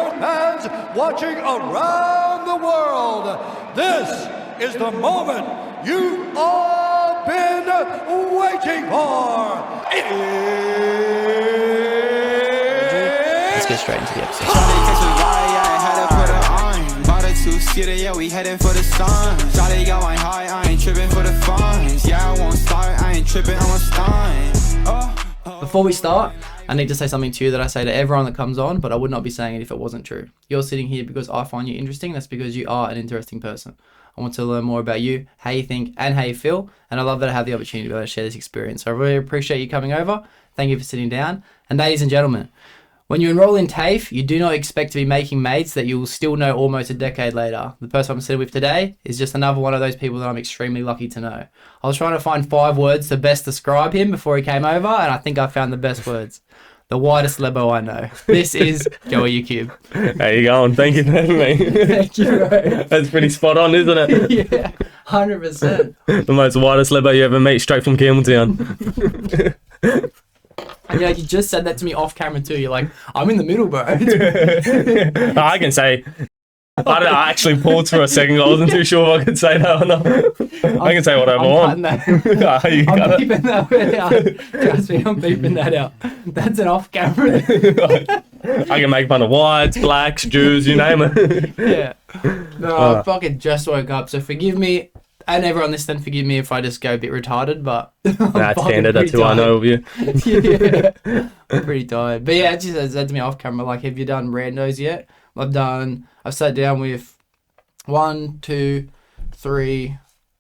sport fans watching around the world, this is the moment you've all been waiting for. Let's get straight into the episode. Yeah, we heading for the sun. Shawty got my high, I ain't tripping for the funds. Yeah, I won't start, I ain't tripping, I'm a stun. Before we start, I need to say something to you that I say to everyone that comes on, but I would not be saying it if it wasn't true. You're sitting here because I find you interesting. That's because you are an interesting person. I want to learn more about you, how you think, and how you feel. And I love that I have the opportunity to be able to share this experience. So I really appreciate you coming over. Thank you for sitting down. And ladies and gentlemen, when you enroll in TAFE, you do not expect to be making mates that you will still know almost a decade later. The person I'm sitting with today is just another one of those people that I'm extremely lucky to know. I was trying to find 5 words to best describe him before he came over, and I think I found the best words. The whitest Lebo I know. This is Joey Yacoub. How you going? Thank you for having me. Thank you, bro. That's pretty spot on, isn't it? Yeah, 100%. The most whitest Lebo you ever meet, straight from Campbelltown. And you just said that to me off camera too. You're like, I'm in the middle, bro. I can say, I actually paused for a second. I wasn't too sure if I could say that or not. I can say whatever I want. I'm beeping that out. Trust me, I'm beeping that out. That's an off camera. I can make fun of whites, blacks, Jews, you name it. Yeah. No, I fucking just woke up, so forgive me. And everyone listening, forgive me if I just go a bit retarded, but That's standard, that's who I know of you. Yeah, I'm pretty tired. But yeah, actually said to me off camera, like, have you done randos yet? I've sat down with 1, 2, 3,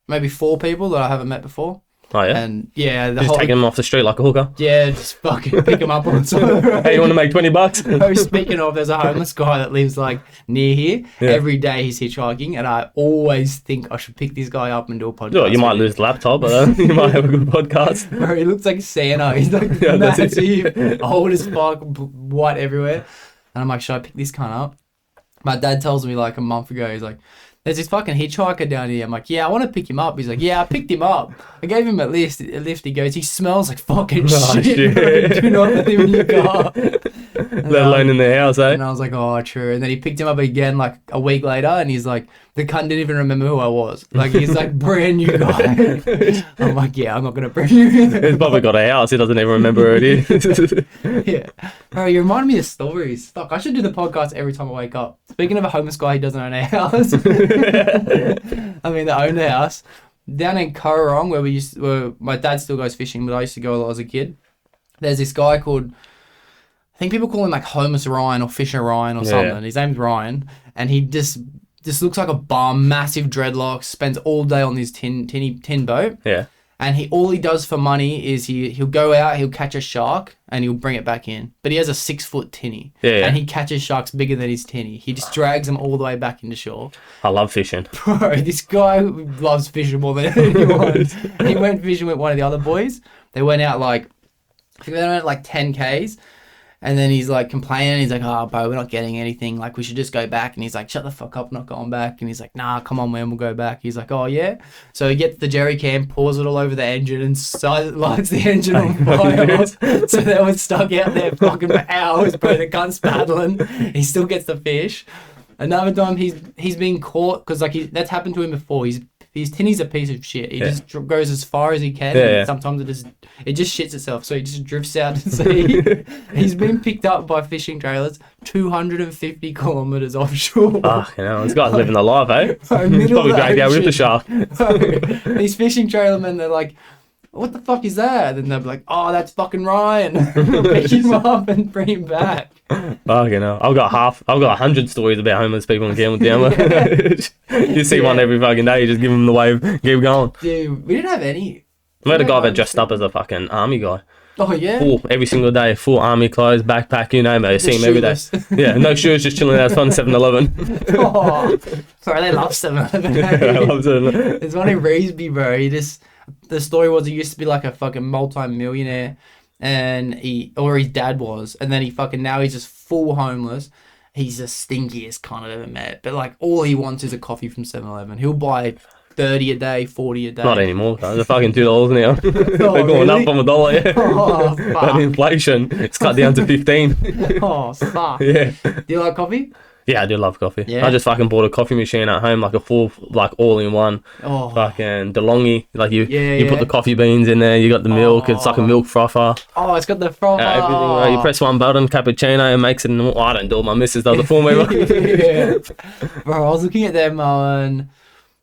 maybe 4 people that I haven't met before. Oh yeah? And yeah, just taking them off the street like a hooker? Yeah, just fucking pick them up on some. Hey, you want to make $20? Oh, speaking of, there's a homeless guy that lives like near here. Yeah. Every day he's hitchhiking, and I always think I should pick this guy up and do a podcast. Sure, you might lose the laptop, but you might have a good podcast. Bro, he looks like Santa. He's like massive, old as fuck, white everywhere. And I'm like, should I pick this cunt up? My dad tells me like a month ago, he's like, there's this fucking hitchhiker down here. I'm like, yeah, I want to pick him up. He's like, yeah, I picked him up. I gave him a lift. He goes, he smells like fucking shit. Bro. Do not let him in your car. Let alone in the house, eh? And I was like, oh, true. And then he picked him up again like a week later, and he's like, the cunt didn't even remember who I was. Like, he's like, brand new guy. I'm like, yeah, I'm not going to bring you in. He's probably got a house. He doesn't even remember where it is. Yeah. Bro, you remind me of stories. Fuck, I should do the podcast every time I wake up. Speaking of a homeless guy who doesn't own a house. I mean, they own a house. Down in Kurrong, where my dad still goes fishing, but I used to go a lot as a kid. There's this guy called, I think people call him like Homeless Ryan or Fisher Ryan or something. His name's Ryan, and he just looks like a bum, massive dreadlocks, spends all day on this tin boat. Yeah. And all he does for money is he'll go out, he'll catch a shark, and he'll bring it back in. But he has a 6-foot tinny. Yeah. And he catches sharks bigger than his tinny. He just drags them all the way back into shore. I love fishing. Bro, this guy loves fishing more than anyone. He went fishing with one of the other boys. They went out I think they went like 10 Ks. And then he's like complaining. He's like, oh, bro, we're not getting anything. Like, we should just go back. And he's like, shut the fuck up, I'm not going back. And he's like, nah, come on, man, we'll go back. He's like, oh, yeah? So he gets the jerry can, pours it all over the engine, and lights the engine on fire. So they were stuck out there fucking for hours, bro. The cunt's paddling. He still gets the fish. Another time he's been caught, because that's happened to him before. His tinny's a piece of shit. He just goes as far as he can. And sometimes it just shits itself. So he just drifts out to sea. He's been picked up by fishing trailers 250 kilometers offshore. Oh, this guy's living the life, eh? He's probably dragged out with the shark. These fishing trailermen, they're like, what the fuck is that? And they're like, oh, that's fucking Ryan. Pick him up and bring him back. Fucking hell. I've got 100 stories about homeless people in Campbelltown. You see one every fucking day, you just give them the wave, keep going. Dude, we didn't have any. We had a guy that dressed up as a fucking army guy. Oh, yeah? Every single day, full army clothes, backpack, you name it. You see him every day. Yeah, no shoes, just chilling out fun 7-Eleven. Oh, sorry, they love 7-Eleven. I love 7-Eleven. There's one in Reesby, bro. The story was he used to be like a fucking multi-millionaire, and his dad was, and then now he's just full homeless. He's the stinkiest cunt I've ever met. But like all he wants is a coffee from 7-Eleven. He'll buy 30 a day, 40 a day. Not anymore. They're fucking $2 now. They're going really? up from $1. Yeah. Oh, But fuck. inflation, it's cut down to 15. Oh, fuck. Yeah. Do you like coffee? Yeah, I do love coffee. Yeah? I just fucking bought a coffee machine at home, like a full, like all-in-one. Oh, Fucking DeLonghi. Like you Yeah, put the coffee beans in there, you got the milk, it's like a milk frother. oh, it's got the frog. Everything, right? You press one button, cappuccino, it makes it. Oh, I don't do it. My missus does it for me. Yeah. Bro, I was looking at them on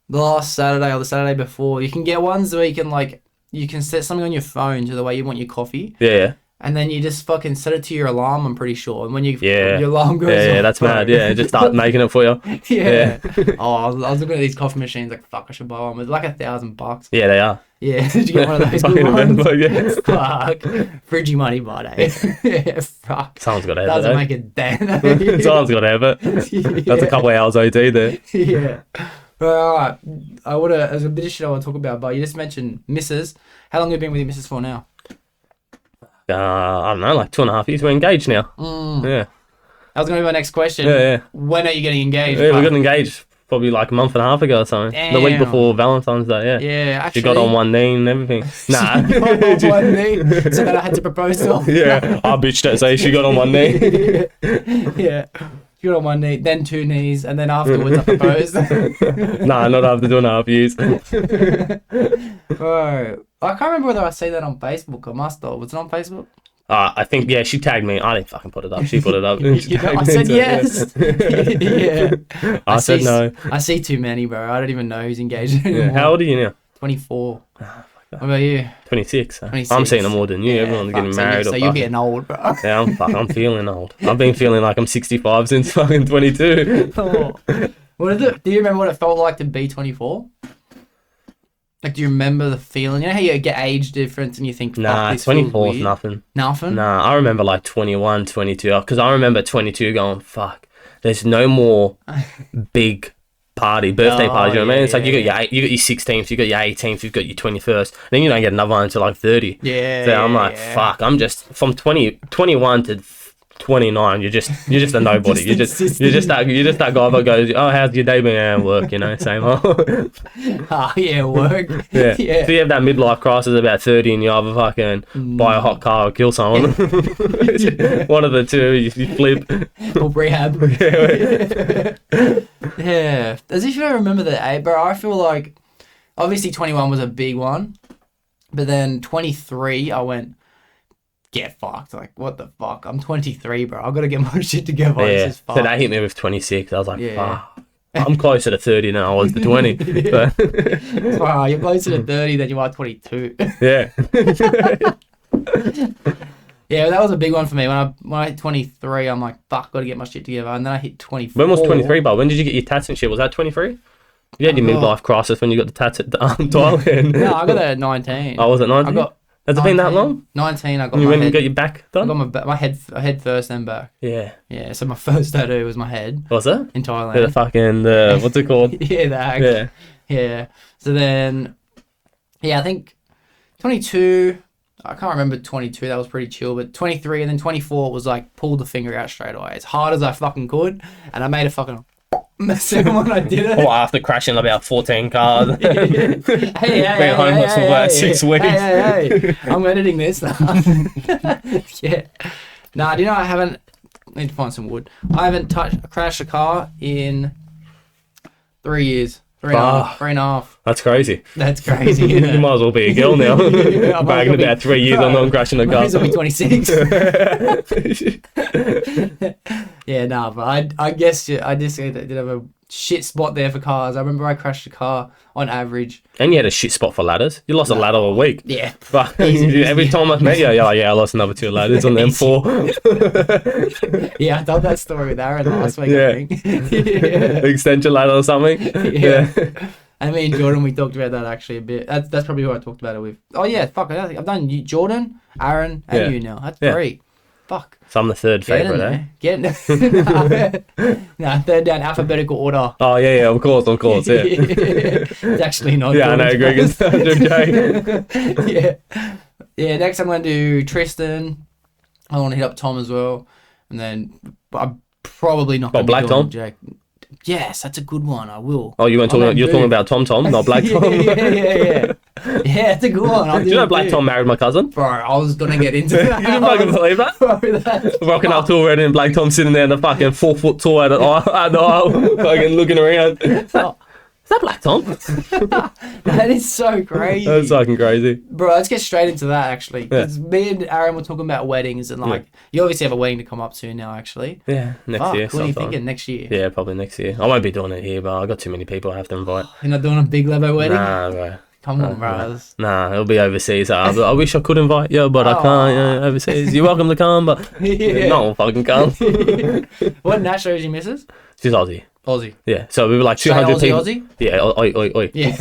the last Saturday or the Saturday before. You can get ones where you can set something on your phone to the way you want your coffee. Yeah. And then you just fucking set it to your alarm, I'm pretty sure. And when Yeah. your alarm goes Yeah, off, that's bro. mad. Yeah, just start making it for you. Yeah. Oh, I was looking at these coffee machines like, fuck, I should buy one. It's like $1,000. Yeah, they are. Yeah, did you get one of those Fucking good ones? remember, yeah. Fuck. Fridgy money, but yeah, fuck. Someone's got to have Doesn't it. make a dent. Someone's got to have it. That's a couple of hours OT there. Yeah. Alright. There's a bit of shit I want to talk about, but you just mentioned missus. How long have you been with your missus for now? I don't know, like 2.5 years. We're engaged now. Yeah. That was going to be my next question. Yeah. When are you getting engaged? Yeah, we bro? got engaged probably like a month and a half ago or something. The week Damn. before Valentine's Day, yeah. Yeah, actually. She got on one knee and everything. Nah. On one knee, so then I had to propose to her. Yeah, I bitched it, so she got on one knee. Yeah. She got on one knee, then two knees, and then afterwards I proposed. Nah, not after 2.5 years. Bro, I can't remember whether I say that on Facebook. I must have. Was it on Facebook? I think, yeah, she tagged me. I didn't fucking put it up. She put it up. She You know, tagged I me said into it, yes. Yeah. I said see, no. I see too many, bro. I don't even know who's engaged Yeah. anymore. How old are you now? 24. What about you? 26. 26. I'm seeing them more than you. Everyone's fuck, getting married. So or you're fucking- getting old, bro. Yeah, I'm feeling old. I've been feeling like I'm 65 since fucking 22. Oh. What is it? Do you remember what it felt like to be 24? Like, do you remember the feeling? You know how you get age difference and you think, fuck, Nah, this feels 24 is weird? nothing. Nothing? Nah, I remember like 21, 22. Because I remember 22 going, fuck, there's no more big birthday Oh, parties, you know what I mean? It's like yeah, you got your 16th, you got your 18th, you've got your 21st. Then you don't get another one until like 30. Yeah. So I'm like, yeah. fuck, I'm just from 21 to 29, you're just a nobody. You're just that guy that goes, oh, how's your day been at work, you know, same old. Oh, yeah, work. Yeah. Yeah. So you have that midlife crisis about 30 and you either fucking buy a hot car or kill someone. One of the two, you flip. Or rehab. Yeah. As if I remember the age, bro. I feel like, obviously 21 was a big one. But then 23, I went, get fucked. Like, what the fuck? I'm 23, bro. I gotta get my shit together. Yeah. This is So fucked. that hit me with 26. I was like, Yeah. fuck. I'm closer to 30 than I was to 20. But Wow, you're closer to 30 than you are 22. yeah. Yeah, that was a big one for me. When I hit 23, I'm like, fuck, gotta get my shit together. And then I hit 24. When was 23, bro? When did you get your tats and shit? Was that 23? You had your midlife crisis when you got the tats at Thailand. No, I got that at 19. Oh, was it 19? I got Has it been that 19. long? 19, I got And you my went head. and got your back I done? got my head first, then back. Yeah. Yeah, so my first tattoo was my head Was it? in The Thailand. fucking, what's it called? Yeah, the axe. Yeah. Yeah. So then, yeah, I think 22, I can't remember 22, that was pretty chill, but 23 and then 24 was like, pulled the finger out straight away, as hard as I fucking could, and I made a fucking sound when I did it. Or after crashing about 14 cars. Hey, Been homeless for about 6 weeks. Hey, I'm editing this now. Yeah. Nah, do you know I need to find some wood. I haven't crashed a car in 3 years. 3.5. 3.5. That's crazy. That's crazy. You might as well be a girl now. Yeah, I'm Back in gonna about be- 3 years on not crashing a car. Might as well be 26. Yeah, nah, but I guess I just did have a shit spot there for cars. I remember I crashed a car on average. And you had a shit spot for ladders. You lost a ladder a week. Yeah. But every time I've met you, you're like, yeah, I lost another 2 ladders on them 4. Yeah, I told that story with Aaron last week, Yeah. I think. Yeah. Extension ladder or something. Yeah. And me and Jordan, we talked about that actually a bit. That's probably who I talked about it with. Oh yeah, fuck. I've done Jordan, Aaron, and Yeah. you now. That's Yeah. 3. Fuck. So I'm the third Get in favourite, eh? there. Get in nah, third down alphabetical order. Oh, yeah, of course, yeah. It's actually not. Yeah, I know, Jordan's Greg is okay. first. Yeah. Yeah, next I'm going to do Tristan. I want to hit up Tom as well. And then I'm probably not going to Black be Tom? doing Jake. Yes, that's a good one. I will. Oh, you're talking about Tom Tom, not Black Tom. Yeah. Yeah, it's a good one. Do you know Black Tom married my cousin? Bro, I was gonna get into that. You can fucking believe that? Rocking up to a wedding and Black Tom sitting there in the fucking 4 foot tall at the aisle, fucking looking around. Oh, is that Black Tom? That is so crazy. That's fucking crazy. Bro, let's get straight into that actually. Because me and Aaron were talking about weddings and like, you obviously have a wedding to come up soon now actually. Yeah, next year. What are you thinking next year? Yeah, probably next year. I won't be doing it here, but I got too many people I have to invite. You're not doing a big Lebo wedding? Nah, bro. Come on, bro. Nah, it'll be overseas. I wish I could invite you, but I can't. Overseas. You're welcome to come, but no one fucking come. What national is your missus? She's Aussie. Aussie. Yeah, so we were like 200 people. Aussie? Yeah, oi. Yeah.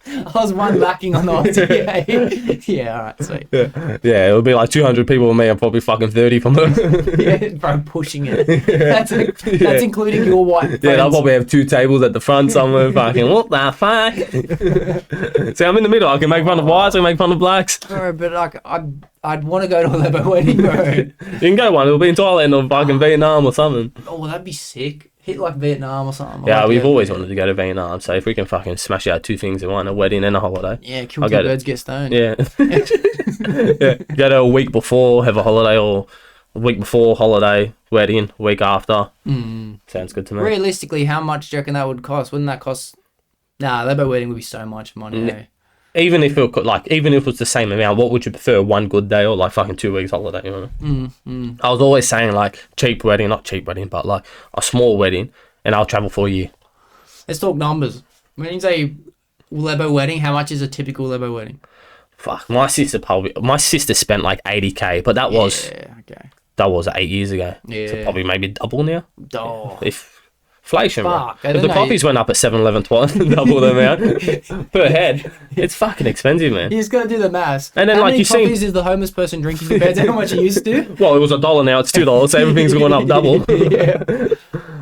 I was one lacking on the Aussie. Yeah, alright, sweet. Yeah, it'll be like 200 people with me and probably fucking 30 from them. Yeah, bro, pushing it. That's including your white friends. Yeah, they'll probably have 2 tables at the front somewhere. Fucking what the fuck? See, I'm in the middle. I can make fun of whites. I can make fun of blacks. Bro, but like, I'd want to go to a Lebo wedding, bro. You can go one. It'll be in Thailand or fucking Vietnam or something. Oh, that'd be sick. Hit like Vietnam or something. Yeah, we've always wanted to go to Vietnam. So if we can fucking smash out 2 things in one, a wedding and a holiday. Yeah, kill 2 birds, get stoned. Yeah. Yeah. Go to a week before, have a holiday, or a week before, holiday, wedding, week after. Sounds good to me. Realistically, how much do you reckon that would cost? Wouldn't that cost... Nah, Lebo wedding would be so much money, eh? Even if it was the same amount, what would you prefer? 1 good day or like fucking 2 weeks holiday? You know? I was always saying like not cheap wedding, but like a small wedding, and I'll travel for a year. Let's talk numbers. When you say Lebo wedding, how much is a typical Lebo wedding? Fuck, my sister spent like 80k, but that was 8 years ago. Yeah, so probably maybe double now. Oh. If inflation, fuck, bro. If the coffees went up at 7-Eleven twice, double the amount per head, it's fucking expensive, man. You just gotta do the maths. And then how like many you see, coffees is the homeless person drinking compared to how much he used to? Well, it was $1 now; it's $2, so everything's going up double. Yeah.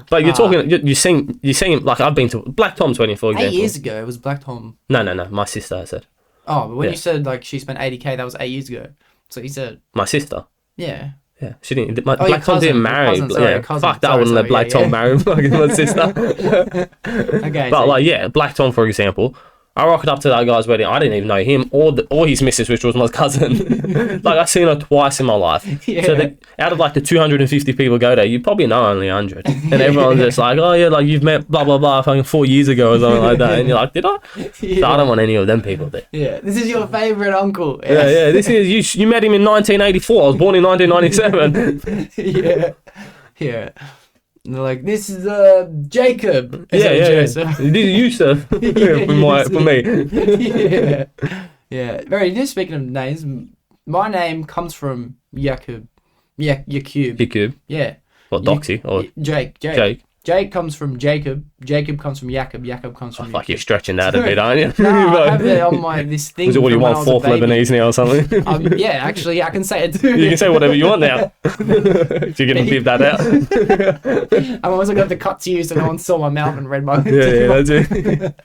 But you're talking, you seen like I've been to Black Tom's wedding, for example. 8 years ago, it was Black Tom. No, my sister said. Oh, but when you said like she spent 80k, that was 8 years ago. So you said my sister. Yeah. Yeah, she didn't. Black Tom didn't marry. Cousin, fuck that. I wouldn't let Black Tom marry my sister. Okay. But like, Black Tom, for example, I rocked up to that guy's wedding. I didn't even know him or his missus, which was my cousin. Like I seen her twice in my life. Yeah. So out of like the 250 people go there, you probably know only 100, and everyone's just like, oh yeah, like you've met blah blah blah fucking 4 years ago or something like that, and you're like, did I? Yeah. So I don't want any of them people there. Yeah, this is your favorite uncle. Yeah. This is you met him in 1984. I was born in 1997. Yeah. And they're like, this is Jacob. Yeah. This is Yusuf for me. Yeah. Very. Just speaking of names, my name comes from Yacoub. Yacoub. Yeah. What, Doxy or Jake? Jake comes from Jacob. Jacob comes from Yacoub. Yacoub comes from. Fuck, you're stretching that a bit, aren't you? No, I have it on this thing. Was it what you want, 4th Lebanese now or something? Yeah, actually, I can say it too. You can say whatever you want now. You're gonna beep that out. I'm also got the cuts used, and no one saw my mouth and read my. Yeah, that's it.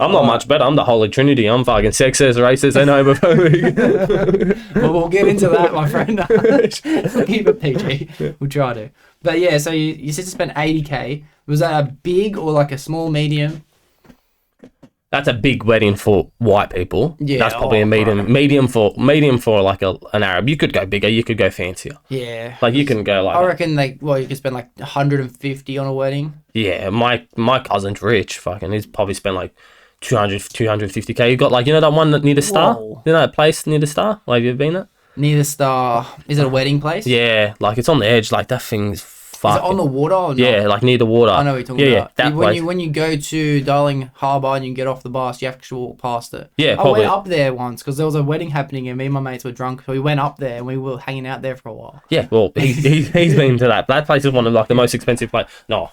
I'm not much better. I'm the Holy Trinity. I'm fucking sexist, racist, and homophobic. Well, we'll get into that, my friend. Keep it PG. We'll try to. But yeah, so your sister spent 80k. Was that a big or like a small, medium? That's a big wedding for white people. Yeah, that's probably a medium for like an Arab. You could go bigger. You could go fancier. Yeah, like you can go like. I reckon you could spend like 150 on a wedding. Yeah, my cousin's rich. Fucking, he's probably spent like 250k. You got like that one near the Star. Whoa. You know that place near the Star? Like you've been there? Near the Star. Is it a wedding place? Yeah, like it's on the edge. Like that thing's fucking... Is it on the water or not? Yeah, like near the water. I know what you're talking about. Yeah, that place. When you go to Darling Harbour and you get off the bus, you have to walk past it. Yeah, I probably. went up there once because there was a wedding happening and me and my mates were drunk. So we went up there and we were hanging out there for a while. Yeah, well, he's been to that. That place is one of like the most expensive place. No,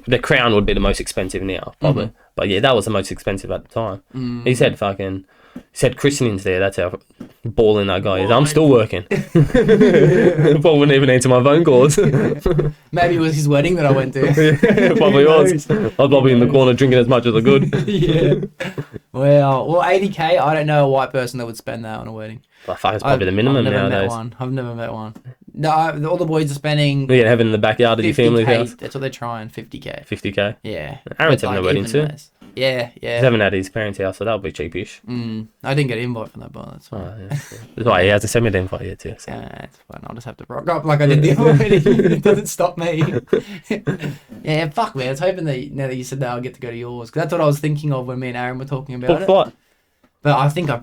the Crown would be the most expensive now, probably. Mm-hmm. But yeah, that was the most expensive at the time. Mm-hmm. He said christenings there. That's how balling that guy is. I'm still working. Probably wouldn't even answer my phone calls. Maybe it was his wedding that I went to. Yeah, probably was. I was probably in the corner drinking as much as I could. Yeah. Well, 80k. I don't know a white person that would spend that on a wedding. I fuck, it's probably the minimum nowadays. I've never met one. No, all the boys are spending. Yeah, having in the backyard of your family's 50K. house. That's what they're trying. 50K. 50K. Yeah. Aaron's But, having a wedding even too. less. Yeah, yeah. He's having at his parents' house, so that'll be cheapish. I didn't get an invite from that, but that's fine. Oh, yeah. That's why he hasn't sent me the invite yet too. So. It's fine. I'll just have to rock up like I did the other wedding. It doesn't stop me. Yeah, fuck, man. I was hoping that now that you said that, I'll get to go to yours. Because that's what I was thinking of when me and Aaron were talking about it. What? But I think if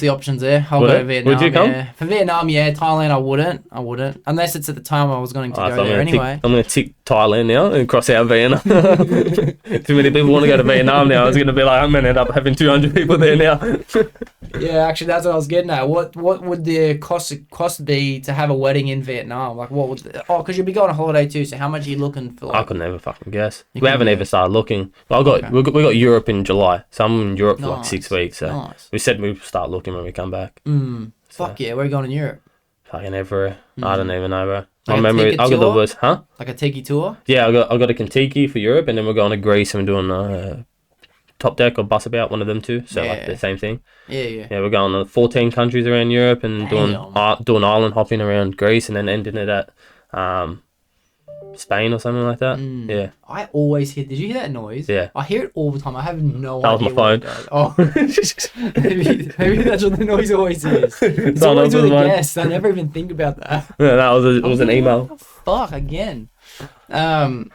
the option's there, I'll go to Vietnam. Would you come? Yeah. For Vietnam, yeah. Thailand, I wouldn't. Unless it's at the time I was going to go there anyway. I'm going to tick Thailand now and cross out Vietnam. Too many people want to go to Vietnam now. I was going to be like, I'm going to end up having 200 people there now. Yeah, actually, that's what I was getting at. What would the cost be to have a wedding in Vietnam? Like, what would... because you'll be going on holiday too, so how much are you looking for? Like, I could never fucking guess. We haven't even started looking. Well, we got Europe in July, so I'm in Europe for like 6 weeks. So we said we'd start looking when we come back. Fuck yeah, where are you going in Europe? Fucking everywhere. I don't even know, bro. Like My memory. I got the worst, huh? Like a tiki tour? Yeah, I got a Kentucky for Europe, and then we're going to Greece and we're doing top deck or bus about, one of them two. So like the same thing. Yeah. Yeah, we're going to 14 countries around Europe and doing island hopping around Greece and then ending it at Spain or something like that. Yeah. I always hear... Did you hear that noise? Yeah. I hear it all the time. I have no That idea. was my phone. Maybe that's what the noise always is. It's always with a guest. I never even think about that. Yeah, that was an email. Oh, fuck, again. I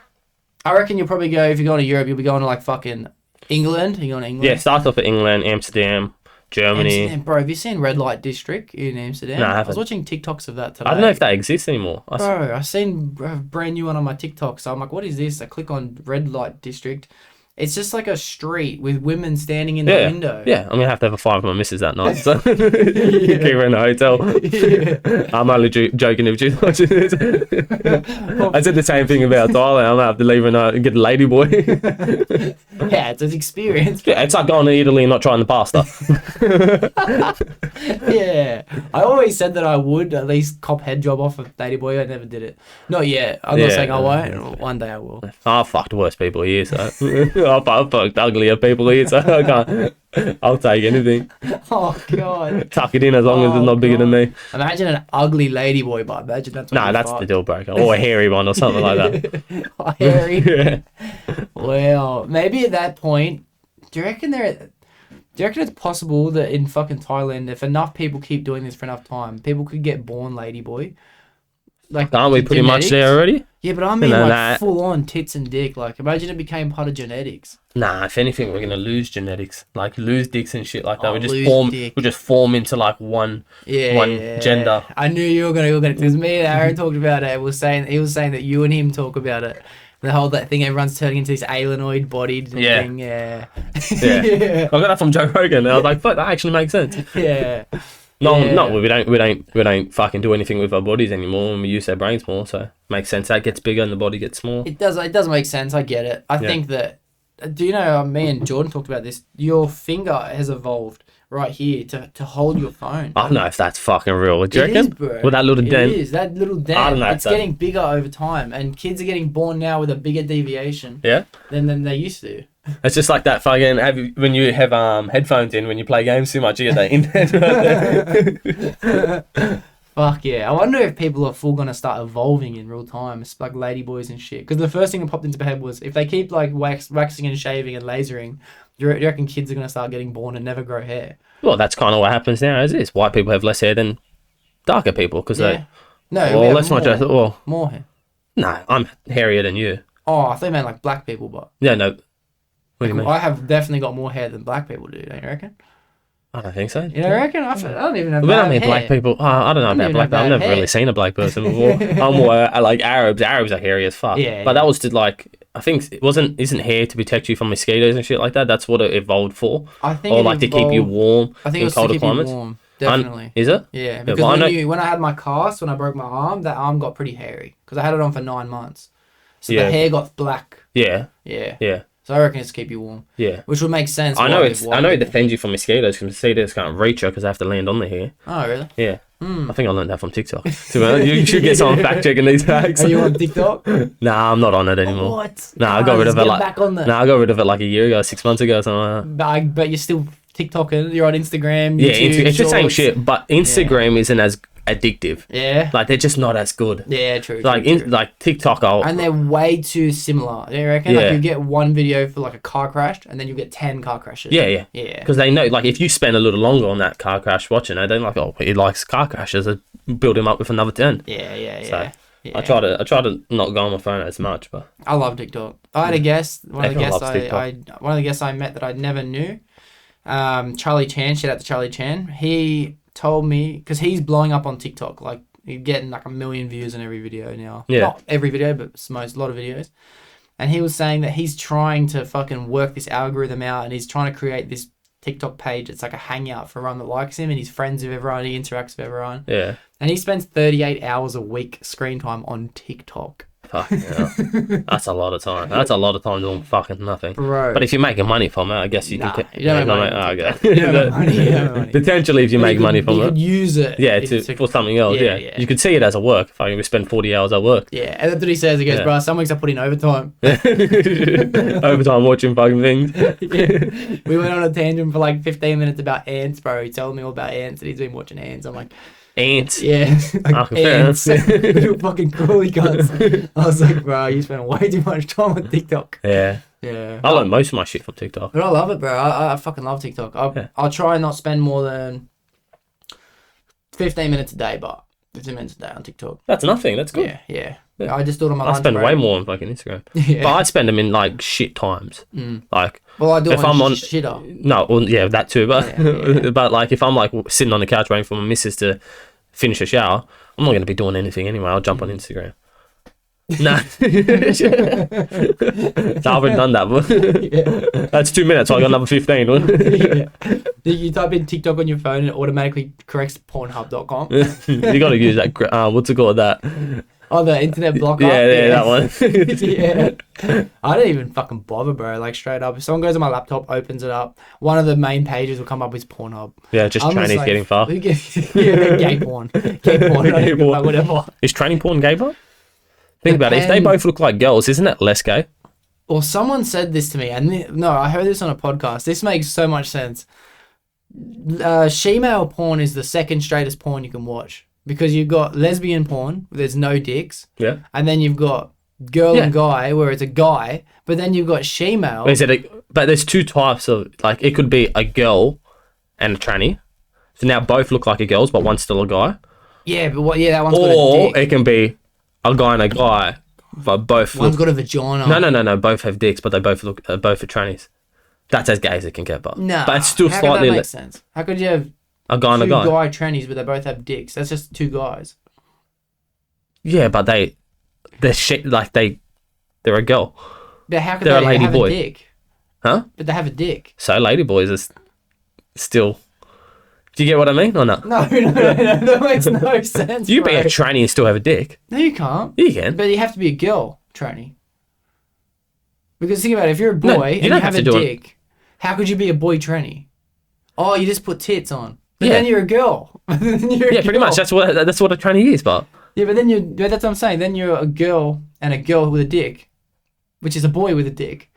reckon you'll probably go... If you're going to Europe, you'll be going to like fucking England. Are you going to England? Yeah, starts off at England, Amsterdam, Germany. Amsterdam. Bro, have you seen Red Light District in Amsterdam? No, I I haven't. was watching TikToks of that today. I don't know if that exists anymore. Bro, I seen a brand new one on my TikTok, so I'm like, what is this? I click on Red Light District. It's just like a street with women standing in the window. Yeah, I'm going to have a fight with my missus that night. So keep her in the hotel. I'm only joking if she's watching this. I said the same thing about Thailand. I'm going to have to leave her and get a lady boy. Yeah, it's an experience. Yeah, it's like going to Italy and not trying the pasta. Yeah. I always said that I would at least cop head job off a lady boy. I never did it. Not yet. I'm not saying I won't. One day I will. I fucked worse people here, so... I fucked uglier people here, so I can't. I'll take anything. Oh, God. Tuck it in as long as it's not bigger than me. Imagine an ugly lady boy, but imagine that's what That's the deal breaker. Or a hairy one or something like that. Hairy. Yeah. Well, maybe at that point, do you reckon it's possible that in fucking Thailand, if enough people keep doing this for enough time, people could get born ladyboy? Like, aren't we pretty much there already? Yeah, but I mean full on tits and dick. Like, imagine it became part of genetics. Nah, if anything, we're gonna lose genetics, like lose dicks and shit like that. We just form into like one gender. I knew you were gonna because me and Aaron talked about it. He was saying that you and him talk about it. The whole that thing, everyone's turning into this alienoid bodied thing. Yeah. I got that from Joe Rogan, and I was like, "Fuck, that actually makes sense." Yeah. No, we don't fucking do anything with our bodies anymore, and we use our brains more. So it makes sense. That gets bigger and the body gets small. It does make sense. I get it. I think that. Do you know? Me and Jordan talked about this. Your finger has evolved right here to hold your phone. I don't know if that's fucking real. Do you reckon? It is, bro. With that little dent. It is that little dent. I don't know. It's getting bigger over time, and kids are getting born now with a bigger deviation. Yeah. Than they used to. It's just like that fucking when you have headphones in when you play games too much, you get that internet right there. Fuck yeah. I wonder if people are full gonna start evolving in real time. It's like ladyboys and shit. Because the first thing that popped into my head was if they keep like waxing and shaving and lasering, do you reckon kids are gonna start getting born and never grow hair? Well, that's kind of what happens now, is it? White people have less hair than darker people because they... No, well, let's not just... Well, more hair. No, I'm hairier than you. Oh, I thought you meant like black people, but... Yeah, no. What do you mean? I have definitely got more hair than black people do, don't you reckon? I don't think so. You don't reckon? I don't even have I mean, black people... I don't know about black people. I've never really seen a black person before. I'm more like Arabs. Arabs are hairy as fuck. Yeah. But that was to like... I think it isn't hair to protect you from mosquitoes and shit like that. That's what it evolved for. I think or like to keep you warm in colder climates. Definitely. Is it? Yeah, because when I had my cast, when I broke my arm, that arm got pretty hairy because I had it on for 9 months. So the hair got black. Yeah. Yeah. Yeah. So I reckon it's to keep you warm. Yeah. Which would make sense. I know it defends you from mosquitoes because mosquitoes can't reach you because they have to land on the hair. Oh, really? Yeah. I think I learned that from TikTok. You should get someone fact checking these facts. Are you on TikTok? Nah, I'm not on it anymore. What? Nah, I got rid of it back on that. I got rid of it like a year ago, 6 months ago, something like that. But you're still TikToking. You're on Instagram. YouTube, it's the same Shorts. shit, but Instagram isn't addictive. Yeah. Like they're just not as good. Yeah, true. Like true. like TikTok, And they're way too similar. Do you reckon? Yeah. Like you get one video for like a car crash, and then you get 10 car crashes. Yeah. Yeah. Because they know, like, if you spend a little longer on that car crash watching it, they're like, oh, he likes car crashes. I build him up with another 10. Yeah. So, yeah. I try to not go on my phone as much, but I love TikTok. I had a guest. One of the Everyone guests I met that I never knew. Charlie Chan. Shout out to Charlie Chan. He told me, because he's blowing up on TikTok. Like he's getting like 1 million views on every video now. Yeah. Not every video, but a lot of videos. And he was saying that he's trying to fucking work this algorithm out, and he's trying to create this TikTok page. It's like a hangout for everyone that likes him, and he's friends with everyone. He interacts with everyone. yeah. And he spends 38 hours a week screen time on TikTok. Fucking hell. That's a lot of time. That's a lot of time doing fucking nothing. Bro. But if you're making money from it, I guess you Nah, can. you don't make money Oh, from okay. TikTok. You don't make money, you don't make money. Potentially, if you make money from you it. could use it. Yeah, if for something else. Yeah, Yeah, yeah. You could see it as a work. If I spend 40 hours at work. Yeah, and that's what he says. He goes, Yeah. bro, some weeks I put in overtime. Overtime watching fucking things. Yeah. We went on a tangent for like 15 minutes about ants, bro. He told me all about ants, and he's been watching ants. I'm like, Ants. yeah, like fair ants. Little fucking crawly cunts. I was like, bro, you spend way too much time on TikTok. Yeah. Yeah. I learn most of my shit from TikTok. But I love it, bro. I fucking love TikTok. I'll try and not spend more than 15 minutes a day, but 15 minutes a day on TikTok. That's nothing. That's good. Yeah. I just do it on my I lunch spend break. way more on fucking Instagram. Yeah. But I spend them in like shit times. Like, Well, I do it if I'm on shitter. no, well, yeah, that too. But Yeah. but like if I'm like sitting on the couch waiting for my missus to finish a shower, I'm not going to be doing anything anyway. I'll jump on Instagram. No, I haven't done that. But that's 2 minutes. So I got another 15. Yeah. You type in TikTok on your phone and it automatically corrects Pornhub.com. You got to use that. What's it called? That. Oh, the internet blocker. Yeah, that one. Yeah. I don't even fucking bother, bro. Like straight up, if someone goes on my laptop, opens it up, one of the main pages will come up with Pornhub. Yeah, just I'm Chinese like, getting fucked. Yeah, gay porn. Gay porn. I don't even know, whatever. Is training porn gay, bro? Think about it. If they both look like girls, isn't that less gay? Well, someone said this to me, and no, I heard this on a podcast. This makes so much sense. She-male porn is the second straightest porn you can watch, because you've got lesbian porn where there's no dicks, Yeah. and then you've got girl and guy where it's a guy, but then you've got she-male. But there's two types of, like, it could be a girl and a tranny. So now both look like a girls, but one's still a guy. Yeah, but what? Yeah, that one's got a Or dick. it can be a guy and a guy, but both One's look... got a vagina. No. Both have dicks, but they both look both are trannies. That's as gay as it can get, but No, but it's still how slightly could that make sense? How could you have a guy and a two guy. guy trannies but they both have dicks? That's just two guys. Yeah, but they're shit. Like they're a girl, But how could They're a they lady have boy. a dick? huh? But they have a dick. So ladyboys are still. Do you get what I mean or not? No, that makes no sense. You be bro. a tranny and still have a dick. No, you can't. You can. But you have to be a girl tranny. Because think about it, if you're a boy No, and you you don't have have a to do it. dick, how could you be a boy tranny? Oh, you just put tits on. But Yeah. then you're a girl. Then you're a Yeah, pretty girl. much. That's what a tranny is, but. Yeah, but then that's what I'm saying. Then you're a girl and a girl with a dick, which is a boy with a dick.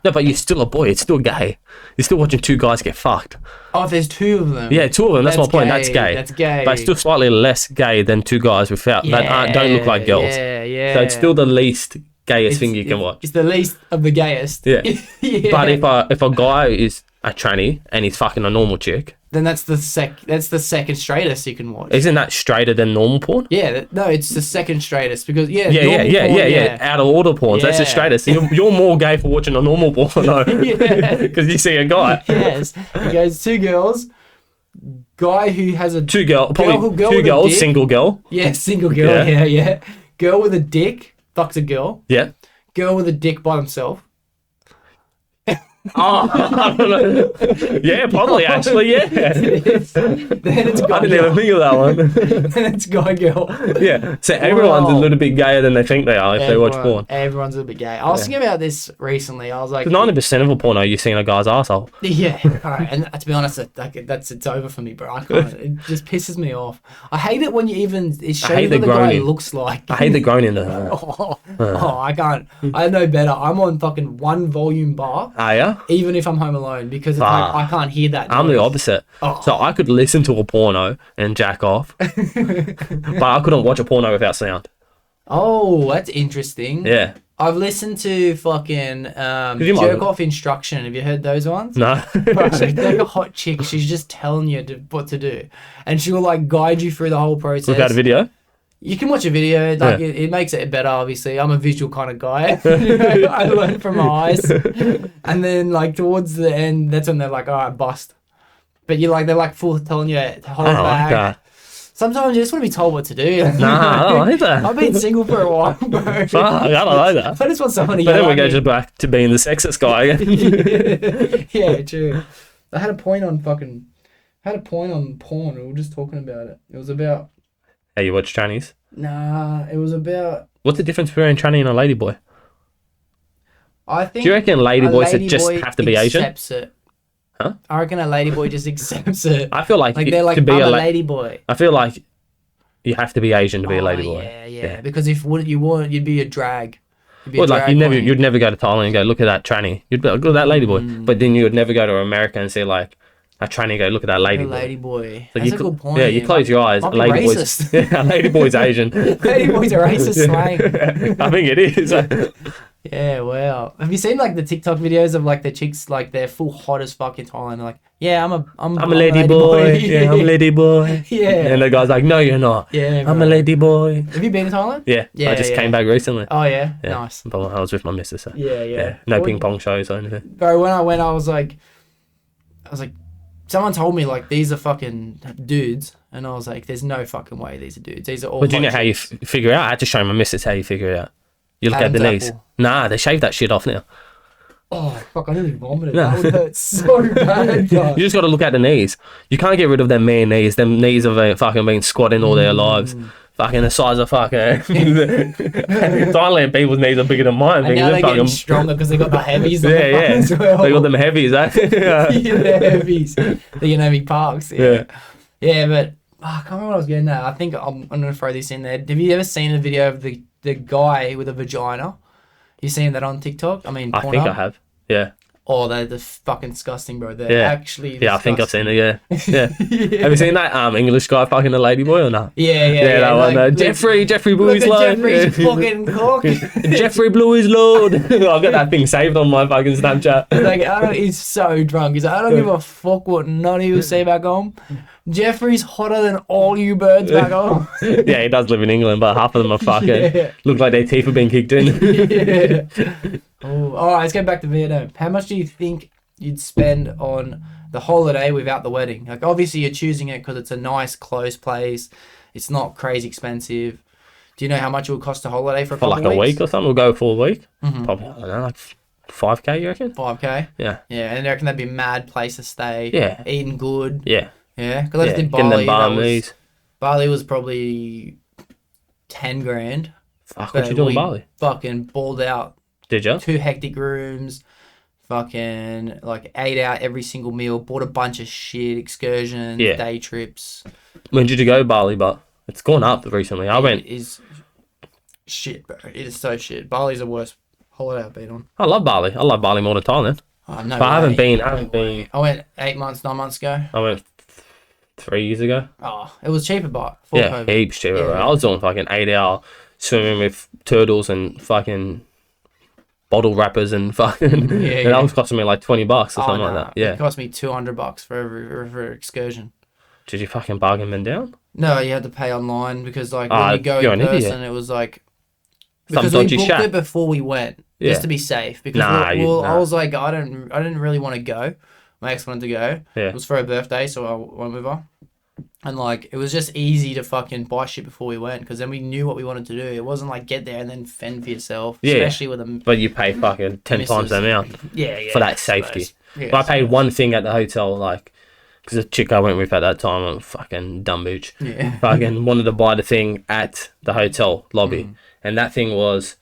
No, but you're still a boy. It's still gay. You're still watching two guys get fucked. Oh, if there's two of them. Yeah, two of them. That's my point. gay. That's gay. That's gay. But it's still slightly less gay than two guys without that don't look like girls. Yeah. So it's still the least gayest thing you can watch. It's the least of the gayest. Yeah. Yeah. But if a guy is a tranny and he's fucking a normal chick, then that's the second straightest you can watch. isn't that straighter than normal porn? Yeah, no, it's the second straightest because Yeah. normal porn, Out of order porns, that's the Yeah. straightest. You're more gay for watching a normal porn though, Yeah. because you see a guy. Yes, he goes two girls, guy who has a Two girls, probably girl two with a girls, dick. single girl. Yeah, single girl. Yeah. Yeah. Girl with a dick fucks a girl. Yeah. Girl with a dick by themselves. Oh, I don't know. Yeah, probably actually. Yeah. Then it's I guy didn't even girl. think of that one. Then it's guy girl. Yeah. So everyone's a Wow. little bit gayer than they think they are if they watch porn. Everyone's a little bit gay. I was thinking about this recently. I was like, 90% of a porno you're seeing a guy's asshole. yeah, alright, and to be honest, it's over for me, bro. I can't. It just pisses me off. I hate it when you even show hate you the what the guy groaning. looks like. I hate the groaning though. I can't. I know better. I'm on fucking one volume bar. Ah, yeah? Yeah. Even if I'm home alone, because it's like I can't hear that I'm the noise. opposite. Oh. So I could listen to a porno and jack off, but I couldn't watch a porno without sound. Oh, that's interesting. Yeah. I've listened to fucking you might- jerk off instruction. Have you heard those ones? No. Bro, she's like a hot chick. She's just telling you what to do, and she will like guide you through the whole process. Without a video? You can watch a video. Like Yeah. it makes it better. Obviously, I'm a visual kind of guy. You know, I learn from my eyes, and then like towards the end, that's when they're like, "All right, bust." But they're like full telling you to hold I don't back. like that. Sometimes you just want to be told what to do. Nah, I don't like that. I've been single for a while, bro. Fuck, I don't like that. I just want someone to But then yell we at go me. just back to being the sexist guy again. Yeah, true. I had a point on porn. We were just talking about it. It was about Hey, you watch Chinese? it was about. What's the difference between a tranny and a ladyboy? I think. Do you reckon a ladyboys that just ladyboy have to be Asian? accepts it. Huh? I reckon a ladyboy just accepts it. I feel like, Like they're like, to be I'm a la- ladyboy. I feel like you have to be Asian to be a Oh, ladyboy. yeah. Because if what you want, you'd be a drag. You'd be a Well, like drag queen. you'd never go to Thailand and go, look at that tranny. You'd be like, look at that ladyboy. But then you would never go to America and see like a tranny and go, look at that A ladyboy. ladyboy. Like, That's you a good point. Yeah, you close your eyes. Might be Ladyboy's racist. yeah, ladyboy's Asian. Ladyboy's a racist slang. I think it is. Yeah, wow. Have you seen like the TikTok videos of like the chicks like they're full hot as fuck in Thailand? They're like, yeah, I'm I'm a lady boy. Yeah, I'm a lady boy. Yeah. And the guy's like, no, you're not. Yeah, I'm bro. a lady boy. Have you been to Thailand? Yeah, Yeah, I just yeah. came back recently. Oh yeah, Yeah. nice. But I was with my missus. So. Yeah. No Well, ping pong shows or anything. Bro, when I went, I was like, someone told me like these are fucking dudes, and I was like, there's no fucking way these are dudes. These are all. But do you know hot how you chicks. figure it out? I had to show my missus how you figure it out. You look at the Adam's knees. apple. Nah, they shave that shit off now. Oh fuck! I nearly vomited. No. That would hurt so bad. You guys. just got to look at the knees. You can't get rid of them mere knees. Them knees have fucking been squatting all their lives. Fucking the size of fucking Thailand people's knees are bigger than mine. And now they're fucking, getting stronger because they got the heavies. on the front yeah. as well. They got them heavies, eh? Yeah, the heavies. The Yeonmi Parks. Yeah. Yeah, but I can't remember what I was getting at. I think I'm going to throw this in there. Have you ever seen a video of the guy with a vagina? You seen that on TikTok? I mean, I think I have. Yeah. Oh, they're fucking disgusting, bro. They're Yeah. actually Yeah, I think I've seen disgusting. it, yeah. Yeah. Have you seen that English guy fucking a ladyboy or not? Yeah. Yeah, that one. like, Jeffrey blew look his at load. Jeffrey's fucking cock. Jeffrey blew his load. I've got that thing saved on my fucking Snapchat. Like, he's so drunk. He's like, I don't give a fuck what none of you say back home. Jeffrey's hotter than all you birds back home. Yeah, he does live in England, but half of them are fucking Yeah. look like their teeth have been kicked in. Yeah. Oh, all right, let's get back to Vietnam. How much do you think you'd spend on the holiday without the wedding? Like, obviously, you're choosing it because it's a nice, close place. It's not crazy expensive. Do you know how much it would cost a holiday for a For couple like a weeks? week or something, we'll go for a week. Mhm. Probably, I don't know, like 5K, you reckon? 5K? Yeah. Yeah, and I reckon that'd be a mad place to stay. Yeah. Eating good. Yeah. Yeah, because I just did Getting Bali. them That was, Balinese. Bali was probably 10 grand. Fuck, what but you doing we in Bali? Fucking balled out. Did you? 2 hectic rooms. Fucking like ate out every single meal. Bought a bunch of shit. Excursions. Yeah. Day trips. When did you go Bali? But it's gone up recently. I went. It is shit, bro. It is so shit. Bali's the worst holiday I've been on. I love Bali. I love Bali more than Thailand. Oh, no But I haven't way. been. I haven't been. I went 8 months, 9 months ago. I went 3 years ago. Oh, it was cheaper, but before Yeah, COVID. heaps cheaper. Yeah. Bro. I was doing fucking 8-hour swimming with turtles and fucking bottle wrappers and fucking. And yeah. that was costing me like $20 or Oh, something like nah. that. Yeah. It cost me $200 for every excursion. Did you fucking bargain men down? No, you had to pay online because like Ah, when you go you're in an person, idiot. it was like Some because we dodgy booked shack. it before we went Yeah. just to be safe. Because Nah, I nah. was like, I didn't really want to go. My ex wanted to go. Yeah. It was for her birthday, so I went with her. And like it was just easy to fucking buy shit before we went because then we knew what we wanted to do. It wasn't like get there and then fend for yourself, Yeah. especially with a But you pay fucking 10 times the amount yeah for I that safety. suppose. Yeah, But I paid one thing at the hotel, like, because the chick I went with at that time, I'm fucking dumb bitch. Yeah. Fucking wanted to buy the thing at the hotel lobby. And that thing was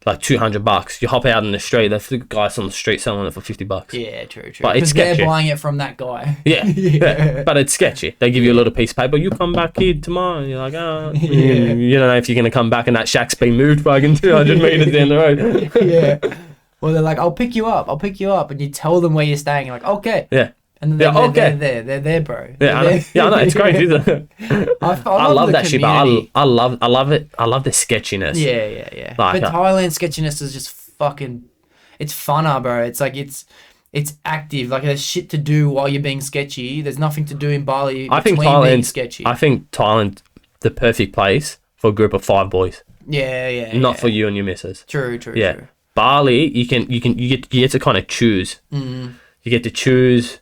like $200. You hop out in the street, there's the guys on the street selling it for $50. Yeah, true. But it's Because they're sketchy. buying it from that guy. Yeah, yeah, but it's sketchy. They give you a little piece of paper. You come back here tomorrow. And you're like, oh, Yeah. you don't know if you're gonna come back and that shack's been moved fucking 200 meters down the road. Yeah. Or they're like, I'll pick you up, and you tell them where you're staying. You're like, okay. Yeah. And then they're there, bro. Yeah, I know. It's crazy, isn't it? I love that shit, but I love it. I love the sketchiness. Yeah. Like, but Thailand sketchiness is just fucking. It's funner, bro. It's like it's active. Like there's shit to do while you're being sketchy. There's nothing to do in Bali. I think Thailand, the perfect place for a group of 5 boys. Yeah. Not for you and your missus. True. Bali, you get to kind of choose. You get to choose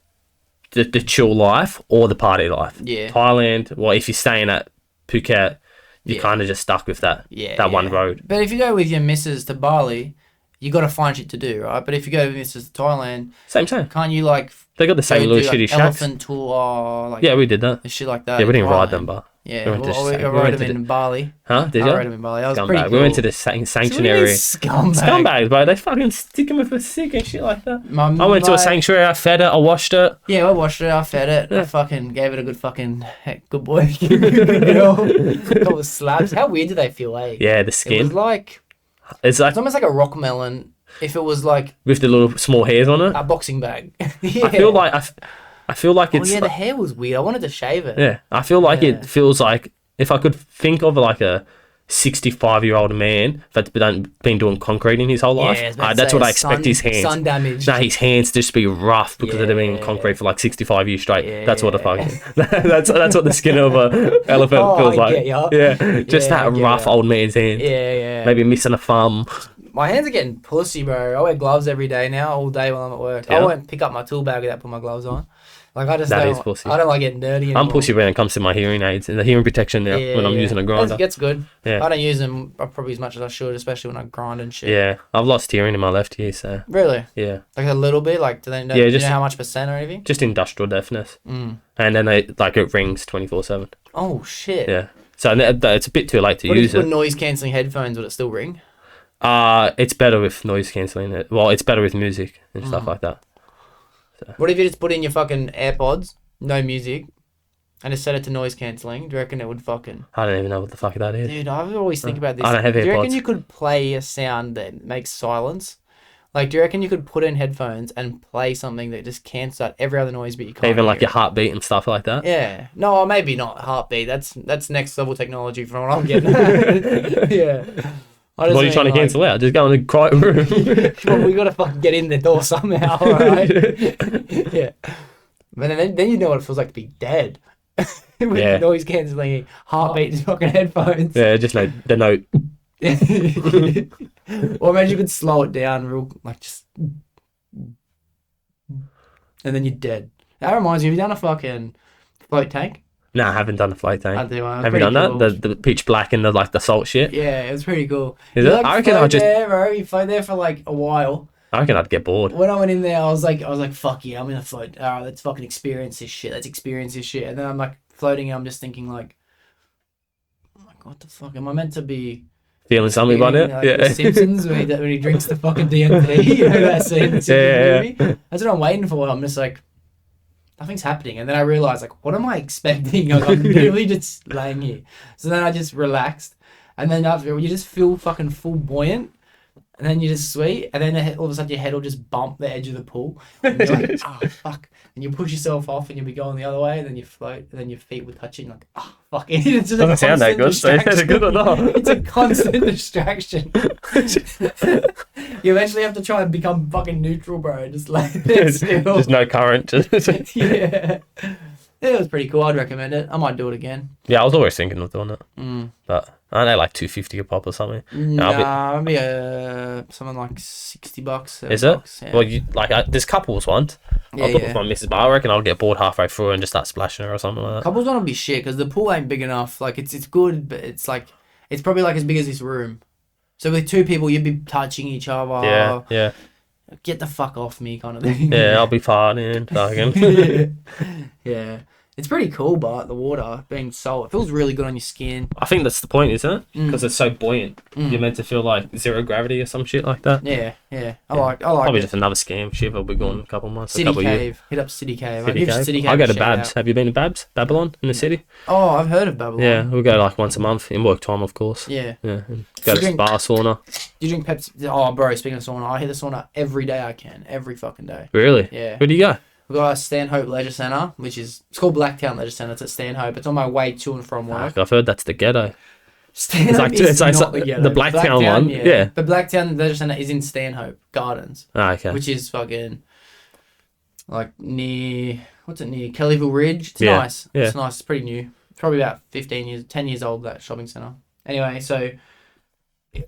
the chill life or the party life. Yeah. Thailand, well, if you're staying at Phuket, you're kind of just stuck with that one road. But if you go with your missus to Bali, you got to find shit to do, right? But if you go with missus to Thailand, same. Can't you like? They got the same little shitty shacks. Elephant tour, like yeah, we did that. And shit like that. Yeah, we didn't ride them, but yeah, I rode them in Bali. Huh? Did you? I rode them in Bali. That was pretty cool. We went to the sanctuary. Scumbags, bro. They fucking stick them with a stick and shit like that. I went to a sanctuary. I fed it. I washed it. Yeah, I washed it. I fed it. Yeah. I fucking gave it a good fucking good boy. Good girl. Couple of slaps. How weird do they feel, eh? Yeah, the skin. It was like it's almost like a rock melon. If it was like with the little small hairs on it, a boxing bag. Yeah. I feel like it's. Oh yeah, the hair was weird. I wanted to shave it. Yeah, I feel like it feels like if I could think of like a 65-year-old man that's been doing concreting his whole life. That's what I expect his hands. Sun damage. No, his hands just be rough because they've been in concrete for like 65 years straight. Yeah. That's what a fucking. that's what the skin of an elephant feels like. Yeah, just that rough old man's hand. Yeah. Maybe missing a thumb. My hands are getting pussy, bro. I wear gloves every day now, all day while I'm at work. Yeah. I won't pick up my tool bag without putting my gloves on. Like I don't like getting dirty anymore. I'm pussy when it comes to my hearing aids and the hearing protection now when I'm using a grinder. That's good. Yeah. I don't use them probably as much as I should, especially when I grind and shit. Yeah, I've lost hearing in my left ear, so. Really? Yeah. Like a little bit? Like do they know, do you know how much percent or anything? Just industrial deafness. And then it rings 24/7. Oh shit. Yeah. So it's a bit too late to use it. With noise cancelling headphones, would it still ring? It's better with noise cancelling. Well, it's better with music and stuff like that. So. What if you just put in your fucking AirPods, no music, and just set it to noise cancelling? Do you reckon it would fucking... I don't even know what the fuck that is. Dude, I always think about this. I don't have AirPods. Do you reckon you could play a sound that makes silence? Like, do you reckon you could put in headphones and play something that just cancels out every other noise but you can't even like your heartbeat and stuff like that? Yeah. No, maybe not heartbeat. That's next level technology from what I'm getting. Yeah. What are you trying to cancel out? Just go in a quiet room. Well, we got to fucking get in the door somehow, right? Yeah. But then you know what it feels like to be dead. With noise cancelling, heartbeat, and fucking headphones. Yeah, just the note. Or maybe you could slow it down real, like just... And then you're dead. That reminds me, have you done a fucking float tank? No, I haven't done the float tank. I do. Have you done that? The pitch black and the salt shit? Yeah, it was pretty cool. Is it? Like, I reckon I'll just... there, bro. You float there for like a while. I reckon I'd get bored. When I went in there, I was like, fuck yeah, I'm gonna float. All right, let's fucking experience this shit. And then I'm like floating and I'm just thinking like, oh my God, what the fuck? Am I meant to be... Feeling something about it? Like The Simpsons when he drinks the fucking DMT. You know that scene in the Simpsons movie? That's what I'm waiting for. I'm just like... Nothing's happening. And then I realized, like, what am I expecting? I'm literally just laying here. So then I just relaxed. And then after, you just feel fucking full buoyant. And then you just sweet. And then all of a sudden your head will just bump the edge of the pool. And you're like, oh, fuck. And you push yourself off and you'll be going the other way. And then you float. And then your feet will touch it. And you're like, oh, fuck. It's just doesn't sound that good. So is it good or not? It's a constant distraction. You eventually have to try and become fucking neutral, bro. Just lay there still. Just no current. Yeah. It was pretty cool. I'd recommend it. I might do it again. Yeah, I was always thinking of doing it. But I don't know, like $250 a pop or something. Nah, maybe something like $60. Is it? Bucks, yeah. Well, there's couples ones. I'll do it with my missus, but I reckon I'll get bored halfway through and just start splashing her or something like that. Couples one will be shit because the pool ain't big enough. Like it's good, but it's like it's probably like as big as this room. So with 2 people, you'd be touching each other. Yeah. Get the fuck off me, kind of thing. Yeah, I'll be farting. Fucking. Yeah. It's pretty cool, but the water being salt, it feels really good on your skin. I think that's the point, isn't it? Because it's so buoyant. You're meant to feel like zero gravity or some shit like that. Yeah. I like Probably it. just another scam shit. We'll be gone in a couple of months. City a couple Cave. Of years. Hit up City Cave. City Cave. City Cave I go to a shout Babs. out. Have you been to Babs? Babylon in the city? Oh, I've heard of Babylon. Yeah, we go like once a month in work time, of course. Yeah. Yeah. And go to drink- spa, sauna. Do you drink Pepsi? Oh, bro, speaking of sauna, I hit the sauna every day I can. Every fucking day. Really? Yeah. Where do you go? We've got Stanhope Leisure Centre, it's called Blacktown Leisure Centre. It's at Stanhope. It's on my way to and from work. Fuck, I've heard that's the ghetto. Stanhope It's like not the ghetto. the Blacktown one. Yeah. The Blacktown Leisure Centre is in Stanhope Gardens, Okay. which is fucking like near, what's it near? Kellyville Ridge. It's Yeah, nice. yeah. It's nice. It's pretty new. It's probably about 10 years old, that shopping centre. Anyway, so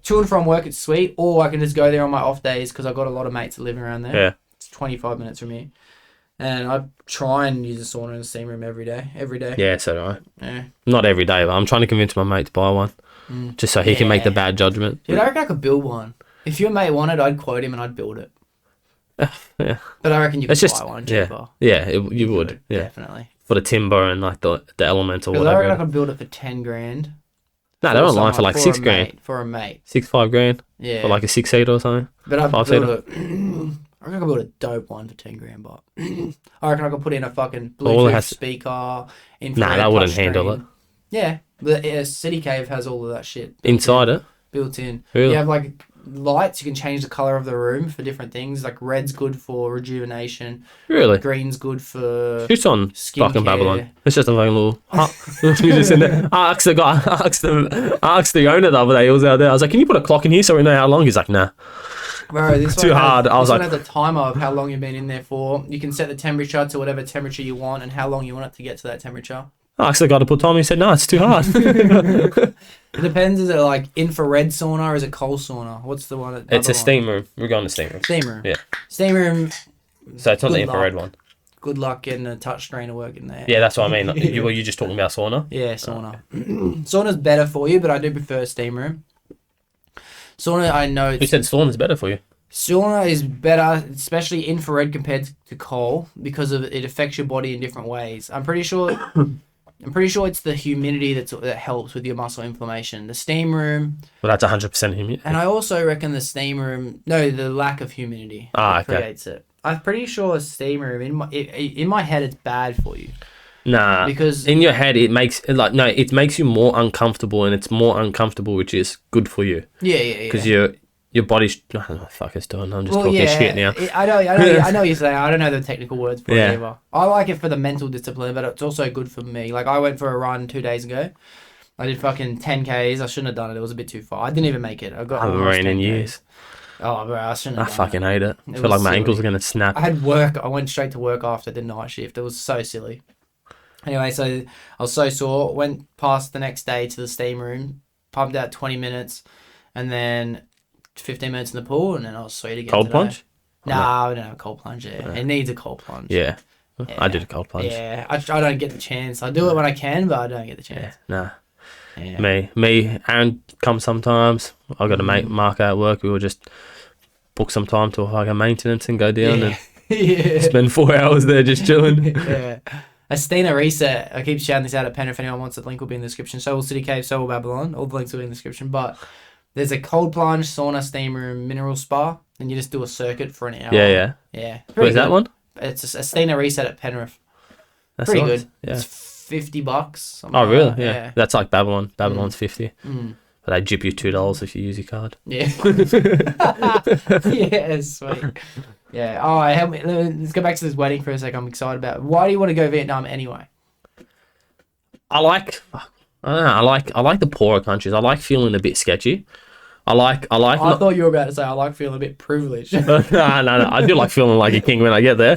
to and from work, it's sweet. Or I can just go there on my off days because I've got a lot of mates that live around there. Yeah. It's 25 minutes from here. And I try and use a sauna and steam room every day. Yeah, so do I. Yeah. Not every day, but I'm trying to convince my mate to buy one. Just so he can make the bad judgment. Dude, I reckon I could build one. If your mate wanted, I'd quote him and I'd build it. Yeah. But I reckon you could It's just buy one yeah. cheaper. Yeah, you would. Yeah. Definitely. For the timber and like the elements or Because I reckon I whatever. could build it for 10 grand. No, they're online for someone- like 6 grand. For a mate. 5 grand. Yeah. For like a 6-seater or something. But I'd 5-seater. build it. I reckon I could build a dope one for 10 grand, but I reckon I could put in a fucking All it Bluetooth has- speaker. Nah, that wouldn't handle it. Yeah. The City Cave has all of that shit. Inside it. Built in. Really? You have like lights, you can change the color of the room for different things. Like red's good for rejuvenation, Really? green's good for Who's on skincare. fucking Babylon? It's just a fucking little. You just in there. I asked the owner the other day. He was out there. I was like, "Can you put a clock in here so we know how long?" He's like, "Nah." Bro, this Too one hard. I was this one like- has a timer of how long you've been in there for. You can set the temperature to whatever temperature you want and how long you want it to get to that temperature. I asked the guy to put time. He said, "No, it's too hard." It depends. Is it like infrared sauna or is it cold sauna? What's the one? It's a Babylon? steam room. We're going to steam room. Steam room. Yeah. Steam room. So it's not the Good infrared luck. one. Good luck getting a touch screen to work in there. Yeah, that's what I mean. You were just talking about sauna. Yeah, sauna. Sauna's better for you, but I do prefer steam room. Sauna, I know. Who said sauna's better for you? Sauna is better, especially infrared compared to cold, because of it affects your body in different ways. I'm pretty sure it's the humidity that helps with your muscle inflammation. The steam room, Well, that's 100% humid. and I also reckon the the lack of humidity Okay. creates it. I'm pretty sure a steam room in my head it's bad for you. Nah, Because- in your head it makes it makes you more uncomfortable, and it's more uncomfortable, which is good for you Yeah. because your body's. I don't know what the fuck it's doing. I'm just talking shit now. I know what you're saying. I don't know the technical words for Yeah. it either. I like it for the mental discipline, but it's also good for me. Like I went for a run 2 days ago. I did fucking 10Ks. I shouldn't have done it. It was a bit too far. I didn't even make it. I got. I haven't almost ran in 10Ks. years. Oh, bro, I shouldn't I have done fucking hate it. I It feel was like my silly. ankles are gonna snap. I had work. I went straight to work after the night shift. It was so silly. Anyway, so I was so sore. Went past the next day to the steam room, pumped out 20 minutes, and then 15 minutes in the pool, and then I was sweet again. Cold today. plunge? No, we don't have a cold plunge. Yeah. It needs a cold plunge. Yeah. I did a cold plunge. Yeah, I don't get the chance. I do it when I can, but I don't get the Yeah. chance. Nah. Yeah. Me, Aaron comes sometimes. I got a mate, Mark, at work. We will just book some time to like a maintenance and go down and Yeah. spend 4 hours there just chilling. Yeah. Astina Reset. I keep shouting this out at Penn if anyone wants. The link will be in the description. So will City Cave, so will Babylon. All the links will be in the description. But there's a cold plunge, sauna, steam room, mineral spa, and you just do a circuit for an hour. Yeah. Yeah. Where's that one? It's a Astina Reset at Penrith. That's Pretty nice. good. Yeah. It's $50. something Oh, like really? that. Yeah. That's like Babylon. Babylon's 50. Mm. But they jip you $2 if you use your card. Yeah. Yeah, sweet. Yeah. All right, let's go back to this wedding for a sec. I'm excited about it. Why do you want to go Vietnam anyway? I don't know. I like the poorer countries. I like feeling a bit sketchy. I thought you were about to say I like feeling a bit privileged. no. I do like feeling like a king when I get there.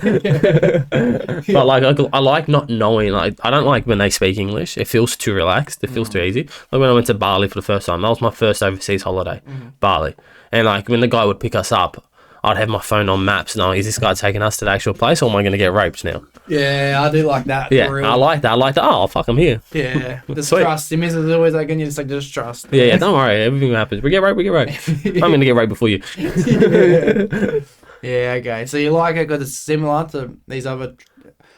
But like, I like not knowing. Like, I don't like when they speak English. It feels too relaxed. It feels too easy. Like when I went to Bali for the first time. That was my first overseas holiday, Bali. And like when the guy would pick us up, I'd have my phone on maps. No, is this guy taking us to the actual place, or am I going to get raped now? Yeah, I do like that. Yeah, for real. I like that. Oh, fuck, I'm here. Yeah, Sweet. distrust. Your missus is always like, and you just like distrust. Yeah, don't worry. Everything happens. We get raped. I'm going to get raped before you. Yeah, okay. So you like it because it's similar to these other.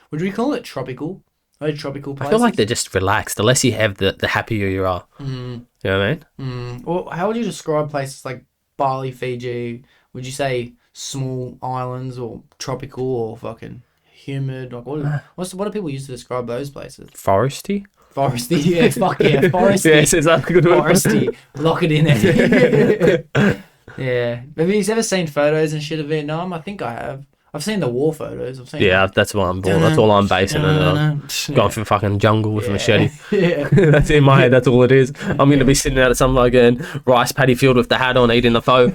Would we call it tropical Those tropical I places. feel like they're just relaxed. The less you have, the happier you are. Mm. You know what I mean? Well, how would you describe places like Bali, Fiji? Would you say small islands or tropical or fucking humid? Like what do people use to describe those places? Foresty? Foresty, yeah, fuck yeah, foresty. Yes, is that a good word? Foresty, lock it in there. Yeah. Have you ever seen photos and shit of Vietnam? I think I have. I've seen the war photos. I've seen. Yeah, that's what I'm born. That's all I'm basing it on. Going for fucking jungle with a machete. Yeah. That's in my head. That's all it is. I'm going to be sitting out at some fucking rice paddy field with the hat on, eating the pho.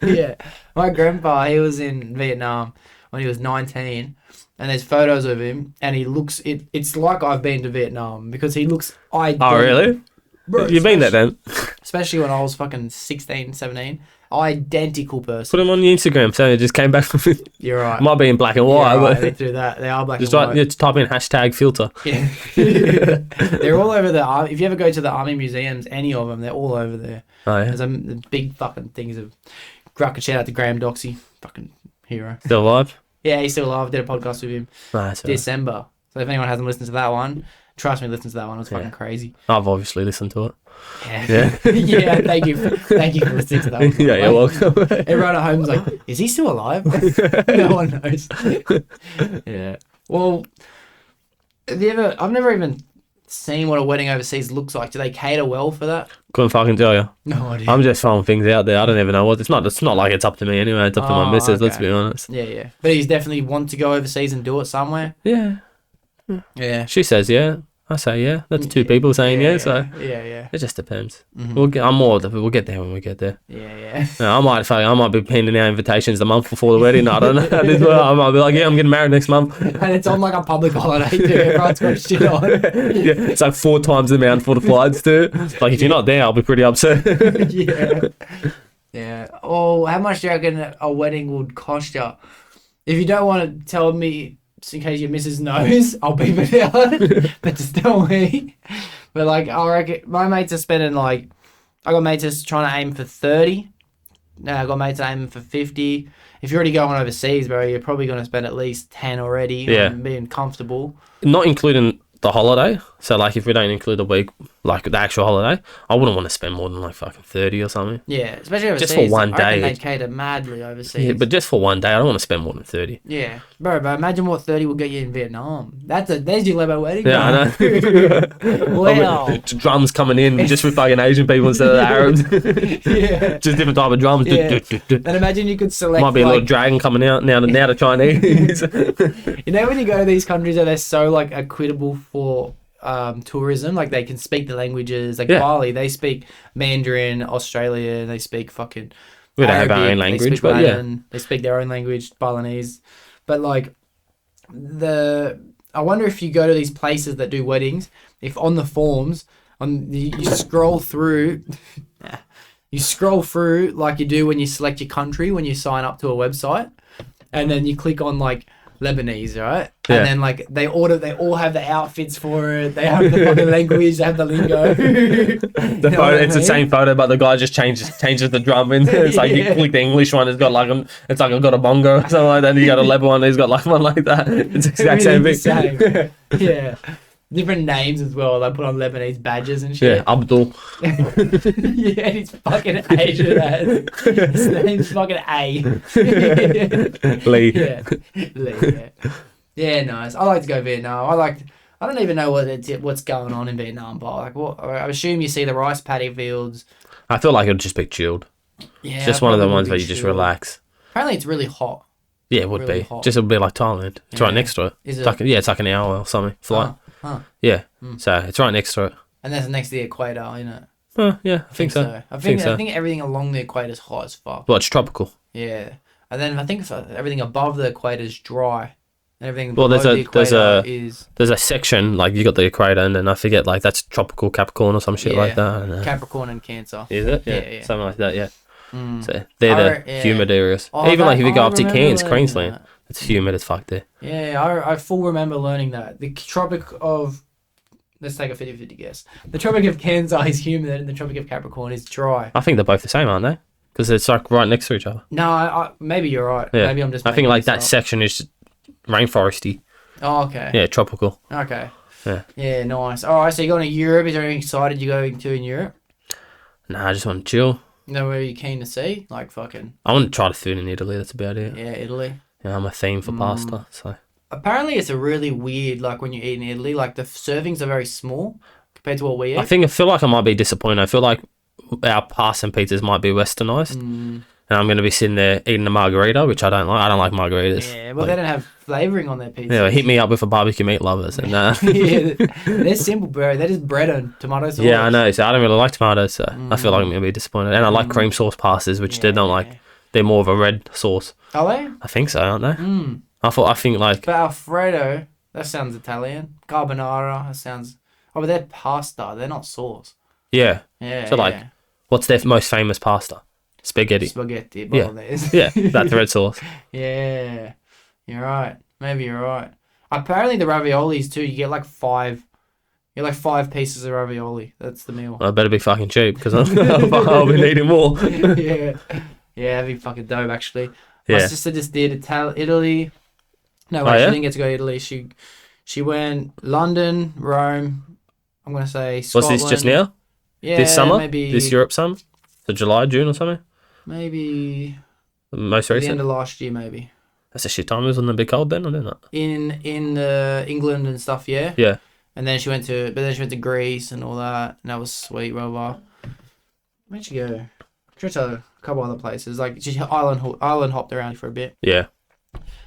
Yeah. My grandpa, he was in Vietnam when he was 19, and there's photos of him, and he looks. It's like I've been to Vietnam because he looks identical. Oh, really? Bro, You've been there then? Especially when I was fucking 16, 17. Identical person. Put him on your Instagram. So it just came back from it. You're right. Might be in black and white, You're right. but They do that. They are black just and white. just type in hashtag filter. Yeah. They're all over the army. If you ever go to the army museums, any of them, they're all over there. Oh, yeah. There's big fucking things of. Shout out to Graham Doxy, fucking hero. Still alive? Yeah, he's still alive. Did a podcast with him Nice. December. So if anyone hasn't listened to that one, trust me, listen to that one. It was fucking crazy. I've obviously listened to it. Yeah. Yeah. Thank you for listening to that one. Yeah, you're welcome. Everyone at home's like, is he still alive? No one knows. Yeah. Well, I've never even seen what a wedding overseas looks like. Do they cater well for that? Couldn't fucking tell you. No idea. I'm just throwing things out there. I don't even know what. It's not like it's up to me anyway. It's up to my missus. Let's okay. be honest. Yeah. But he's definitely want to go overseas and do it somewhere. Yeah. Yeah. She says yeah. I say yeah. That's two people saying yeah. So Yeah. it just depends. Mhm. We'll get there when we get there. Yeah. No, I might be pending out invitations the month before the wedding. I don't know. As well. I might be like, yeah, I'm getting married next month. And it's on like a public holiday too. Everyone's got shit on. Yeah, it's like 4 times the amount for the flights too. Like if you're not there, I'll be pretty upset. Yeah. Yeah. Oh, how much do you reckon a wedding would cost you? If you don't want to tell me, just in case your missus knows, I'll beep it out. But just tell me. But like, I reckon my mates are spending like, I got mates that's trying to aim for 30. No, I got mates aiming for 50. If you're already going overseas, bro, you're probably going to spend at least 10 already. Yeah. On being comfortable. Not including the holiday. So like if we don't include the week, like the actual holiday, I wouldn't want to spend more than like fucking 30 or something. Yeah, especially overseas. Just for one I reckon day. they'd cater madly overseas. Yeah, but just for one day, I don't want to spend more than 30. Yeah, bro, but imagine what 30 will get you in Vietnam. There's your Lebo wedding. Yeah, I know. Wow. Drums coming in just with fucking Asian people instead of the Arabs. Yeah. Just different type of drums. Yeah. And imagine you could select. Might be a little dragon coming out now to Chinese. You know when you go to these countries that they're so like equitable for tourism, like they can speak the languages. Like Bali, they speak Mandarin. Australia, they speak fucking. We don't have our Arabic, own language, they speak but Latin, they speak their own language, Balinese. But like I wonder if you go to these places that do weddings, if on the forms, you scroll through. You scroll through like you do when you select your country when you sign up to a website, and then you click on like Lebanese, right? Yeah. And then like they all have the outfits for it. They have the fucking language. They have the lingo. The photo, it's the same photo, but the guy just changes the drum in. It's like you click the English one, it's got like it's like I've got a bongo or something like that. And you got a Lebanon one, he's got like one like that. It's the exact same thing. Yeah. Different names as well. They put on Lebanese badges and shit. Yeah, Abdul. Yeah, and he's fucking Asian ass. His name's fucking A. Lee. Yeah. Lee, yeah. Yeah, nice. I like to go Vietnam. I don't even know what's going on in Vietnam, but like I assume you see the rice paddy fields. I feel like it'll just be chilled. Yeah. It's just one of the probably ones be where you just chilled. relax. Apparently it's really hot. Yeah, it would Really be. hot. Just it'll be like Thailand. It's right Yeah. next to it. Is It's it? like, it's like an hour or something flight. Huh. Yeah. So it's right next to it. And that's next to the equator, isn't it? Yeah, I think so. I think so. I think everything along the equator is hot as fuck. Well, it's tropical. Yeah. And then I think everything above the equator is dry. And everything Well, below the there's equator is a section like you got the equator, and then I forget like that's tropical Capricorn or some shit like that. I don't know. Capricorn and Cancer. Is it? Yeah. Something like that. Yeah. Mm. So they're the humid areas. Oh, Even like if you go I up to remember Cairns, learning Queensland, that. it's humid as fuck there. Yeah, I full remember learning that. The Tropic of... Let's take a 50-50 guess. The Tropic of Cancer is humid and the Tropic of Capricorn is dry. I think they're both the same, aren't they? Because it's like right next to each other. No, maybe you're right. Yeah. Maybe I'm just I think making like this that up. section is rainforesty. Oh, okay. Yeah, tropical. Okay. Yeah. Yeah, nice. All right, so you're going to Europe. Is there anything excited you're going to in Europe? Nah, I just want to chill. No, where you keen to see? Like fucking. I want to try the food in Italy. That's about it. Yeah, Italy. Yeah, I'm a theme for pasta. So Apparently, it's a really weird, like when you eat in Italy, like the servings are very small compared to what we eat. I feel like I might be disappointed. I feel like our pasta and pizzas might be westernized. And I'm going to be sitting there eating a margarita, which I don't like. I don't like margaritas. Yeah, well, they don't have flavouring on their pizza. Yeah, hit me up with a barbecue meat lovers. And, Yeah, they're simple, bro. They're just bread and tomato sauce. yeah, I know. So I don't really like tomatoes, so I feel like I'm going to be disappointed. And I like cream sauce pastas, which they don't like. They're more of a red sauce. Are they? I think so, aren't they? I think like... But Alfredo, that sounds Italian. Carbonara, that sounds... Oh, but they're pasta. They're not sauce. Yeah. Yeah, So like, what's their most famous pasta? Spaghetti. Spaghetti Yeah. bolognese. Yeah, that's the red sauce. Yeah, you're right. Maybe you're right. Apparently the raviolis too. You get like 5 pieces of ravioli. That's the meal. Well, I better be fucking cheap because I'll be needing more. Yeah, that'd be fucking dope. Actually, my Yeah. sister just did Italy. No, Oh, wait, yeah? she didn't get to go to Italy. She went London, Rome. I'm gonna say Scotland. What's this just now? Yeah, This summer? maybe This Europe summer? So July, June or something? maybe Most the end recent? of last year, maybe That's a shit time. It was on the big cold then, or didn't it? in England and stuff. Yeah. Yeah. And then she went to Greece and all that, and that was sweet, blah blah. Where'd she go? She went to a couple other places. Like she island hopped around for a bit. Yeah.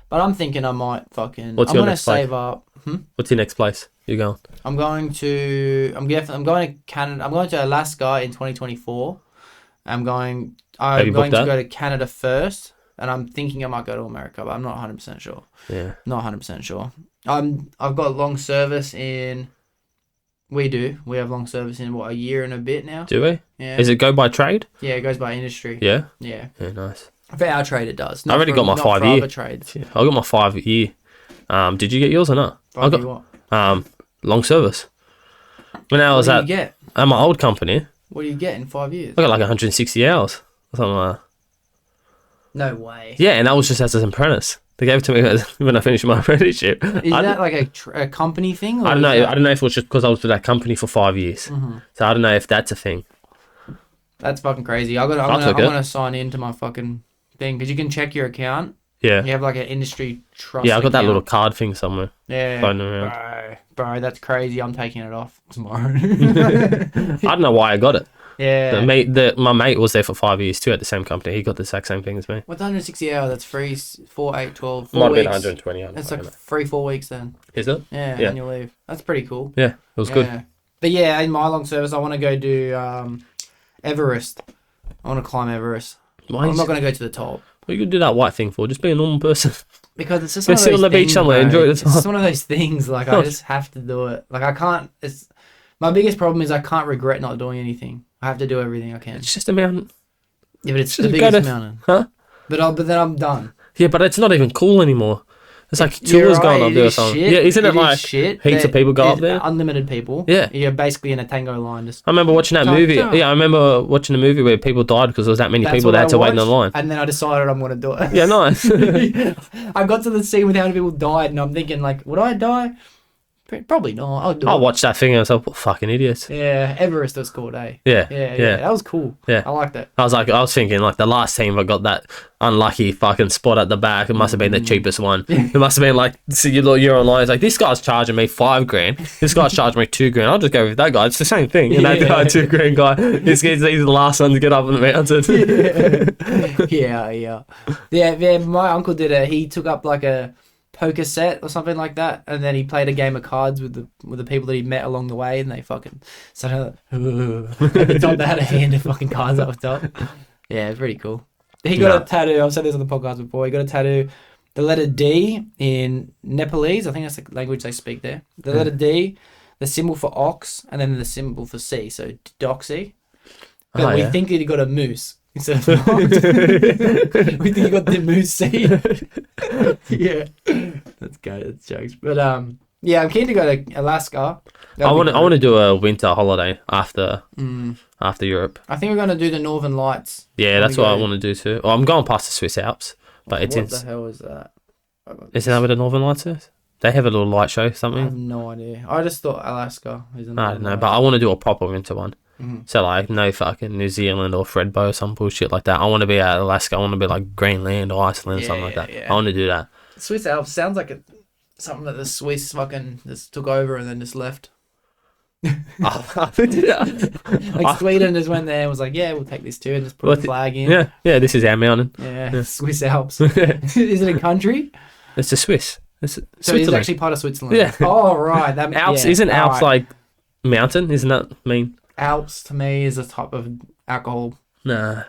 But I'm thinking I might fucking. What's I'm your gonna next place? save up. What's your next place you're going? I'm going to Canada. I'm going to Alaska in 2024. I'm going Have you to booked that? go to Canada first, and I'm thinking I might go to America, but I'm not 100% sure. Yeah. Not 100% sure. I've got long service in. We have long service in a year and a bit now. Do we? Yeah. Is it go by trade? Yeah, it goes by industry. Yeah. Yeah. Yeah, nice. For our trade, it does. I already got my not 5 for year. other trades. Yeah. I got my 5 year. Did you get yours or not? I Five year got what? long service. When I was What do at you get? my old company, What do you get in 5 years? I got like 160 hours or something like that. No way. Yeah, and that was just as an apprentice. They gave it to me when I finished my apprenticeship. Is that like a company thing? Or I don't know. is that- I don't know if it was just because I was with that company for 5 years. Mm-hmm. So I don't know if that's a thing. That's fucking crazy. I'm I'll take it. gonna sign into my fucking thing because you can check your account. Yeah. You have like an industry trust. Yeah, I got that account. little card thing somewhere. Yeah. floating around. Bro, that's crazy. I'm taking it off tomorrow. I don't know why I got it. Yeah. My mate was there for 5 years too at the same company. He got the exact same thing as me. What's 160 hours? That's 3, 4, 8, 12, 4 Might have been weeks. 120. I don't That's know. like 3-4 weeks then. Is it? Yeah, Yeah. annual leave. That's pretty cool. Yeah, it was good. Yeah. But yeah, in my long service, I want to go do Everest. I want to climb Everest. Why I'm not going to go to the top. What you gonna do that white thing for? Just be a normal person. Because it's just Go one of sit those on the beach things, somewhere, bro. enjoy the It's just time. one of those things. Like I just have to do it. Like I can't. It's my biggest problem is I can't regret not doing anything. I have to do everything I can. It's just a mountain. Yeah, but it's just the go biggest to- mountain. Huh? But then I'm done. Yeah, but it's not even cool anymore. It's like You're tours right, going up it there or is something. shit. Yeah, isn't it It is like shit. heaps of people go up It's there? Unlimited people. Yeah. You're basically in a tango line. Just I remember watching that Dun, movie. dun. Yeah, I remember watching a movie where people died because there was that many that's people what that I had to wait in the watched, line. and then I decided I'm gonna do it. Yeah, nice. I got to the scene with how many people died, and I'm thinking like, would I die? Probably not. I'll do I it. watched that thing and I was like, what fucking idiots. Yeah, Everest was called, eh? Yeah, Yeah. That was cool. Yeah. I liked it. I was thinking like the last team I got that unlucky fucking spot at the back. It must have been the cheapest one. It must have been like, see, you're online. It's like, this guy's charging me $5,000. This guy's charging me $2,000. I'll just go with that guy. It's the same thing. And that guy, $2,000 guy, he's the last one to get up on the mountain. Yeah. My uncle did it. He took up like a poker set or something like that, and then he played a game of cards with the people that he met along the way, and they fucking started at the top. They had a hand of fucking cards up the top. Yeah, it's pretty cool. He got a tattoo. I've said this on the podcast before. He got a tattoo, the letter D in Nepalese. I think that's the language they speak there. The letter D, the symbol for ox, and then the symbol for C. So Doxy. But we think that he got a moose instead of an ox. We think he got the moose C. Yeah, that's good. That's jokes. But yeah, I'm keen to go to Alaska. I want to do a winter holiday after Europe. I think we're gonna do the Northern Lights. Yeah, that's what I want to do too. Well, I'm going past the Swiss Alps, but it's What the hell is that? Isn't that where the Northern Lights is? They have a little light show, I have something. no idea. I just thought Alaska is I don't know, but I want to do a proper winter one. So like no fucking New Zealand or Fredbo or some bullshit like that. I want to be at Alaska. I want to be like Greenland or Iceland, something like that. Yeah. I want to do that. Swiss Alps sounds like something that the Swiss fucking just took over and then just left. Like Sweden just went there and was like, yeah, we'll take this too, and just put a flag in. Yeah. This is our mountain. Yeah. Swiss Alps. Is it a country? It's the Swiss. So it's actually part of Switzerland. Yeah. Oh right. Alps isn't Alps like mountain? Isn't that mean? Alps to me is a type of alcohol. Nah.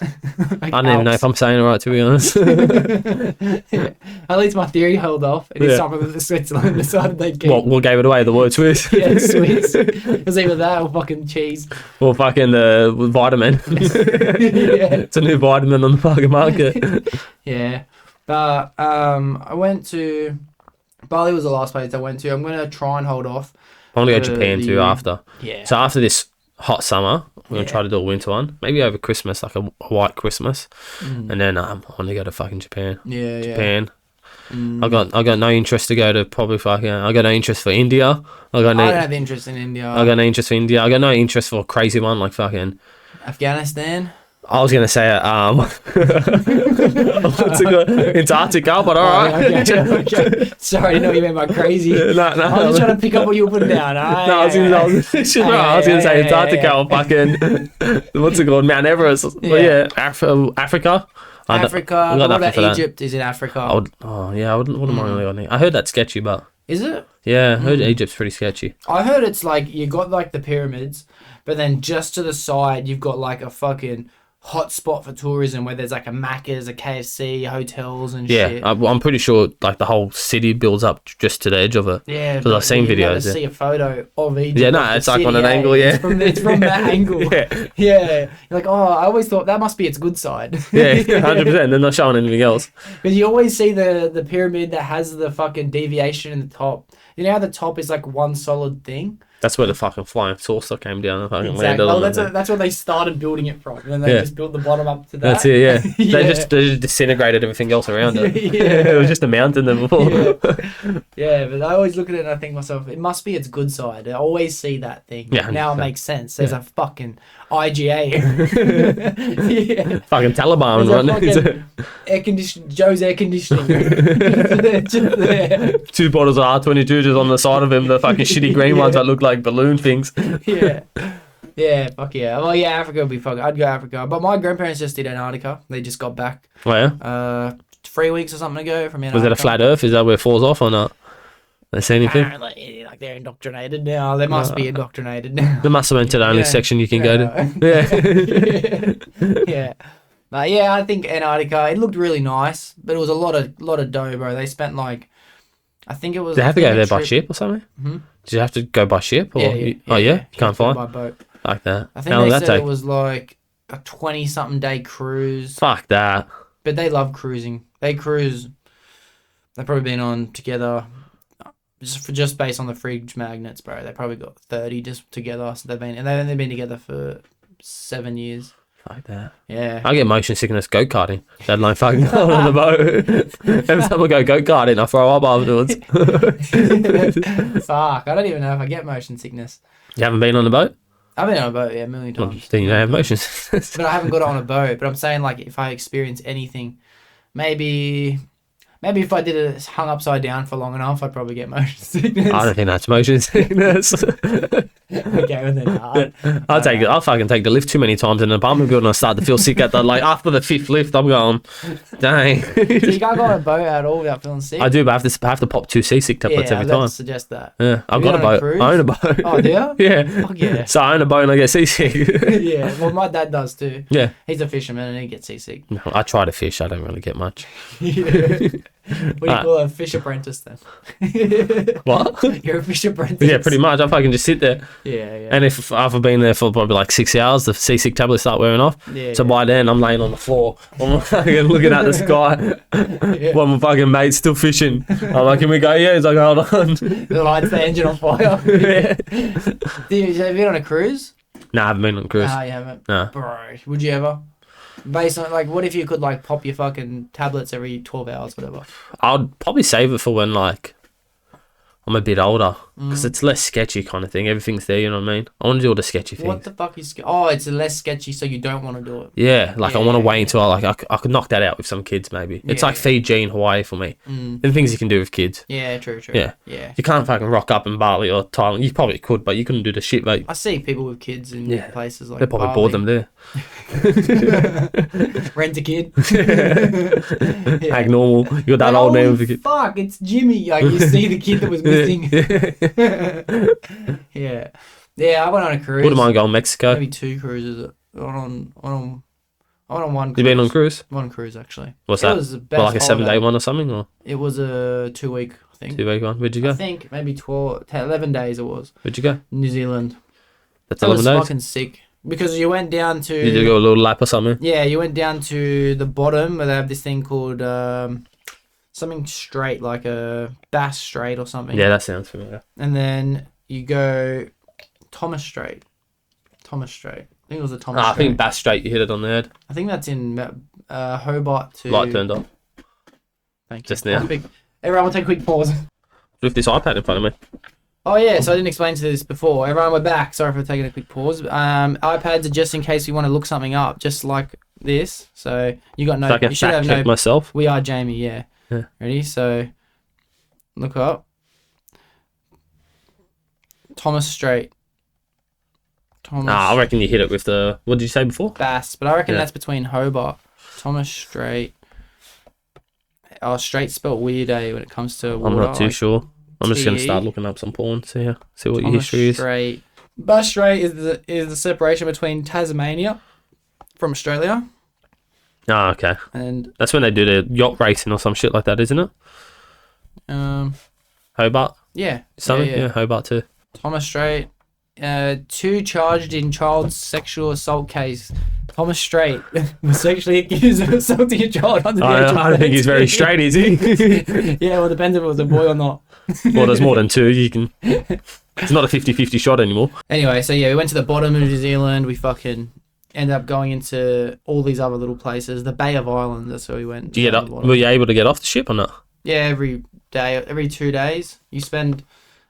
Like I don't even know if I'm saying it right, to be honest. At least my theory held off. It is something that the Switzerland decided they'd keep. What gave it away? The word Swiss? Yeah, Swiss. It was either that or fucking cheese. Or fucking vitamin. It's a new vitamin on the fucking market. Yeah. But I went to... Bali was the last place I went to. I'm going to try and hold off. I want to go to Japan too after. Yeah. So after this hot summer, we're going to try to do a winter one. Maybe over Christmas, like a white Christmas. And then I want to go to fucking Japan. Yeah, Japan. I got no interest to go to probably fucking... I got no interest for India. I don't have interest in India. I got no interest for India. I got no interest for a crazy one like fucking... Afghanistan. I was going to say Antarctica, but alright. Okay. Sorry, I didn't know what you meant by crazy. No. I was just trying to pick up what you were putting down. I was going to say Antarctica or fucking... What's it called? Mount Everest. Yeah, Africa. Africa. What about Egypt? Is in Africa? I wouldn't mind really on it. I heard that's sketchy, but... Is it? Yeah, I heard Egypt's pretty sketchy. I heard it's like, you got like the pyramids, but then just to the side, you've got like a fucking... hot spot for tourism where there's like a Macca's, a KFC, hotels and shit. Yeah, I'm pretty sure like the whole city builds up just to the edge of it. Yeah, because I've seen videos. You see a photo of Egypt. Yeah, no, it's like on an angle. Yeah, it's from that angle. Yeah. You're like, oh, I always thought that must be its good side. Yeah, 100%. They're not showing anything else. Because you always see the pyramid that has the fucking deviation in the top. You know how the top is like one solid thing? That's where the fucking flying saucer came down and fucking landed on it. That's where they started building it from. And then they just built the bottom up to that. That's it, yeah. They just disintegrated everything else around it. It was just a mountain then before. Yeah, but I always look at it and I think to myself, it must be its good side. I always see that thing. Yeah, now it makes sense. There's a fucking IGA. Fucking Taliban, right? Joe's air conditioning. Just there. 2 bottles of R22 just on the side of him, the fucking shitty green ones that look like balloon things. Yeah, fuck yeah. Well, yeah, Africa would be fucking... I'd go Africa. But my grandparents just did Antarctica. They just got back. Oh, yeah? 3 weeks or something ago from Antarctica. Was it a flat earth? Is that where it falls off or not? They see anything? Apparently, like, they're indoctrinated now. They must be indoctrinated now. They must have went to the only section you can go to. Yeah. But yeah, I think Antarctica, it looked really nice, but it was a lot of dough, bro. They spent like... I think it was... Did they have to go there by ship or something? Mm-hmm. Did you have to go by ship? Or yeah. You can't fly? By boat. Like that. I think they said it was like a 20-something day cruise. Fuck that. But they love cruising. They cruise... They've probably been on together... Just based on the fridge magnets, bro. They probably got 30 just together. So they've been together for 7 years. Like that. Yeah. I get motion sickness go-karting. Let alone fucking going on the boat. Every time I go go-karting, I throw up afterwards. Fuck. I don't even know if I get motion sickness. You haven't been on the boat? I've been on a boat, a million times. Well, then you don't have motion sickness. But I haven't got it on a boat. But I'm saying, like, if I experience anything, maybe if I did it hung upside down for long enough, I'd probably get motion sickness. I don't think that's motion sickness. Okay, well then, I'll fucking take the lift too many times in an apartment building. I start to feel sick at after the 5th lift. I'm going, dang. So you can't go on a boat at all without feeling sick? I do, but I have to pop 2 seasick tablets every time. I suggest that. Yeah, I've got a boat. I own a boat. Oh, do you? Yeah. Fuck yeah. So I own a boat and I get seasick. Yeah, well, my dad does too. Yeah. He's a fisherman and he gets seasick. No, I try to fish. I don't really get much. What do you call a fish apprentice then? What? You're a fish apprentice. Yeah, pretty much. I fucking just sit there. Yeah. And if I've been there for probably like 6 hours, the seasick tablets start wearing off. Yeah. So by then, I'm laying on the floor. I'm fucking looking at the sky. While my fucking mate's still fishing. I'm like, can we go? Yeah. He's like, hold on. The lights the engine on fire. Yeah. Have you been on a cruise? No, I haven't been on a cruise. No, you haven't. No. Bro, would you ever? Based on, like, what if you could, like, pop your fucking tablets every 12 hours, whatever? I'd probably save it for when, like, I'm a bit older because it's less sketchy kind of thing. Everything's there, you know what I mean? I want to do all the sketchy things. What the fuck is... Oh, it's less sketchy, so you don't want to do it. Yeah, like I Yeah, want to yeah, wait until I could knock that out with some kids maybe. It's Yeah, like Fiji and Hawaii for me. The things you can do with kids. Yeah, true. Yeah. Yeah. You can't fucking rock up in Bali or Thailand. You probably could, but you couldn't do the shit, mate. I see people with kids in places like They probably Bali. bored them there. Rent a kid. Act normal. You're that Like, old man holy with a kid. fuck, it's Jimmy. Like, you see the kid that was missing. Yeah. Yeah, I went on a cruise. Wouldn't mind going Mexico. Maybe 2 cruises. I went on one cruise. You been on cruise? One cruise, actually. What's It that? was the best Well, like a 7-day holiday. one or something? Or It was a 2-week, I think. 2-week one? Where'd you go? I think maybe 11 days it was. Where'd you go? New Zealand. That's It was 11 days? fucking sick. Because you went down to... Did you go a little lap or something? Yeah, you went down to the bottom where they have this thing called something straight, like a Bass Strait or something. Yeah, that sounds familiar. And then you go Thomas Strait. I think it was the Thomas I Strait. think Bass Strait, you hit it on the head. I think that's in Hobart to... Light turned off. Thank you. Just now. Everyone will take a quick pause. With this iPad in front of me. Oh yeah, so I didn't explain to this before. Everyone, we're back. Sorry for taking a quick pause. iPads are just in case you want to look something up, just like this. So you got no... So I can you should have fact check no... myself. We are Jamie, yeah. Yeah. Ready? So, look up. Thomas Strait. I reckon you hit it with the... What did you say before? Bass, but I reckon Yeah. that's between Hobart. Thomas Strait. Oh, Strait spelt weird, when it comes to water. I'm not too like sure. I'm just going to TE. start looking up some porn, see what your Thomas history is. Strait. Bass Strait is the separation between Tasmania from Australia, Ah, okay. and That's when they do the yacht racing or some shit like that, isn't it? Hobart? yeah, Something? yeah. Hobart too. Thomas Strait, 2 charged in child sexual assault case. Thomas Strait was sexually accused of assaulting a child under the age of I don't think he's very 13. straight, is he? Yeah, well, it depends if it was a boy or not. Well, there's more than 2. You can... It's not a 50-50 shot anymore. Anyway, so yeah, we went to the bottom of New Zealand. We fucking ended up going into all these other little places. The Bay of Islands, that's where we went. Did you get down up? the bottom. Were you able to get off the ship or not? Yeah, every day, every 2 days. You spend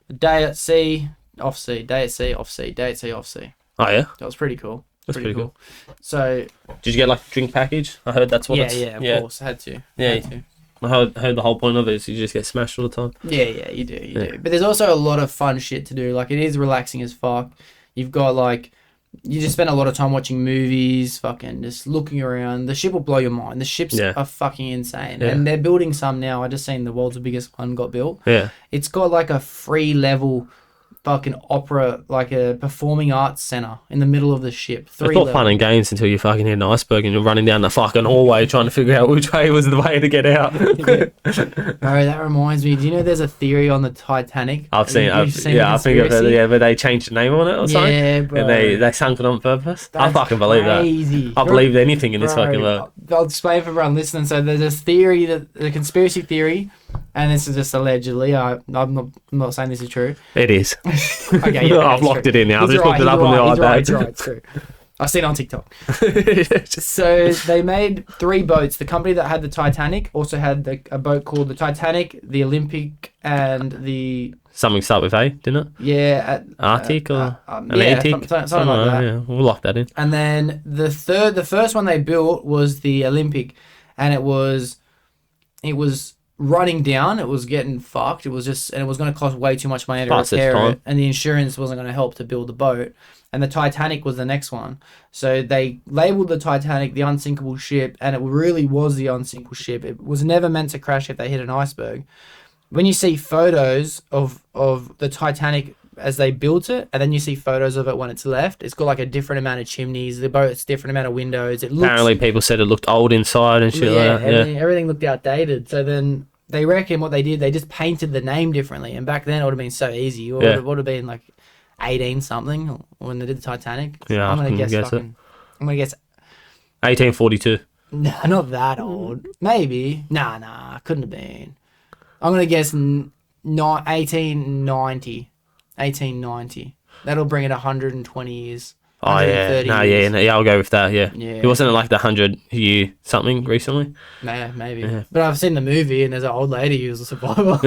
a day at sea, off sea, day at sea, off sea, day at sea, off sea. Oh, yeah? That was pretty cool. That's pretty cool. So, Did you get like a drink package? I heard that's what yeah, it's... of course, I had to. Yeah. Had to. I heard the whole point of it is you just get smashed all the time. Yeah, you do. But there's also a lot of fun shit to do. Like, it is relaxing as fuck. You've got, like, you just spend a lot of time watching movies, fucking just looking around. The ship will blow your mind. The ships are fucking insane. Yeah. And they're building some now. I just seen the world's biggest one got built. Yeah. It's got, like, a free level fucking opera, like a performing arts center in the middle of the ship. It's not fun and games until you fucking hit an iceberg and you're running down the fucking hallway trying to figure out which way was the way to get out. Bro, that reminds me. Do you know there's a theory on the Titanic? I've seen the I think I've heard conspiracy? it, yeah, but they changed the name on it or something. Yeah, bro. And they sunk it on purpose. I That's fucking believe crazy. that. I believe anything in this Bro, fucking world. I'll explain for everyone listening. So there's this theory, the conspiracy theory, and this is just allegedly. I'm not saying this is true. It is. Okay, yeah, I've it's locked true. it in now. I've He's just looked it right, up on the he's right, he's iPad. right, it's true. I've seen it on TikTok. So they made 3 boats. The company that had the Titanic also had a boat called the Titanic, the Olympic, and the Something start with A, didn't it? Arctic or Atlantic? something like that. Yeah, we'll lock that in. And then the first one they built was the Olympic, and it was running down. It was getting fucked. It was going to cost way too much money to Past its repair time. it, and the insurance wasn't going to help to build the boat. And the Titanic was the next one. So they labeled the Titanic the unsinkable ship, and it really was the unsinkable ship. It was never meant to crash if they hit an iceberg. When you see photos of the Titanic as they built it, and then you see photos of it when it's left, it's got like a different amount of chimneys. The boat's different amount of windows. It looks, Apparently people said it looked old inside and shit like that. everything looked outdated. So then they reckon what they did, they just painted the name differently. And back then it would have been so easy. It would have been like 18 something when they did the Titanic. Yeah, I'm I gonna can guess guess it. I'm gonna guess 1842. nah, not that old. Maybe. Nah, couldn't have been. I'm gonna guess 1890. 1890. That'll bring it 120 years. Oh yeah, 130 no, years. yeah, I'll go with that. Yeah, Yeah. It wasn't like the 100-year something recently. Nah, maybe. Yeah. But I've seen the movie and there's an old lady who's a survivor.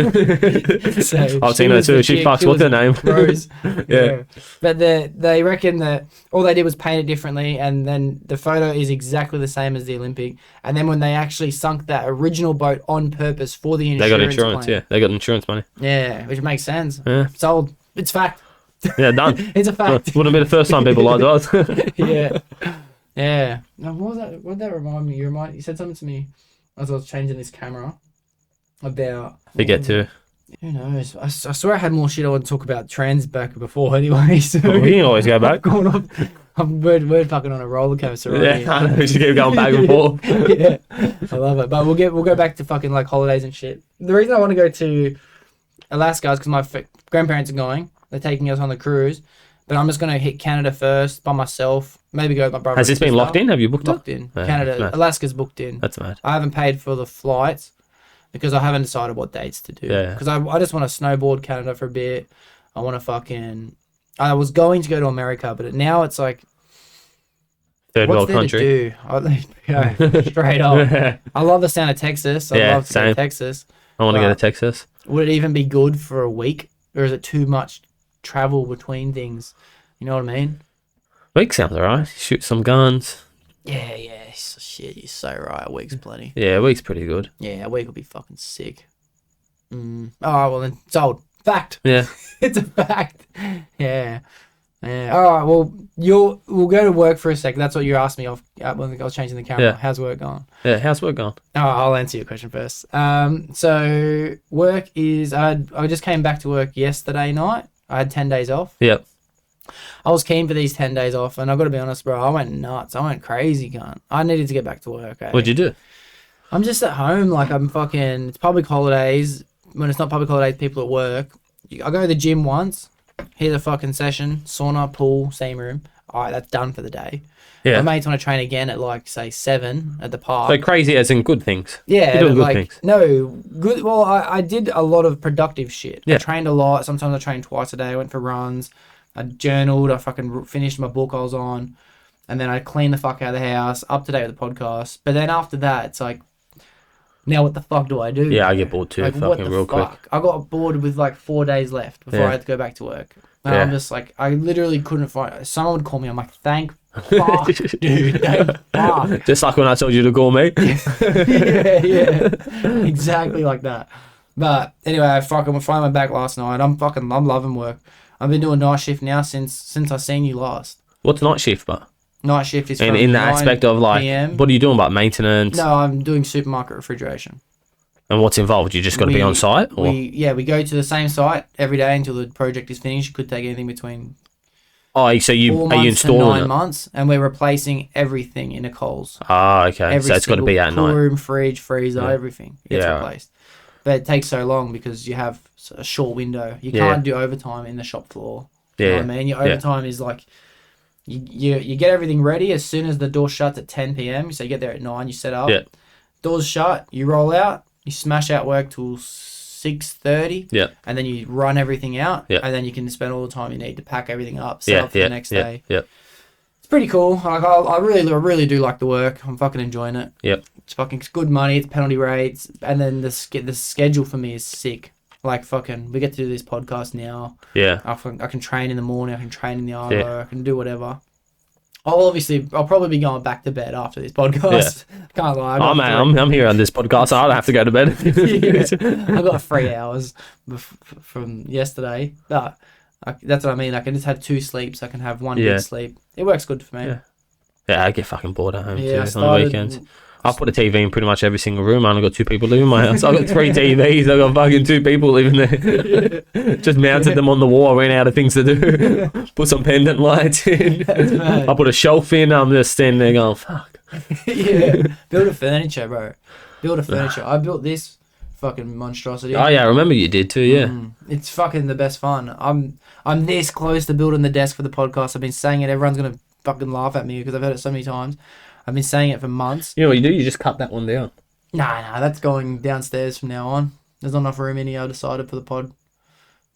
So I've seen her was too. the She chick, fucks. What's was her name? Rose. Yeah. But they reckon that all they did was paint it differently, and then the photo is exactly the same as the Olympic. And then when they actually sunk that original boat on purpose for the insurance, They got insurance. claim. Yeah, they got insurance money. Yeah, which makes sense. Yeah. Sold. It's fact. Yeah, done. It's a fact. Wouldn't be the first time people lied to us. Yeah. Yeah. Now, what was that? What did that remind me? You said something to me as I was changing this camera about. Forget to. Who knows? I swear I had more shit I want to talk about trans back before anyway. So Oh, we can always go back. going off, I'm word fucking on a roller coaster right Yeah, I know. We should keep going back and forth. Yeah, I love it. But we'll go back to fucking like holidays and shit. The reason I want to go to Alaska is because my grandparents are going. They're taking us on the cruise. But I'm just gonna hit Canada first by myself. Maybe go with my brother. Has this been locked in? Have you booked Booked it? in. Yeah, Canada, mad. Alaska's booked in. That's mad. I haven't paid for the flights because I haven't decided what dates to do. Yeah. Because I just want to snowboard Canada for a bit. I want to fucking. I was going to go to America, but now it's like, Third what's world there country. to do? Yeah, straight up. I love the sound of Texas. I Yeah, love to go to same. Texas. I want to go to But- Texas. Would it even be good for a week, or is it too much travel between things? You know what I mean? Week sounds alright. Shoot some guns. Yeah. Shit, you're so right. A week's plenty. Yeah, week's pretty good. Yeah, a week will be fucking sick. Oh, well then, sold. Fact. Yeah. It's a fact. Yeah. Yeah. All right. Well, we'll go to work for a second. That's what you asked me off when I was changing the camera. Yeah. How's work going? Yeah, how's work going? Oh, I'll answer your question first. So work is I just came back to work yesterday night. I had 10 days off. Yep. I was keen for these 10 days off, and I've got to be honest, bro. I went nuts. I went crazy, cunt. I needed to get back to work. Eh? What'd you do? I'm just at home. Like, I'm fucking. It's public holidays. When it's not public holidays, people at work. I go to the gym once. Here's a fucking session. Sauna, pool, same room. All right, that's done for the day. Yeah. My mates want to train again at like say 7 at the park. So crazy as in good things. Yeah, You're doing but good like things. no good. Well, I did a lot of productive shit. I Yeah. trained a lot. Sometimes I trained twice a day. I went for runs. I journaled. I fucking finished my book I was on, and then I cleaned the fuck out of the house. Up to date with the podcast. But then after that, it's like, now what the fuck do I do? Yeah, I get bored too. Like, what Fucking the real quick. fuck? I got bored with like 4 days left before Yeah. I had to go back to work. And Yeah. I'm just like, I literally couldn't find. Someone would call me. I'm like, thank fuck, dude. Thank fuck. Just like when I told you to call me. yeah, exactly like that. But anyway, I finally went back last night. I'm loving work. I've been doing night shift now since I seen you last. What's night shift, but? Night shift is And from in the 9 aspect of like, PM. what are you doing about maintenance? No, I'm doing supermarket refrigeration. And what's involved? You just got to be on site? Or? We go to the same site every day until the project is finished. It could take anything between Oh, so 4 are you months to installing 9 it? months, and we're replacing everything in a Coles. Ah, okay. Every So it's got to single be at cool night. room, fridge, freezer, Yeah. everything gets Yeah. replaced. But it takes so long because you have a short window. You Yeah. can't do overtime in the shop floor. You Yeah. know what I mean? Your overtime is like you get everything ready as soon as the door shuts at 10 p.m. So you get there at 9, you set up. Yeah. Doors shut, you roll out, you smash out work till 6:30. Yeah. And then you run everything out. Yeah. And then you can spend all the time you need to pack everything up, set up for the next day. Yeah. It's pretty cool. Like I really do like the work. I'm fucking enjoying it. Yep. It's good money. It's penalty rates, and then the schedule for me is sick. Like fucking, we get to do this podcast now. Yeah. I can train in the morning. I can train in the hour. Yeah. I can do whatever. I'll probably be going back to bed after this podcast. Can't lie. I'm here on this podcast, so I don't have to go to bed. I got 3 hours from yesterday. But that's what I mean. I can just have 2 sleeps. I can have 1 Yeah. big sleep. It works good for me. Yeah. Yeah, I get fucking bored at home Yeah, I too on the weekends. I put a TV in pretty much every single room. I only got 2 people living in my house. I got 3 TVs. I got fucking 2 people living there. Just mounted them on the wall. I ran out of things to do. Put some pendant lights in. mad. I put a shelf in. I'm just standing there going, fuck. Yeah, build a furniture, bro. Build a furniture. I built this fucking monstrosity. Oh yeah, I remember you did too. Yeah. It's fucking the best fun. I'm this close to building the desk for the podcast. I've been saying it. Everyone's gonna fucking laugh at me because I've heard it so many times. I've been saying it for months. You know what you do? You just cut that one down. Nah, that's going downstairs from now on. There's not enough room in here. I decided for the pod.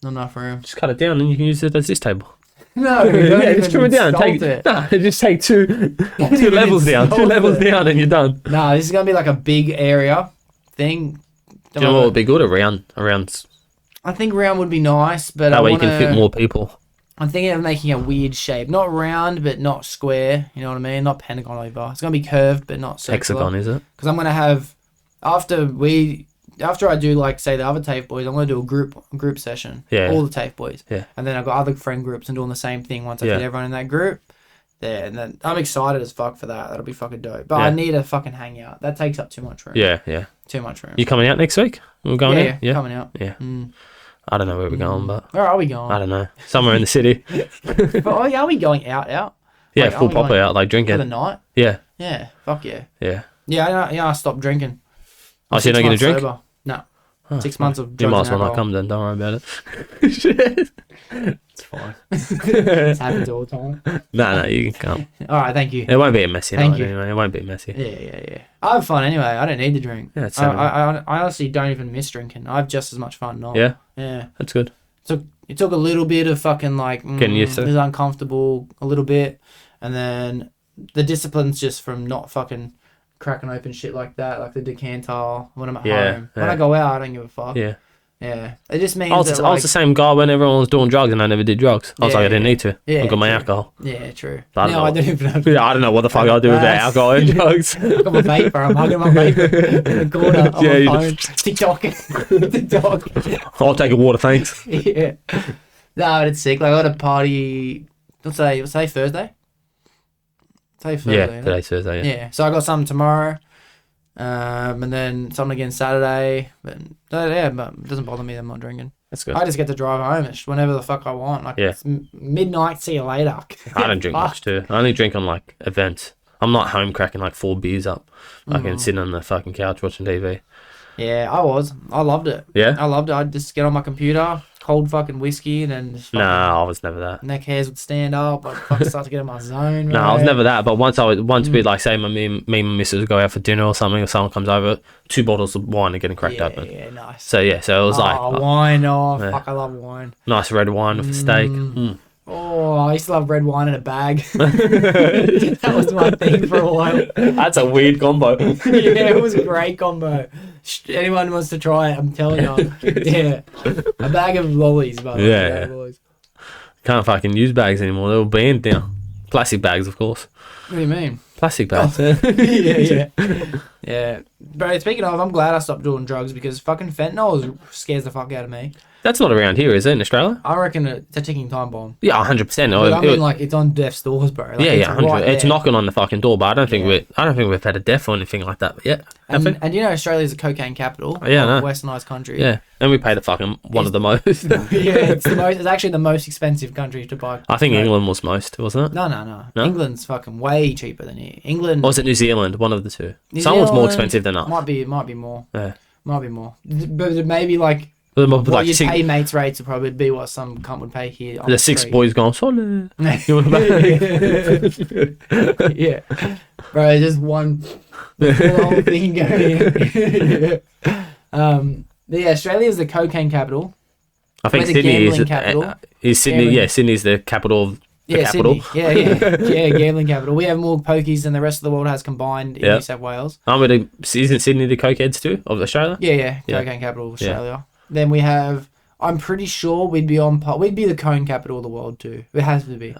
Not enough room. Just cut it down and you can use it as this table. No, you don't Yeah, just trim it down. Just take two levels down. 2 levels down and you're done. No, this is going to be like a big area thing. Do you know what would be good? Around. I think round would be nice, but That way you can fit more people. I'm thinking of making a weird shape. Not round, but not square. You know what I mean? Not pentagon over. It's going to be curved, but not circular. Hexagon, is it? Because I'm going to have... After I do, like, say, the other TAFE boys, I'm going to do a group session. Yeah. All the TAFE boys. Yeah. And then I've got other friend groups and doing the same thing once I Yeah. get everyone in that group. Yeah, and then I'm excited as fuck for that. That'll be fucking dope. But Yeah. I need a fucking hangout. That takes up too much room. Yeah. Too much room. You coming out next week? We're going out? Yeah, coming out. Yeah. Mm. I don't know where we're going, but Where are we going? I don't know. Somewhere in the city. But, are we going out? Yeah, Like, full are we proper going out, like For the drinking. night? Yeah. Yeah, fuck yeah. Yeah. Yeah, I stopped drinking. Oh, so you're not going to drink? Sober. No. Oh, 6 months of You drugs might and as well not alcohol. come then. Don't worry about it. It's fine. It happens all the time. No, you can come. All right, thank you. It won't be a messy Thank night you. anyway. It won't be messy. Yeah. I have fun anyway. I don't need to drink. Yeah, it's I honestly don't even miss drinking. I have just as much fun not. Yeah? Yeah. That's good. It took a little bit of fucking like... Getting used to it. It was uncomfortable a little bit. And then the discipline's just from not fucking cracking open shit like that, like the decanter when I'm at home. When I go out, I don't give a fuck. Yeah. Yeah. It just means I was the same guy when everyone was doing drugs and I never did drugs. I was like, I didn't need to. Yeah, I got my true. alcohol. Yeah, true. But I don't even have... Yeah, I don't know what the fuck I'll do with that alcohol and drugs. I got my vape, bro. I'm hugging my vape in the corner on Yeah, you my phone. TikTok. I'll take a water, thanks. Yeah. No, but it's sick. Like, I got a party... Let's say Thursday? Say Thursday. Yeah, isn't it? today's Thursday, yeah. Yeah. So I got something tomorrow. And then something again Saturday. But it doesn't bother me that I'm not drinking. That's good. I just get to drive home whenever the fuck I want. Like, it's midnight, see you later. I don't drink much too. I only drink on like events. I'm not home cracking like 4 beers up. I can sit on the fucking couch watching TV. Yeah, I loved it. Yeah? I loved it. I'd just get on my computer, cold fucking whiskey, and then just Nah, I was never that. neck hairs would stand up. I'd fucking start to get in my zone. No, I was never that. But once we like say me and my missus go out for dinner or something, or someone comes over, 2 bottles of wine are getting cracked open. Yeah, nice. So it was like wine. Fuck, I love wine. nice red wine with a steak. Mm. Oh, I used to love red wine in a bag. That was my thing for a while. That's a weird combo. Yeah, it was a great combo. Anyone wants to try it, I'm telling you. Yeah, a bag of lollies, but Yeah. Can't fucking use bags anymore. They're all banned now. Plastic bags, of course. What do you mean? Plastic bags. Yeah. But speaking of, I'm glad I stopped doing drugs because fucking fentanyl scares the fuck out of me. That's not around here, is it, in Australia? I reckon it's a ticking time bomb. Yeah, 100%. But I mean, like, it's on death's doors, bro. Like, yeah, it's 100. right It's there. knocking on the fucking door, but I don't think we've had a death or anything like that yet. Have we? And you know, Australia's a cocaine capital. Yeah, I know. Westernised country. Yeah, and we pay the fucking one of the most. Yeah, it's actually the most expensive country to buy. I think England was most, wasn't it? No. No? England's fucking way cheaper than here. England. Or was it New Zealand? One of the two. New Someone's more Zealand expensive than us. Might be more. Yeah. Might be more. But maybe like Like what you'd six, pay mates rates would probably be what some cunt would pay here. On the the 6 street. boys going, solid. You want to Yeah. Bro, just one the whole thing going. But yeah, Australia's the cocaine capital. I think We're the Sydney gambling capital. is Sydney. Gambling. Yeah, Sydney's the capital of the Yeah, capital. Sydney. Yeah, gambling capital. We have more pokies than the rest of the world has combined in Yeah. New South Wales. Isn't Sydney the cokeheads too of Australia? Yeah, Yeah. cocaine capital of Australia. Then we have. I'm pretty sure we'd be on par. We'd be the cone capital of the world too. It has to be. It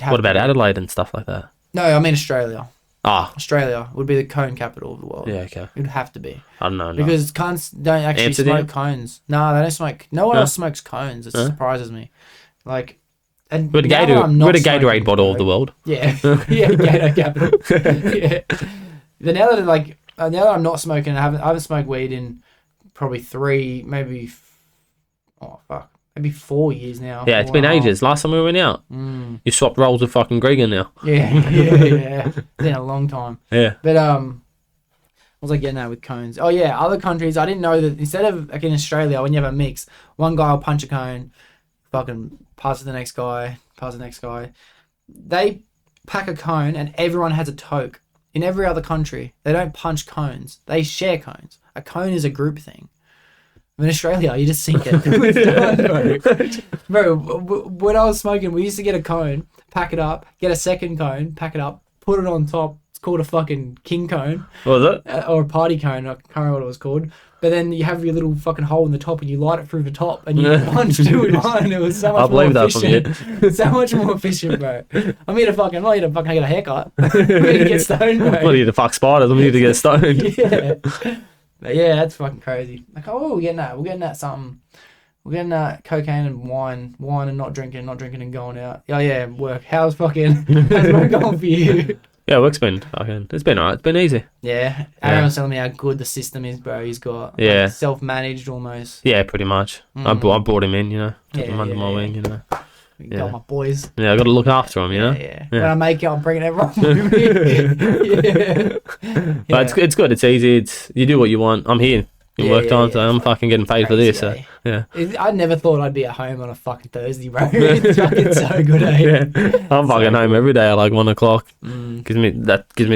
has What to about be. Adelaide and stuff like that? No, I mean Australia. Australia would be the cone capital of the world. Yeah, okay. It would have to be. I don't know. Because cunts don't actually Amsterdam? smoke cones. No, they don't smoke. No one No? else smokes cones. It No? surprises me. Like, and We're the now that I'm not Gatorade smoking, bottle of bro, the world. Yeah, yeah, Gator capital. Yeah. But now that I'm not smoking, I haven't smoked weed in probably 4 years now. Yeah, it's 4 been and a half. ages. Last time we went out, you swapped roles with fucking Gregan now. Yeah. It's been a long time. Yeah. But what was I getting at with cones? Oh yeah, other countries. I didn't know that instead of like in Australia, when you have a mix, one guy will punch a cone, fucking pass to the next guy, pass to the next guy. They pack a cone and everyone has a toke. In every other country, they don't punch cones. They share cones. A cone is a group thing. In Australia, you just sink it. It's done, bro. When I was smoking, we used to get a cone, pack it up, get a second cone, pack it up, put it on top. It's called a fucking king cone. What was it? Or a party cone. I can't remember what it was called. But then you have your little fucking hole in the top and you light it through the top and you punch two in one. It was so much more efficient. So much more efficient, bro. I'm here to fucking get a haircut. I'm here to get stoned, bro. I'm here to fuck spiders. I'm here to get stoned. Yeah. But yeah, that's fucking crazy. Like, oh, we're getting that something. We're getting that cocaine and wine and not drinking and going out. Oh yeah, work. How's work going for you? Yeah, work's been fucking. It's been alright. It's been easy. Yeah, Aaron was telling me how good the system is, bro. He's got self-managed almost. Yeah, pretty much. I brought him in, took him under my wing, Got my boys. Yeah, I got to look after them, Yeah. When I make it, I'm bringing everyone with me. But it's good. It's easy. You do what you want. I'm here in work time, so I'm fucking getting paid for this. So, yeah. I never thought I'd be at home on a fucking Thursday, bro. It's fucking so good, I'm fucking home every day at like 1 o'clock. Gives me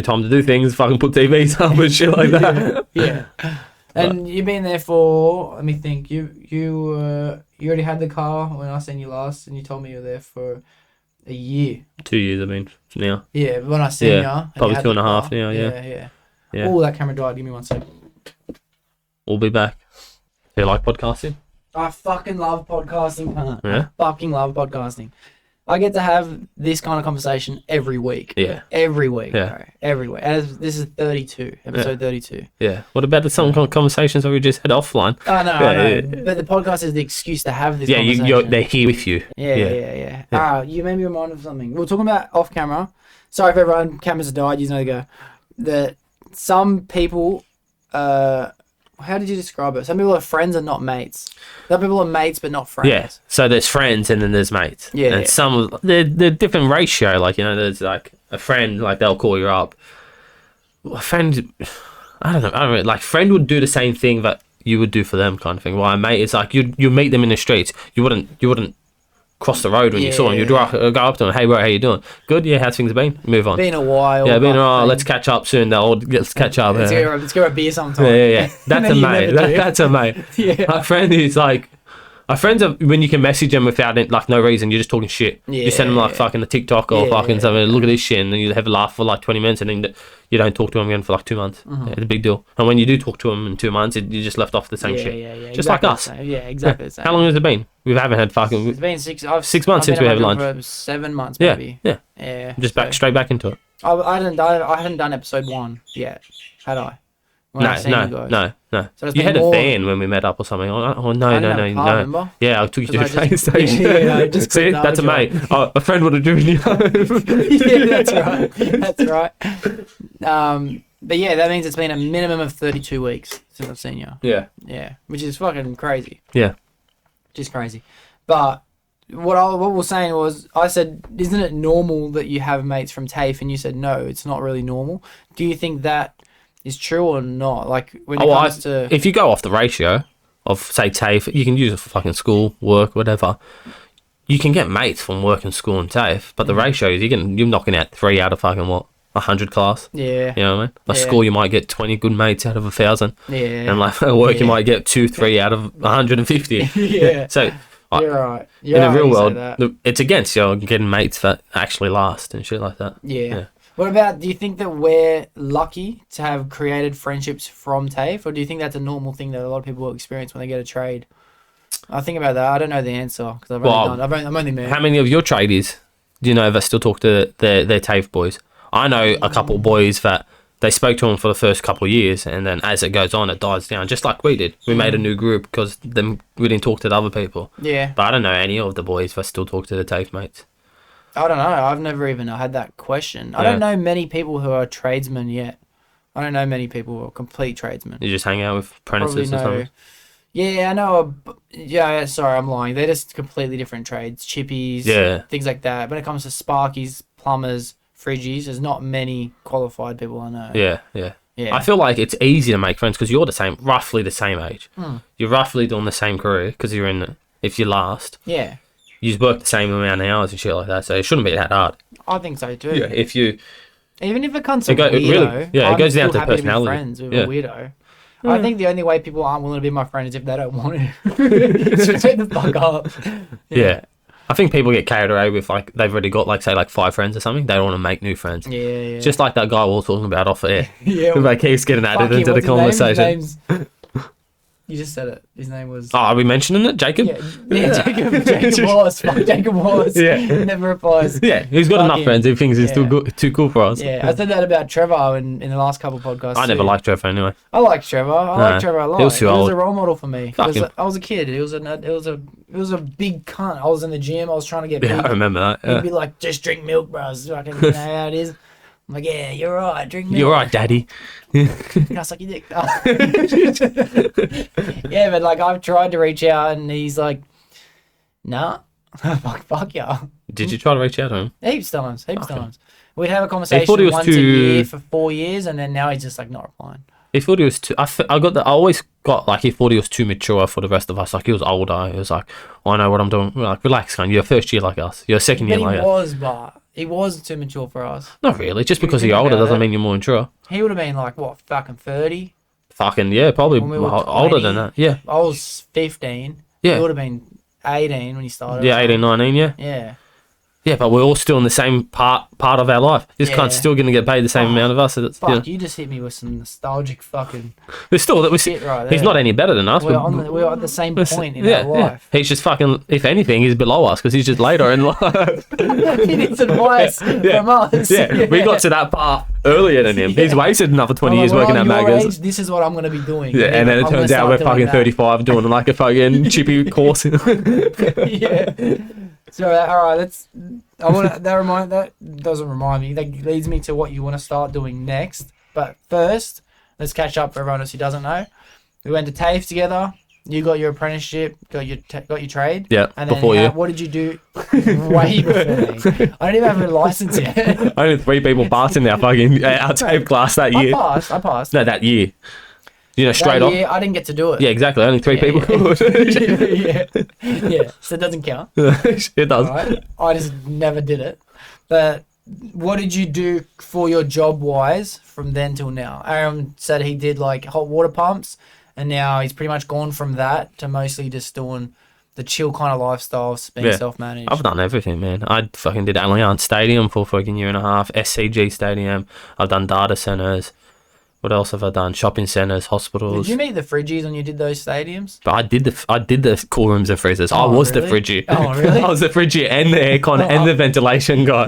time to do things. Fucking put TVs up and shit like that. Yeah. And you've been there for, let me think, you already had the car when I seen you last, and you told me you were there for a year. 2 years, I mean, now. Yeah, but when I seen you, probably 2.5 now, yeah. Oh, that camera died. Give me 1 sec. We'll be back. Do you like podcasting? I fucking love podcasting, cunt. Yeah? I fucking love podcasting. I get to have this kind of conversation every week. Yeah. Every week, yeah. bro. Every week. And this is 32, episode 32. Yeah. What about some conversations that we just had offline? I know. But the podcast is the excuse to have this conversation. They're here with you. Yeah. You made me remind of something. We were talking about off camera. Sorry if everyone, cameras have died, you know the go. That some people, how did you describe it? Some people are friends and not mates. Some people are mates but not friends. Yeah. So there's friends and then there's mates. Yeah. And some they're different ratio. Like, there's like a friend, like they'll call you up. A friend, I don't know. Like, friend would do the same thing that you would do for them, kind of thing. While a mate is like you meet them in the streets. You wouldn't cross the road when you saw them. You'd go up to them. Hey, bro, how you doing? Good. Yeah. How's things been? Move on. Been a while. Yeah. Been a while. Let's catch up soon. Let's catch up. Let's go a beer sometime. Yeah. That's a mate. That's a mate. Yeah. My friend is like. My friends are when you can message them without like no reason, you're just talking shit. Yeah, you send them like fucking the TikTok or fucking something. Look at this shit, and then you have a laugh for like 20 minutes, and then you don't talk to them again for like 2 months. Yeah, it's a big deal. And when you do talk to them in 2 months, you just left off the same shit. Yeah. Just exactly like us. Yeah, exactly the same. How long has it been? We haven't had fucking. It's been 6 months since we had lunch. For 7 months maybe. Yeah. Just straight back into it. I hadn't done episode 1 yet, had I? No. So you had a van when we met up or something. Oh no. Remember? Yeah, I took you to the train station. Yeah, just see, that's a mate. Oh, a friend would have driven you home. Yeah, that's right. But yeah, that means it's been a minimum of 32 weeks since I've seen you. Yeah, which is fucking crazy. Yeah, just crazy. But what we're saying was, I said, isn't it normal that you have mates from TAFE? And you said no, it's not really normal. Do you think that is true or not? Like, when it comes to... If you go off the ratio of, say, TAFE, you can use it for fucking school, work, whatever. You can get mates from work and school and TAFE, but the ratio is you're knocking out 3 out of fucking, 100 class? Yeah. You know what I mean? Like, school, you might get 20 good mates out of 1,000. Yeah. And, like, at work, you might get 2-3 out of 150. Yeah. So... You're right. In the real world, it's against getting mates that actually last and shit like that. Yeah. What about, do you think that we're lucky to have created friendships from TAFE, or do you think that's a normal thing that a lot of people experience when they get a trade? I think about that. I don't know the answer because I'm only met. How many of your tradies do you know that still talk to their TAFE boys? I know a couple of boys that they spoke to them for the first couple of years, and then as it goes on, it dies down, just like we did. We made a new group because we didn't talk to the other people. Yeah. But I don't know any of the boys that still talk to the TAFE mates. I don't know. I've never even had that question. I don't know many people who are tradesmen yet. I don't know many people who are complete tradesmen. You just hang out with apprentices or something? Yeah, I know. Sorry, I'm lying. They're just completely different trades. Chippies, things like that. When it comes to sparkies, plumbers, fridgies, there's not many qualified people I know. Yeah. I feel like it's easy to make friends because you're roughly the same age. You're roughly doing the same career because if you last. Yeah. You work the same amount of hours and shit like that, so it shouldn't be that hard. I think so too. Yeah, even if it comes to weirdo, it goes down to personality. Friends with a weirdo. I think the only way people aren't willing to be my friend is if they don't want it. So take the fuck up. Yeah. I think people get carried away with like they've already got like say like 5 friends or something. They don't want to make new friends. Yeah. Just like that guy we were talking about off air. Yeah. Who like keeps getting added into the conversation. You just said it. His name was. Oh, are we mentioning it, Jacob? Yeah, Jacob Wallace. Fuck Jacob Wallace. Yeah. Never replies. Yeah, he's got enough friends. He thinks he's too cool for us. Yeah, I said that about Trevor in the last couple of podcasts. I never liked Trevor anyway. I like Trevor. I like Trevor a lot. He was too He was old. a role model for me. Fuck him. I was a kid. It was a big cunt. I was in the gym. I was trying to get Yeah, big. I remember that. He'd Yeah. be like, just drink milk, bros. Fucking, you know how it is. I'm like, yeah, you're right. Drink milk. You're right, Daddy. Can I suck your dick? Yeah, but like I've tried to reach out and he's like, nah. fuck yeah. Did you try to reach out to him? Heaps times. We'd have a He conversation thought he was once a too- year for 4 years, and then now he's just like not replying. He thought he was too. I always got like he thought he was too mature for the rest of us. Like he was older. He was like, oh, I know what I'm doing. We're like, relax, man. You're first year like us. You're second year But like us. he was too mature for us. Not really. Just because think you're older about doesn't it. mean you're more mature. He would have been like what, fucking 30. Fucking yeah, probably When we were older 20. than that. Yeah, I was 15. Yeah. He would have been 18 when he started. yeah, 18, 19, yeah. Yeah. Yeah, but we're all still in the same part of our life. This Yeah. cunt's still going to get paid the same amount of us. So that's, Fuck, yeah. you just hit me with some nostalgic fucking We're still, shit right he's there. not any better than us. We're at the same point in our life. He's just fucking, if anything, he's below us because he's just later in life. He needs advice from us. Yeah, we got to that part earlier than him. He's wasted another 20 I'm years like, working well, at your magazines. age, this is what I'm going to be doing. Yeah, and then it I'm gonna turns out start we're doing fucking that. 35 doing like a fucking chippy course. Yeah. So all right, that doesn't remind me. That leads me to what you want to start doing next. But first, let's catch up for everyone else who doesn't know. We went to TAFE together. You got your apprenticeship, got your trade. Yeah, And then before you. what did you do? Way before me. I don't even have a license yet. Only 3 people passed in our fucking our tape class that year. I passed. No, that year. You know, straight That off. year, I didn't get to do it. Yeah, exactly. Only 3 people. yeah. So it doesn't count. It does. Right? I just never did it. But what did you do for your job wise from then till now? Aaron said he did like hot water pumps, and now he's pretty much gone from that to mostly just doing the chill kind of lifestyle, being self-managed. I've done everything, man. I fucking did Allianz Stadium for fucking year and a half, SCG Stadium. I've done data centers. What else have I done? Shopping centers, hospitals. Did you meet the Fridgies when you did those stadiums? But I did the cool rooms and freezers. I was really? the Fridgy. Oh, really? I was the Fridgy and the aircon and the ventilation guy.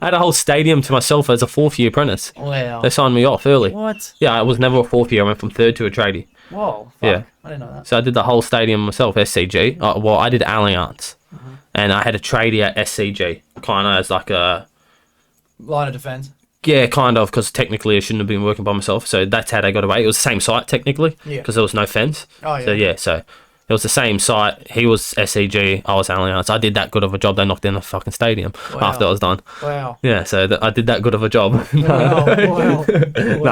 I had a whole stadium to myself as a 4th year apprentice. Wow. They signed me off early. What? Yeah, I was never a 4th year. I went from 3rd to a tradie. Whoa. Fuck. Yeah. I didn't know that. So I did the whole stadium myself, SCG. Well, I did Allianz. And I had a tradie at SCG, kind of as like a... Line of defense. Yeah, kind of, because technically I shouldn't have been working by myself. So that's how they got away. It was the same site, technically, Yeah. because there was no fence. Oh, yeah. So, yeah, so it was the same site. He was SCG, I was Allianz. I did that good of a job. They knocked in the fucking stadium after I was done. Wow. Yeah, so I did that good of a job. Wow. No,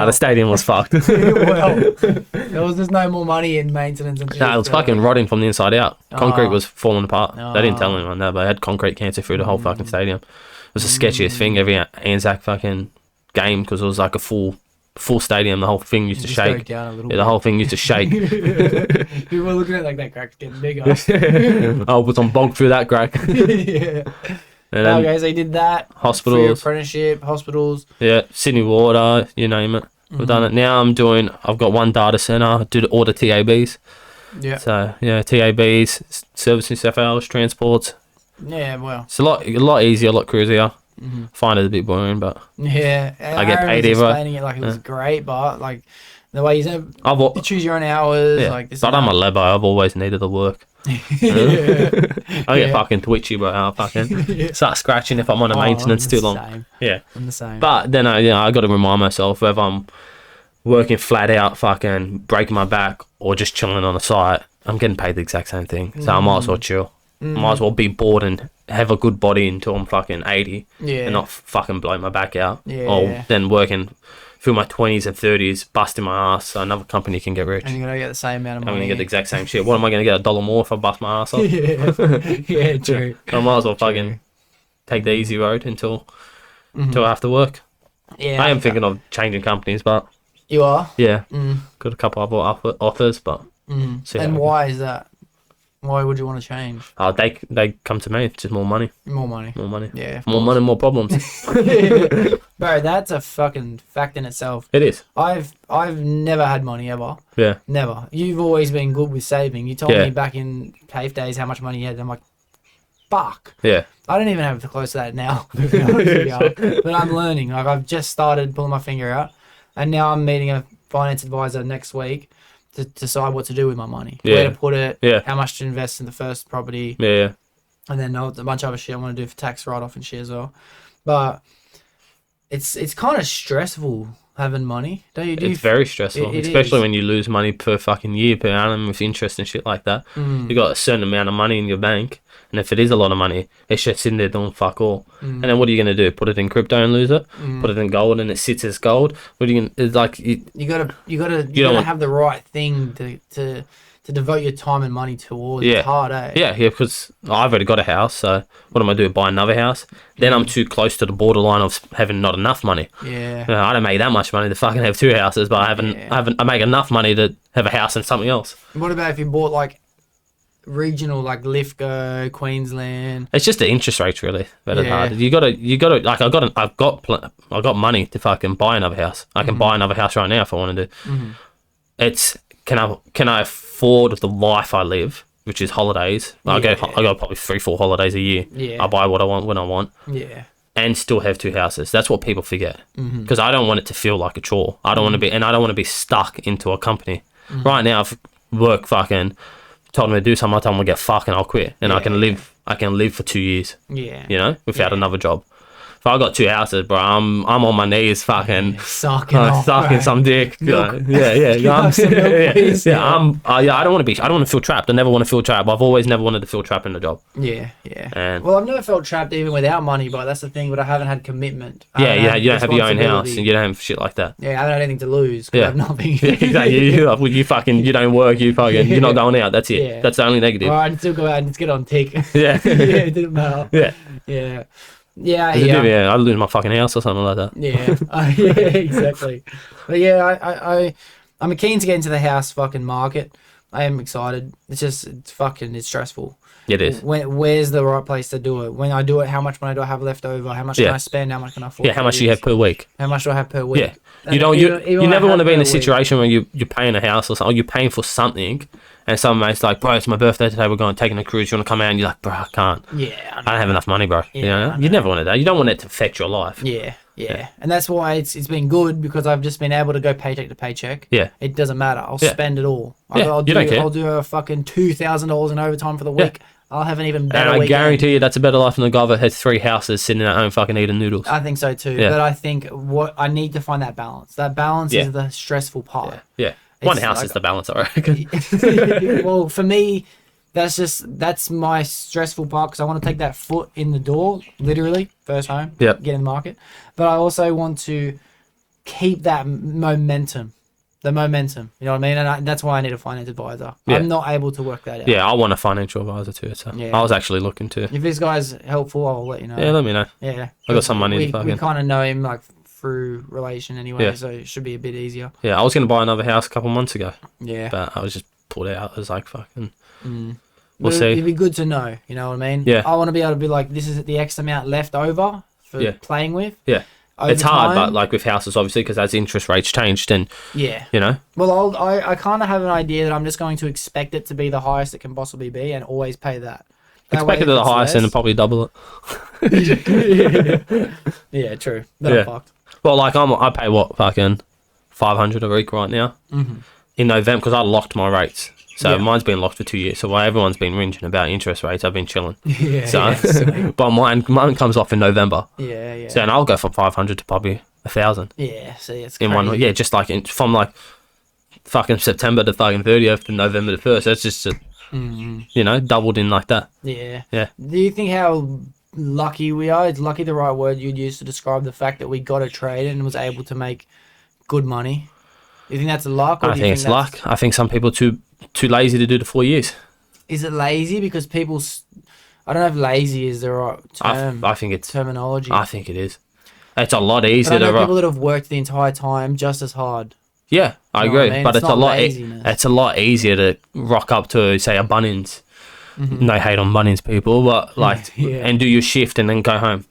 the stadium was fucked. Well, there's no more money in maintenance and shit. No, it was so- fucking rotting from the inside out. Concrete Oh. was falling apart. They didn't tell Oh. anyone that, but I had concrete cancer through the whole fucking stadium. It was the sketchiest thing every Anzac fucking game, because it was like a full stadium. The whole thing used to Just go shake. down a little Yeah, the whole thing used to shake. People were looking at it like that crack's getting bigger. I was on bog through that crack. Yeah. And then, Okay, so you did that. For your hospitals. apprenticeship, hospitals. Yeah, Sydney Water, you name it. We've done it. Now I've got one data centre, do all the TABs. Yeah. So, yeah, TABs, servicing stuff hours, transports. Yeah, well. It's a lot easier, a lot cruisier. Find it a bit boring, but Yeah. I get Aaron paid was either. explaining it like it was great, but like the way you said, I've you choose your own hours. yeah, Like this. but I'm a lebo. I've always needed the work. yeah. I get Yeah. fucking twitchy, but I'll fucking start scratching if I'm on a maintenance too long. Same. Yeah. I'm the same. But then I got to remind myself whether I'm working flat out, fucking breaking my back, or just chilling on the site, I'm getting paid the exact same thing. So I might as well chill. Might as well be bored and have a good body until I'm fucking 80 Yeah. and not fucking blow my back out. Yeah. Or then working through my 20s and 30s, busting my ass so another company can get rich. and you're gonna get the same amount of I'm money. going to get the exact same shit. What am I going to get? $1 more if I bust my ass off? yeah. Yeah. True. I might as well fucking take the easy road until I have to work. Yeah. I am thinking of changing companies, but You are? Yeah, got a couple other offers, but see how And it why is that? Why would you want to change? goes. They come to me. It's just more money. More money. More money. Yeah. of More course. money, more problems. Bro, that's a fucking fact in itself. It is. I've never had money ever. Yeah. Never. You've always been good with saving. You told Yeah. me back in cave days how much money you had. I'm like, fuck. Yeah. I don't even have close to that now. To be honest with you. But I'm learning. Like I've just started pulling my finger out, and now I'm meeting a finance advisor next week to decide what to do with my money, Yeah. where to put it, Yeah. how much to invest in the first property, Yeah. and then a bunch of other shit I want to do for tax write-off and shit as well. But it's kind of stressful having money, don't you? It's very stressful, It especially is. when you lose money per fucking year per annum with interest and shit like that. You got a certain amount of money in your bank, and if it is a lot of money, it's just sitting there doing fuck all. And then what are you gonna do? Put it in crypto and lose it? Put it in gold and it sits as gold? What are you gonna? It's like You gotta want- have the right thing to devote your time and money towards. Yeah. It's hard, eh? yeah, because I've already got a house, so what am I doing? Buy another house? Then I'm too close to the borderline of having not enough money. Yeah. I don't make that much money to fucking have two houses, but I make enough money to have a house and something else. What about if you bought like regional, like Lithgow, Queensland? It's just the interest rates really that are Yeah. hard. You gotta like I've got money to fucking buy another house. I can buy another house right now if I wanted to. It's can I afford the life I live, which is holidays. I go probably 3-4 holidays a year. Yeah. I buy what I want when I want, Yeah. and still have two houses. That's what people forget, because I don't want it to feel like a chore. I don't want to be, and I don't want to be stuck into a company. Right now, if work fucking told me to do something, I tell them to get fucking, I'll quit, and I can live for 2 years, Yeah. without another job. If I got two houses, bro, I'm on my knees, fucking Sucking off, sucking bro. some dick. Milk. Yeah. Give us some milk, please. I don't want to feel trapped. I never want to feel trapped. I've always never wanted to feel trapped in a job. Yeah. And- Well, I've never felt trapped even without money, but that's the thing. But I haven't had commitment. I haven't had You don't have your own house, responsibility. and you don't have shit like that. Yeah, I don't have anything to lose. 'Cause I Yeah. have nothing. Exactly. You don't work. You're not going out. That's it. Yeah. That's the only negative. Well, I'd still go out and just get on tick. Yeah. It didn't matter. Yeah. Yeah. Yeah. There's a Yeah. diff- yeah. I lose my fucking house or something like that. Yeah, yeah, exactly. But yeah, I'm keen to get into the house fucking market. I am excited. It's stressful. It is. Where's the right place to do it? When I do it, how much money do I have left over? How much Yeah. can I spend? How much can I afford? Yeah. How for much do you this? have per week? How much do I have per week? Yeah. And You don't. even You when I never want to have be in per a week- situation where you're paying a house or something. Or you're paying for something, and some mate's like, "Bro, it's my birthday today. We're going taking a cruise. You want to come out?" And you're like, "Bro, I can't. Yeah, I don't have enough money, bro." Yeah, you know? I know. You never want that. You don't want it to affect your life. Yeah. And that's why it's been good because I've just been able to go paycheck to paycheck. Yeah. It doesn't matter. I'll Yeah. spend it all. Yeah, you don't care. I'll do a fucking $2,000 in overtime for the week. I'll have an even better And I weekend. guarantee you that's a better life than the guy that has 3 houses sitting at home fucking eating noodles. I think so too. Yeah. But I think what I need to find that balance. That balance Yeah. is the stressful part. Yeah. One It's house like- is the balance, I reckon. Well, for me, that's my stressful part because I want to take that foot in the door, literally, first home, Yep. get in the market. But I also want to keep that momentum. The momentum, you know what I mean? And that's why I need a finance advisor. Yeah. I'm not able to work that out. Yeah, I want a financial advisor too. So Yeah. I was actually looking to. If this guy's helpful, I'll let you know. Yeah, let me know. Yeah. I got some money We, to fucking. we kind of know him like through relation anyway, Yeah. so it should be a bit easier. Yeah, I was gonna buy another house a couple months ago, Yeah. but I was just pulled out. I was like, fucking. But We'll see. It'd be good to know, you know what I mean? Yeah. I want to be able to be like, this is the X amount left over for Yeah. playing with. Yeah. Over It's hard, time. but like with houses, obviously, because as interest rates changed, and Yeah. you know, Well, I kind of have an idea that I'm just going to expect it to be the highest it can possibly be and always pay that. That way expect it if to the it's highest less- and probably double it. Yeah, true. Then Yeah. I'm fucked. Well, like I pay what fucking 500 a week right now in November because I locked my rates. So Yeah. mine's been locked for 2 years. So while everyone's been whinging about interest rates, I've been chilling. Yeah. So, yeah, sweet. but mine comes off in November. yeah. So and I'll go from 500 to probably 1,000 Yeah, see, it's in crazy. 1 week. Yeah, just like from like fucking September to fucking 30th to November the 1st. That's just doubled in like that. Yeah. Yeah. Do you think how lucky we are? Is lucky the right word you'd use to describe the fact that we got a trade and was able to make good money? Do you think that's luck? Or I do you think it's that's- luck. I think some people are too lazy to do the 4 years. Is it lazy because people? I don't know if lazy is the right term. I think it's. terminology. I think it is. It's a lot but easier I know to. people that have worked the entire time just as hard. Yeah, I You know what agree. I mean? But It's it's a not lot. laziness. It's a lot easier to rock up to, say, a Bunnings. Mm-hmm. No hate on Bunnings people, but like, Yeah. and do your shift and then go home.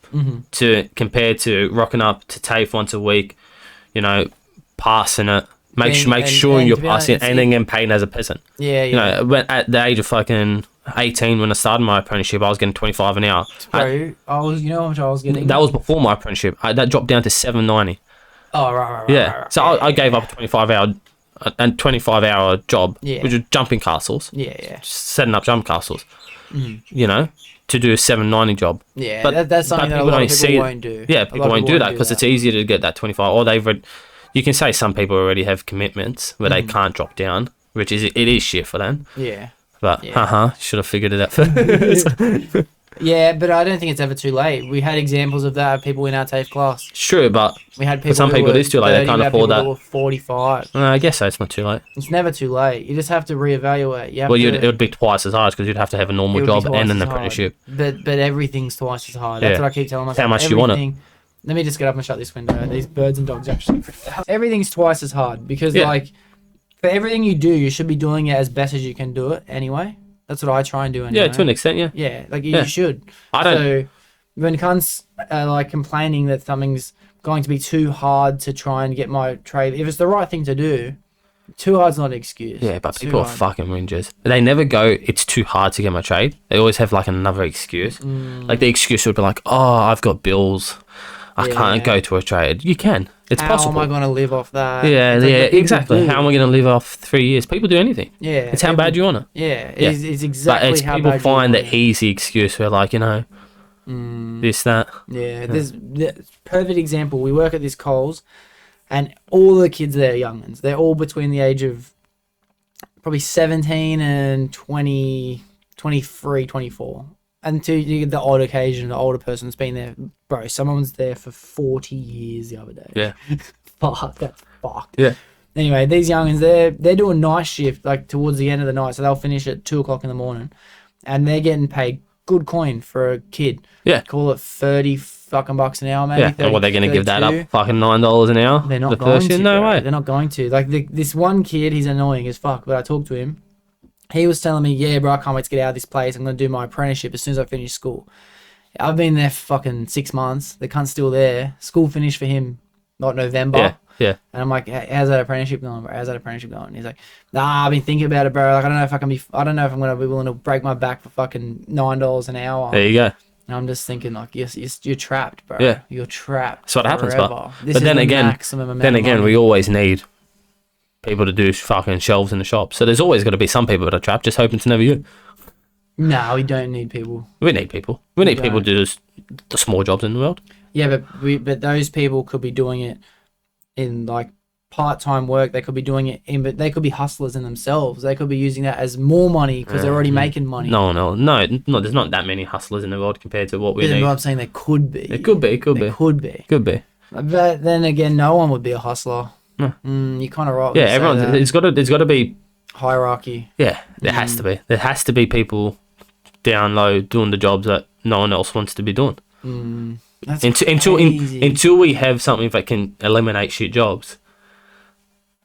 To compared to rocking up to TAFE once a week, you know, passing it. Make sure and you're to be passing honest, and then getting paid as a peasant. Yeah, You know, when at the age of fucking 18, when I started my apprenticeship, I was getting 25 an hour. Bro, you know how much I was getting? That was before my apprenticeship. That dropped down to $7.90. Oh, right. Yeah. Right. So I gave up a 25-hour job, Yeah. which was jumping castles, Yeah. setting up jump castles. You know, to do a $7.90 job. Yeah, But- that's something but that a people lot of don't people see it. won't do. Yeah, A people lot of won't do that because it's easier to get that 25, or you can say some people already have commitments where they can't drop down, which it is shit for them. Yeah. But Yeah. should have figured it out first. Yeah, but I don't think it's ever too late. We had examples of that, people in our TAFE class. True, but We had people some who people were it is too late. They 30, can't we had afford people that. who were 45. I guess so. It's not too late. It's never too late. You just have to reevaluate. You have Well, to, it would be twice as hard because you'd have to have a it normal would be job twice and an as hard. apprenticeship. But everything's twice as hard. That's Yeah. what I keep telling myself. How much do you want it? Everything- Let me just get up and shut this window. These birds and dogs actually. Everything's twice as hard because Yeah. like for everything you do, you should be doing it as best as you can do it anyway. That's what I try and do anyway. Yeah, to an extent, yeah. Yeah, like Yeah. you should. I don't. So when it comes like complaining that something's going to be too hard to try and get my trade, if it's the right thing to do, too hard's not an excuse. Yeah, but Too people are hard. fucking whingers. They never go, it's too hard to get my trade. They always have like another excuse. Like the excuse would be like, oh, I've got bills. I can't Yeah. go to a trade. You can. It's How possible. am I going to live off that? Yeah, It's like, yeah, but people exactly. do. How am I going to live off 3 years? People do anything. Yeah, It's how people- bad you want it. Yeah, Yeah. it's exactly But it's how people bad find you that want it. easy excuse where like, you know, this, that. Yeah, there's perfect example. We work at this Coles, and all the kids there are young'uns. They're all between the age of probably 17 and 20, 23, 24. Until you get the odd occasion, the older person that's been there. Bro, someone was there for 40 years the other day. Yeah. Fuck, that's fucked. Yeah. Anyway, these young'uns, they're doing night shift, like towards the end of the night, so they'll finish at 2 o'clock in the morning, and they're getting paid good coin for a kid. Yeah. Call it 30 fucking bucks an hour, maybe. Yeah. And what, they're going to give that 32. up fucking $9 an hour? They're not the going first to. year? No bro. way. They're not going to. Like this one kid, he's annoying as fuck, but I talked to him. He was telling me, yeah, bro, I can't wait to get out of this place. I'm going to do my apprenticeship as soon as I finish school. I've been there for fucking 6 months. The cunt's still there. School finished for him, not November. Yeah. Yeah. And I'm like, how's that apprenticeship going, bro? How's that apprenticeship going? And he's like, nah, I've been thinking about it, bro. Like, I don't know if I'm going to be willing to break my back for fucking $9 an hour. There you go. And I'm just thinking, like, you're trapped, bro. Yeah. You're trapped. That's what happens, forever. This but is then the again, maximum amount of money. we always need people to do fucking shelves in the shop. So there's always got to be some people that are trapped, just hoping it's never you. No, we don't need people. We need people. We need people to do the small jobs in the world. Yeah, but those people could be doing it in like part-time work. They could be doing it but they could be hustlers in themselves. They could be using that as more money because they're already making money. No. There's not that many hustlers in the world compared to what we But need. what I'm saying, there could be. It could be. Could be. Could be. But then again, no one would be a hustler. You kind of right. Yeah, everyone. It's got to be. Hierarchy. Yeah, there has to be. There has to be people down low doing the jobs that no one else wants to be doing. That's Until crazy. we have something that can eliminate shit jobs,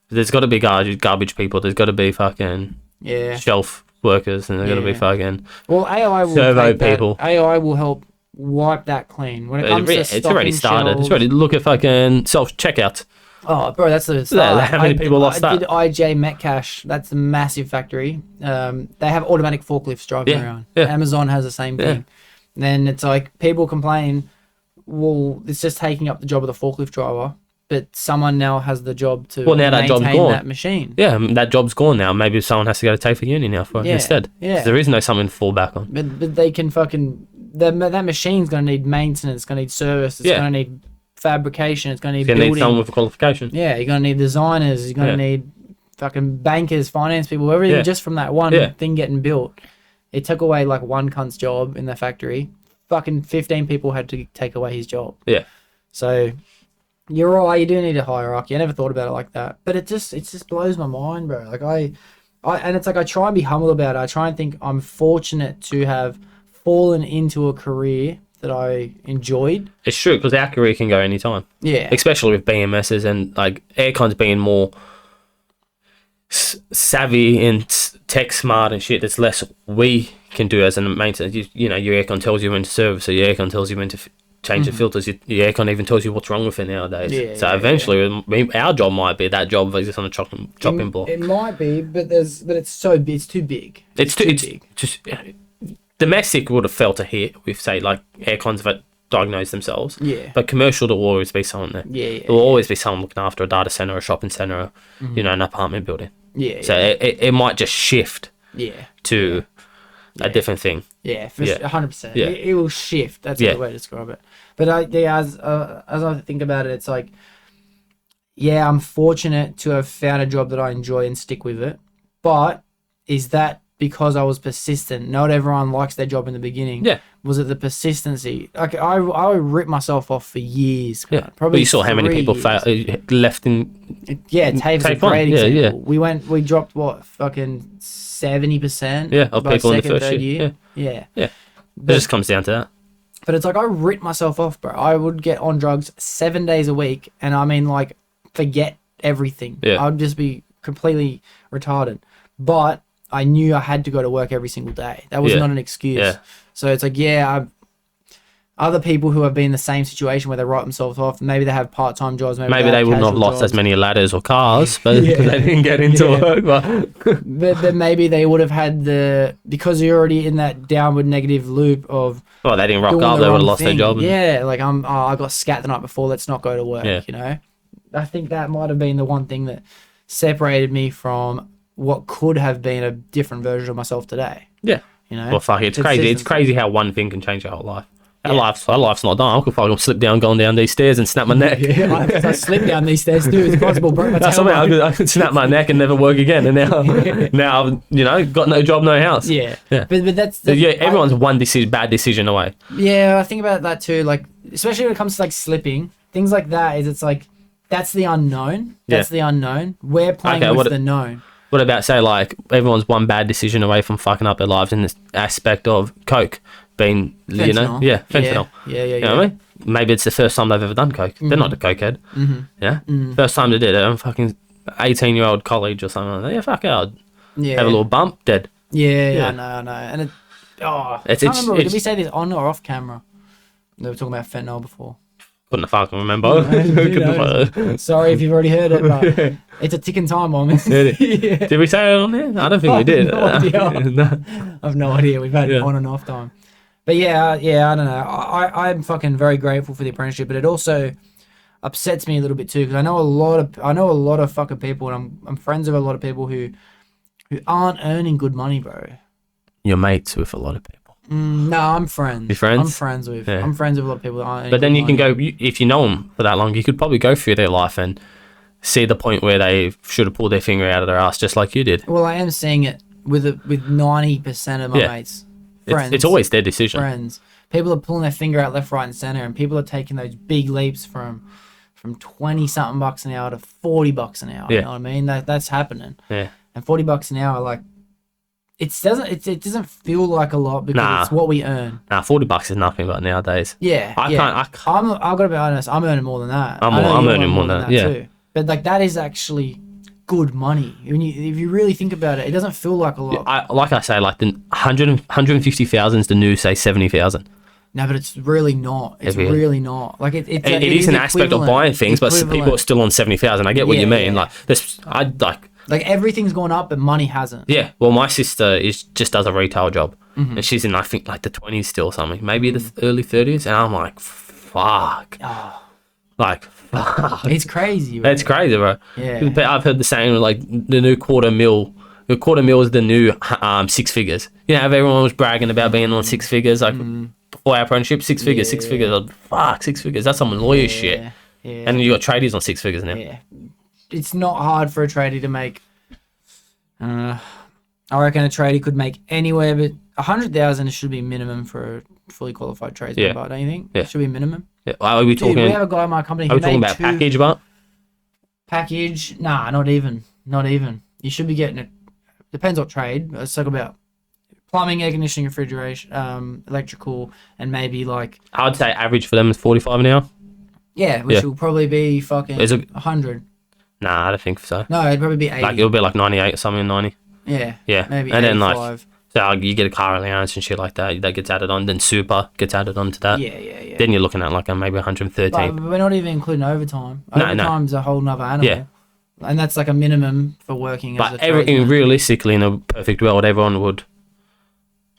there's got to be garbage people. There's got to be fucking Yeah. shelf workers, and there's got to be Yeah. fucking Well, AI will servo take that. people. AI will help wipe that clean when it comes to It's already stocking started. shelves. It's already look at fucking self checkouts. Oh, bro, that's the start. how many people lost I that? did IJ Metcash. That's a massive factory. They have automatic forklifts driving Yeah, around. yeah. Amazon has the same thing. Then it's like people complain, well, it's just taking up the job of the forklift driver, but someone now has the job to Well, now that job's maintain gone. that machine. Yeah, that job's gone now. Maybe someone has to go to TAFE uni now for it Yeah, instead. yeah. 'Cause there is no something to fall back on. But they can fucking that machine's gonna need maintenance. It's gonna need service. It's Yeah. gonna need fabrication. It's gonna need You need building. someone with a qualification. Yeah, you're gonna need designers. You're gonna Yeah. need fucking bankers, finance people, everything Yeah. just from that one Yeah. thing getting built. It took away like one cunt's job in the factory. Fucking 15 people had to take away his job. Yeah. So you're right. You do need a hierarchy. I never thought about it like that, but it just blows my mind, bro. Like I and it's like I try and be humble about it. I try and think I'm fortunate to have fallen into a career that I enjoyed. It's true because our career can go anytime. Yeah. Especially with BMSs and like aircon's being more savvy and tech smart and shit. There's less we can do as a maintenance. You know, your aircon tells you when to service, so your aircon tells you when to change the filters. Your aircon even tells you what's wrong with it nowadays. So eventually, our job might be that job of just on a chopping block. It might be, but it's too big. It's too big. Just domestic would have felt a hit with, say, like aircons that diagnose themselves. Yeah. But commercial, there will always be someone there. Yeah. There will always be someone looking after a data center, a shopping center, you know, an apartment building. Yeah. So it might just shift. Yeah. To a different thing. Yeah, for 100%. Yeah. It will shift. That's the way to describe it. But as I think about it, it's like, yeah, I'm fortunate to have found a job that I enjoy and stick with it. But is that because I was persistent? Not everyone likes their job in the beginning. Yeah. Was it the persistency? Like I ripped myself off for years. Yeah. Probably. But you saw how many people left in. Yeah, TAFE's a great example. Yeah. We dropped what, fucking 70%. Yeah, of people in the first year. Yeah. It just comes down to that. But it's like I ripped myself off, bro. I would get on drugs 7 days a week, and I mean, like, forget everything. Yeah. I'd just be completely retarded. But I knew I had to go to work every single day. That was not an excuse. Yeah. So it's like, other people who have been in the same situation where they write themselves off, maybe they have part-time jobs. Maybe they wouldn't have lost as many ladders or cars, but because they didn't get into work. But maybe they would have had because you're already in that downward negative loop of. Well, they didn't rock up. They would have lost their job. Yeah, like I got scat the night before. Let's not go to work. Yeah. You know, I think that might have been the one thing that separated me from what could have been a different version of myself today. Yeah. You know. Well, fuck, it's crazy. It's crazy how one thing can change your whole life. Our life's not done. I could fucking slip down going down these stairs and snap my neck. I slip down these stairs too. It's possible, bro. I could snap my neck and never work again. And now I've, you know, got no job, no house. Yeah. But that's everyone's one bad decision away. Yeah, I think about that too. Like, especially when it comes to like slipping, things like that. It's like that's the unknown. That's the unknown. We're playing with the known. What about, say, like, everyone's one bad decision away from fucking up their lives in this aspect of coke being, fentanyl. You know? Yeah, fentanyl. Yeah. You know what I mean? Maybe it's the first time they've ever done coke. They're not a cokehead. Yeah? First time they did it, I'm fucking 18-year-old college or something like that. Yeah, fuck out. Yeah. Have a little bump, dead. Yeah. I know. And I can't remember, did we say this on or off camera? They were talking about fentanyl before. Couldn't fucking remember. Sorry if you've already heard it, but it's a ticking time bomb. Did we say it on there? I don't think we did. I've no idea. We've had on and off time. But yeah, I don't know. I'm fucking very grateful for the apprenticeship, but it also upsets me a little bit too, because I know a lot of fucking people, and I'm friends with a lot of people who aren't earning good money, bro. You're mates with a lot of people. No, I'm friends. You're friends? I'm friends with a lot of people that aren't. But then you can go, if you know them for that long, you could probably go through their life and see the point where they should have pulled their finger out of their ass just like you did. Well, I am seeing it with 90% of my mates. Friends. It's always their decision. Friends. People are pulling their finger out left, right, and center, and people are taking those big leaps from 20-something bucks an hour to $40 an hour. Yeah. You know what I mean? That's happening. Yeah. And $40 an hour, like, it doesn't feel like a lot because it's what we earn. $40 is nothing but nowadays. Yeah. I've got to be honest, I'm earning more than that. I'm earning more than that too. But like that is actually good money. If you really think about it, it doesn't feel like a lot. Like I say, like the 150,000 is the new, say, 70,000. No, but it's really not. It's really not. Like it is an aspect of buying things, but people are still on 70,000. I get what you mean. Yeah. Like everything's gone up, but money hasn't. Yeah. Well, my sister just does a retail job, and she's in, I think, like the 20s still or something, maybe the early 30s, and I'm like, fuck. Oh. Like, fuck. It's crazy, bro. It's crazy, bro. Yeah. I've heard the saying, like, the new quarter mil. The quarter mil is the new 6 figures. You know, everyone was bragging about being on 6 figures, like before our apprenticeship, 6 figures, 6 figures. Like, fuck, 6 figures. That's some lawyer shit. Yeah. And you got tradies on 6 figures now. Yeah. It's not hard for a tradie to make. I reckon a tradie could make anywhere, but 100,000 should be minimum for a fully qualified tradesman. But don't you think? Yeah. It should be minimum. Yeah. Are we talking? We have a guy in my company. Are we talking about package, but? Package? Nah, not even. You should be getting it. Depends what trade. Let's talk about plumbing, air conditioning, refrigeration, electrical, and maybe like. I would say average for them is 45 an hour. Yeah, which will probably be fucking 100. Nah, I don't think so. No, it'd probably be 80. Like, it'll be like 98 or something, 90. Yeah. Yeah. Maybe and 85. then, like, so you get a car allowance and shit like that. That gets added on. Then super gets added onto that. Yeah. Then you're looking at like maybe 113. But we're not even including overtime. No. Overtime's a whole nother animal. Yeah. And that's like a minimum for working as a But everything, tradesman. realistically, in a perfect world, everyone would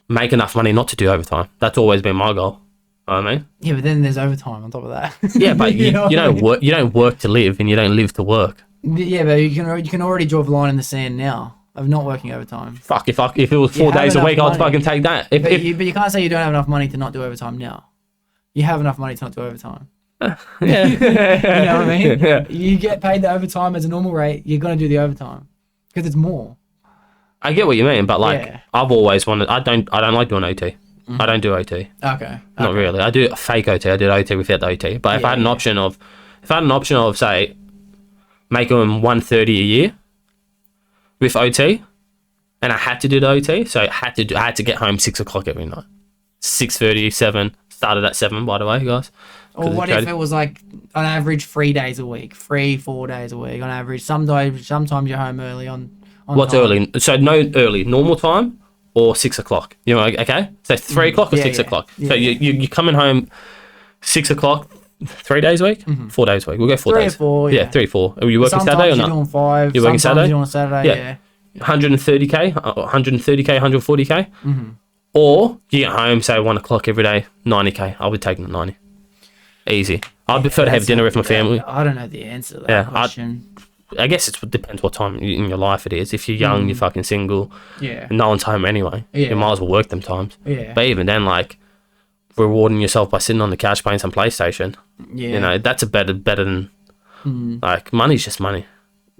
make enough money not to do overtime. That's always been my goal. You know what I mean? Yeah, but then there's overtime on top of that. Yeah, but you know what I don't mean? work. You don't work to live, and you don't live to work. Yeah, but you can already draw the line in the sand now of not working overtime. Fuck, if it was You 4 have days a enough week, I'd money. fucking take that. But you can't say you don't have enough money to not do overtime now. You have enough money to not do overtime. yeah. You know what I mean? Yeah. You get paid the overtime as a normal rate, you're gonna do the overtime because it's more. I get what you mean, but like Yeah. I've always wanted. I don't like doing OT. I don't do OT. Okay. Not really. I do fake OT. I did OT without the OT. But if I had an option of say making 130 a year with OT, and I had to do the OT, so I had to get home 6 o'clock every night. 6:30, 7. Started at 7, by the way, guys. Or what if it was like on average 3 days a week, 4 days a week on average? Sometimes you're home early on What's time. early? So no early, normal time or 6 o'clock. You know, okay? So 3 o'clock or 6 o'clock. So you're coming home 6 o'clock 3 days a week? 4 days a week. We'll go 4 3 or days. 4, Yeah, 3 or 4. Are you working Sometimes Saturday or you're not? doing 5. You're working sometimes Saturday? you're doing Saturday, Yeah. 130k, 140k. Or you get home, say 1 o'clock every day, 90k. I'll be taking the 90. Easy. I'd prefer to have dinner with my family. I don't know the answer to that Yeah, question. I guess it depends what time in your life it is. If you're young, you're fucking single, Yeah. no one's home anyway. Yeah. You might as well work them times. Yeah. But even then, like, rewarding yourself by sitting on the couch playing some PlayStation, Yeah. you know, that's better than, like, money's just money.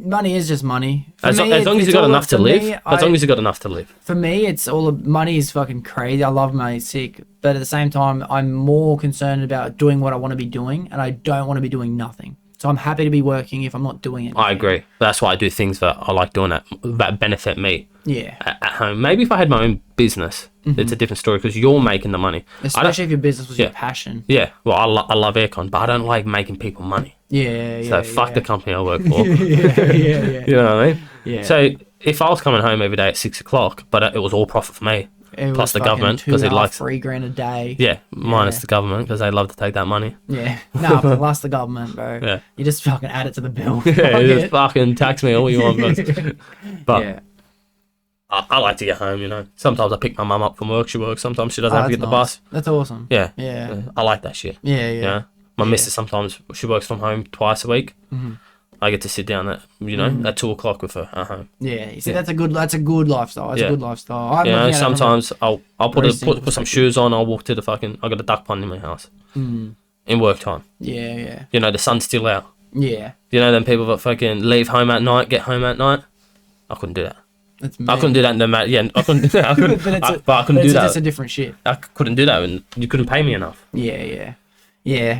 Money is just money. For As me, long as it's you got all- enough to for live. me, As long as you got enough to live. For me, it's all money is fucking crazy. I love money, it's sick. But at the same time, I'm more concerned about doing what I want to be doing, and I don't want to be doing nothing. So I'm happy to be working if I'm not doing it. I agree. That's why I do things that I like doing that benefit me Yeah. at home. Maybe if I had my own business, it's a different story because you're making the money. Especially if your business was your Yeah. passion. Yeah, well, I love aircon, but I don't like making people money. Yeah. So fuck the company I work for. Yeah. You know what I mean? Yeah. So if I was coming home every day at 6 o'clock, but it was all profit for me, It plus was the fucking government because it likes, $3,000 a day. yeah, minus Yeah. the government because they love to take that money. Yeah. No, plus the government, bro. Yeah. You just fucking add it to the bill. Yeah, Fuck you just it. fucking tax me all you want, but Yeah. I like to get home. You know, sometimes I pick my mum up from work. She works. Sometimes she doesn't have to that's get the nice. bus. That's awesome. Yeah, Yeah. I like that shit. Yeah. Yeah, my missus sometimes she works from home twice a week. Mm-hmm. I get to sit down at at 2 o'clock with her at home. Yeah. You see, that's a good lifestyle. It's Yeah. a good lifestyle. I'm You know, looking at it from a sometimes I'll put very simple put some shoes on. I'll walk to the fucking. I got a duck pond in my house in work time. Yeah. You know, the sun's still out. Yeah. You know, them people that fucking leave home at night, get home at night. I couldn't do that. That's I couldn't do that no matter. Yeah, I couldn't. I couldn't. but I couldn't do that. It's a different shit. I couldn't do that, and you couldn't pay me enough. Yeah.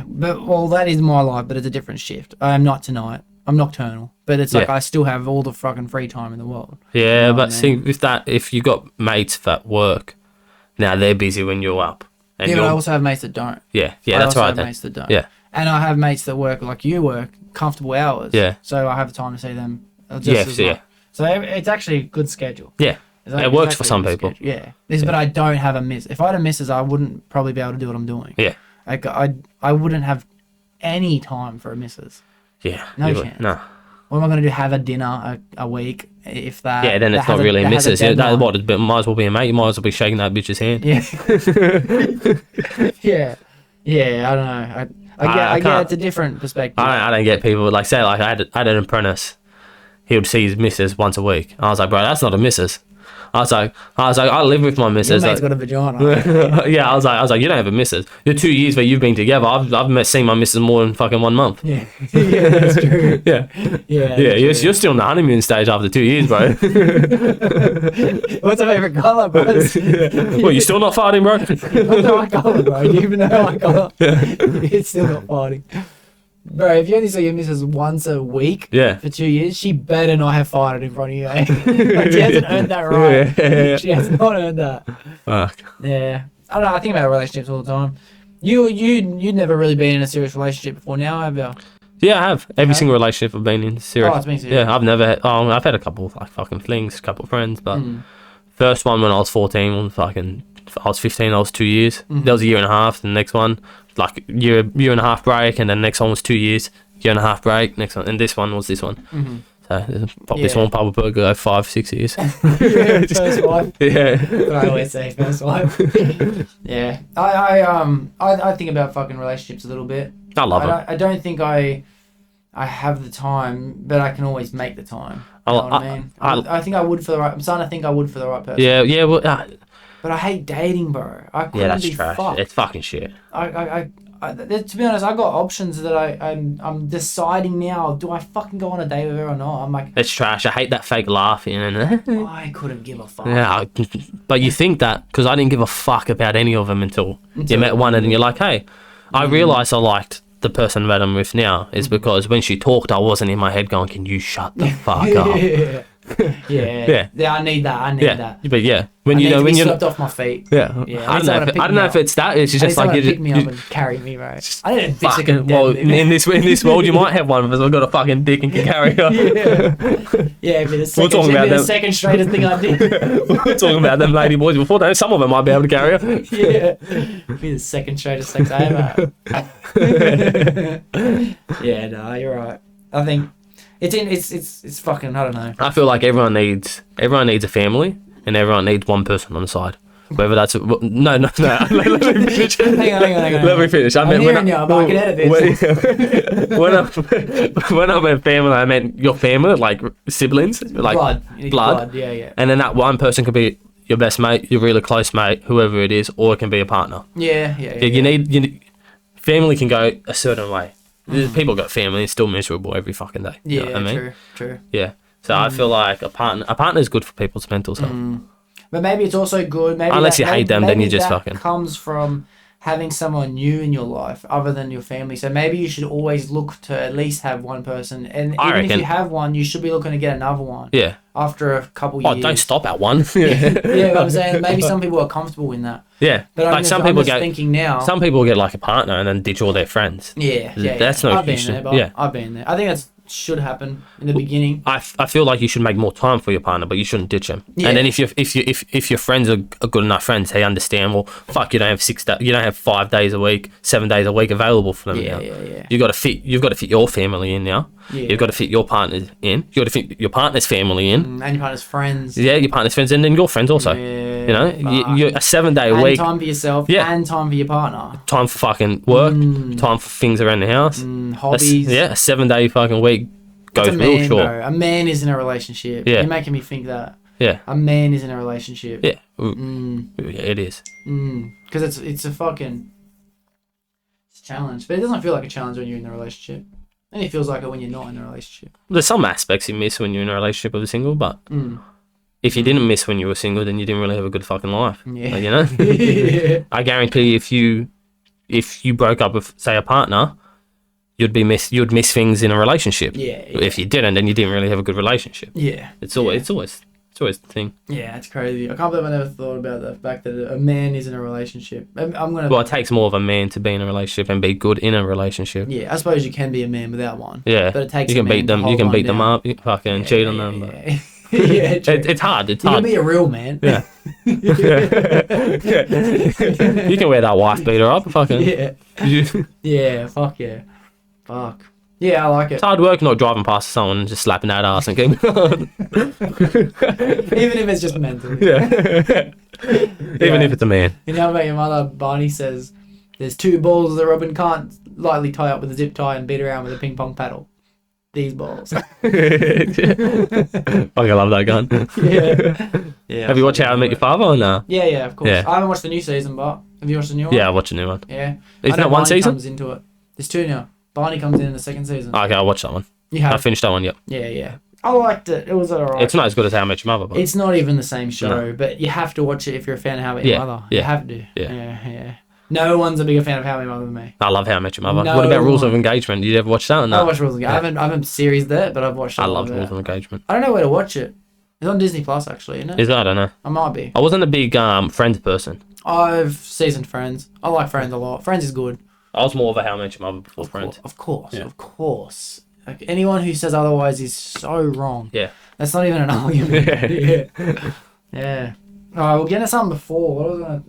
But well, that is my life, but it's a different shift. I am not tonight. I'm nocturnal, but it's like Yeah. I still have all the fucking free time in the world. Yeah, know what but I see, with that, if you got mates that work, now they're busy when you're up, and Yeah, but you're, I also have mates that don't. yeah, I that's also right. have Then. mates that don't. Yeah, And I have mates that work like you work, comfortable hours. Yeah. So I have the time to see them. Just Yeah, as so, much. So it's actually a good schedule. yeah. It works for some people. Yeah. But I don't have a miss. If I had a missus, I wouldn't probably be able to do what I'm doing. Yeah, Like I wouldn't have any time for a missus. yeah. No you- chance. No. What am I going to do? Have a dinner a week, if that? Yeah, then that it's not has really a that has missus. That deadline. what? It might as well be a mate. You might as well be shaking that bitch's hand. Yeah. Yeah. I don't know. I get can't- it's a different perspective. I don't get people like say like I had an apprentice. He would see his missus once a week. I was like, bro, that's not a missus. I was like, I live with my Your missus. mate's Like, got a vagina. yeah, I was like, you don't have a missus. You're 2 years that you've been together. I've seen my missus more than fucking 1 month. Yeah. Yeah, that's true. Yeah, Yeah. yeah. You're still in the honeymoon stage after 2 years, bro. What's your favorite color, bro? Well, you still not farting, bro? What's my color, bro? You even know my color? It's still not fighting. Bro, if you only see your missus once a week Yeah. for 2 years, she better not have farted in front of you. Eh? Like, she hasn't earned that right. Yeah. She has not earned that. Fuck. Yeah. I don't know. I think about relationships all the time. You'd never really been in a serious relationship before now, have you? Yeah, I have. Every single relationship I've been in. Serious. Oh, it's been serious. Yeah, I've never had... I've had a couple of, like, fucking flings, a couple of friends, but... First one when I was 14, I was 15, I was 2 years. That was a year and a half. The next one, like, year and a half break, and then the next one was 2 years, year and a half break, next one, and this one was this one. So this one probably go 5-6 years. First wife. Yeah. But I always say first wife. Yeah. I think about fucking relationships a little bit. I love it. I don't think I have the time, but I can always make the time. You know what I mean? I think I would for the right... I'm starting to think I would for the right person. Yeah, well... But I hate dating, bro. I couldn't that's be trash. fucked. It's fucking shit. To be honest, I got options that I'm deciding now. Do I fucking go on a date with her or not? I'm like, It's trash. I hate that fake laughing and... I couldn't give a fuck. Yeah, but you think that because I didn't give a fuck about any of them until you met one, and you're like, hey, I realised I liked the person that I'm with now is because when she talked, I wasn't in my head going, can you shut the fuck up? Yeah, I need that. I need that. But yeah, when I you need know to when be you're swept off my feet. yeah, I don't know if it's that. It's just like you pick me up and carry me, right? I didn't fucking well in this world you might have one of us. I've got a fucking dick and can carry her. Yeah, but the second straightest thing I did. We're talking about them lady boys before. Though some of them might be able to carry her. Yeah, be the second straightest sex I ever had. Yeah, no, you're right. I think. It's fucking, I don't know. I feel like everyone needs a family and everyone needs one person on the side. Whether that's no. Let me finish. Hang on. Let me finish. I meant I can edit this. when I meant family, I meant your family, like siblings, like blood. Yeah. And then that one person could be your best mate, your really close mate, whoever it is, or it can be a partner. Yeah. You need family can go a certain way. People got family and still miserable every fucking day. Yeah, you know what I mean? True. Yeah. So I feel like a partner is good for people's mental health. But maybe it's also good. Maybe unless you hate them, then you just fucking comes from having someone new in your life other than your family. So maybe you should always look to at least have one person, and even if you have one, you should be looking to get another one. Yeah. After a couple years. Oh, don't stop at one. Yeah, I'm saying maybe some people are comfortable in that. Yeah, but like some people get thinking now. Some people get like a partner and then ditch all their friends. Yeah. That's no issue. I've been there. I think that's should happen in the beginning. I feel like you should make more time for your partner, but you shouldn't ditch him. Yeah. And then if your friends are good enough friends, they understand. Well, fuck, you don't have 5 days a week, 7 days a week available for them now. Yeah. You've got to fit your family in now. Yeah. You've got to fit your partner in. You've got to fit your partner's family in. And your partner's friends. Yeah, your partner's friends, and then your friends also. Yeah. You know, you're a 7 day a week. Time for yourself. Yeah. And time for your partner. Time for fucking work. Time for things around the house. Hobbies. A 7 day fucking week goes real short. Bro. A man is in a relationship. Yeah. You're making me think that. Yeah. A man is in a relationship. Yeah. Yeah, it is. Because it's a fucking challenge. But it doesn't feel like a challenge when you're in a relationship. And it feels like it when you're not in a relationship. There's some aspects you miss when you're in a relationship with a single, but if you didn't miss when you were single, then you didn't really have a good fucking life. Yeah. You know? Yeah. I guarantee if you broke up with, say, a partner, you'd miss things in a relationship. Yeah. If you didn't, then you didn't really have a good relationship. Yeah. It's always the thing. Yeah, it's crazy. I can't believe I never thought about the fact that a man is in a relationship. Well, it takes more of a man to be in a relationship and be good in a relationship. Yeah, I suppose you can be a man without one. Yeah, but it takes you can beat them. You can beat them up. You fucking cheat on them. But it's hard. It's hard. You can be a real man. Yeah. You can wear that wife beater up. Fucking. Yeah. Yeah. Fuck yeah. Fuck. Yeah, I like it. It's hard work not driving past someone and just slapping that ass and keeping on. Even if it's just mentally. Yeah. Even if it's a man. You know about your mother, Barney says, there's two balls that Robin can't lightly tie up with a zip tie and beat around with a ping pong paddle. These balls. Fucking love that gun. Yeah. Have you watched How I Met Your Father or no? Yeah, of course. Yeah. I haven't watched the new season, but have you watched the new one? Yeah, I watched the new one. Yeah. Isn't that one season? Comes into it. There's two now. Barney comes in the second season. Okay, I'll watch that one. You have? I finished that one, yep. Yeah. I liked it. It was alright. It's not as good as How I Met Your Mother, but it's not even the same show, but you have to watch it if you're a fan of How I Met Your Mother. Yeah. You have to. Yeah. No one's a bigger fan of How I Met Your Mother than me. I love How I Met Your Mother. No What about Rules of one. Engagement? Did you ever watch that or no? I watched Rules of Engagement. I haven't series that, but I've watched it. I love Rules of Engagement. I don't know where to watch it. It's on Disney Plus, actually, isn't it? Is that? I don't know. I might be. I wasn't a big Friends person. I've seasoned Friends. I like Friends a lot. Friends is good. I was more of a How I Met Your Mother before Friends. Of course, Yeah. of course. Like, anyone who says otherwise is so wrong. Yeah. That's not even an argument. Yeah. All right, we'll get into something before. What was I gonna...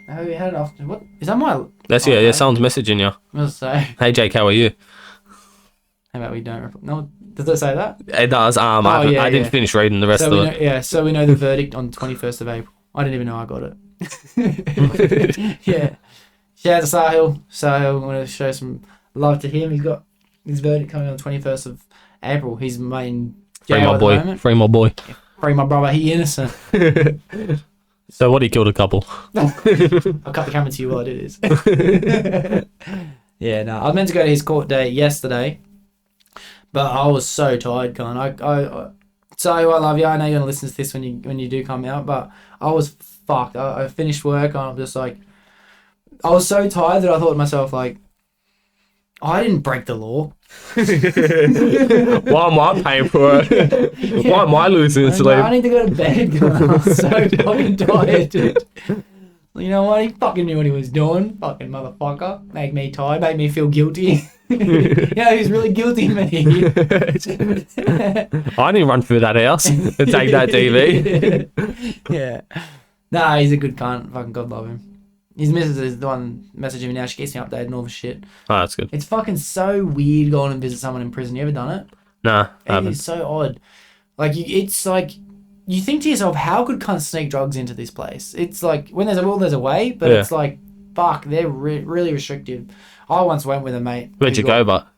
How we had it after? What is that? That's yeah. Someone's messaging you. I was gonna say. Hey Jake, how are you? How about we don't? No, does it say that? It does. I didn't finish reading the rest of it. So we know the verdict on 21st of April. I didn't even know I got it. Yeah. Shout out to Sahil. Sahil, I'm going to show some love to him. He's got his verdict coming on the 21st of April. He's main Free jail my at boy. the moment. Free my boy. Free my brother. He innocent. So what? He killed a couple. I'll cut the camera to you while I do this. Yeah, no. I was meant to go to his court date yesterday, but I was so tired, Con. So I love you. I know you're gonna listen to this when you do come out, but I was fucked. I finished work and I'm just like, I was so tired that I thought to myself like, I didn't break the law. Why am I paying for it? Why am I losing sleep? I need to go to bed. I was so fucking tired, dude. You know what? He fucking knew what he was doing. Fucking motherfucker. Made me tired. Made me feel guilty. Yeah, he's really guilty, me. I didn't run through that house and take that TV. Yeah. Nah, he's a good cunt. Fucking God love him. His missus is the one messaging me now. She gets me updated and all the shit. Oh, that's good. It's fucking so weird going and visit someone in prison. You ever done it? Nah, I haven't. It's so odd. Like, it's like, you think to yourself, how could cunts sneak drugs into this place? It's like, when there's a will, there's a way, but it's like, fuck, they're really restrictive. I once went with a mate. Where'd you go, but?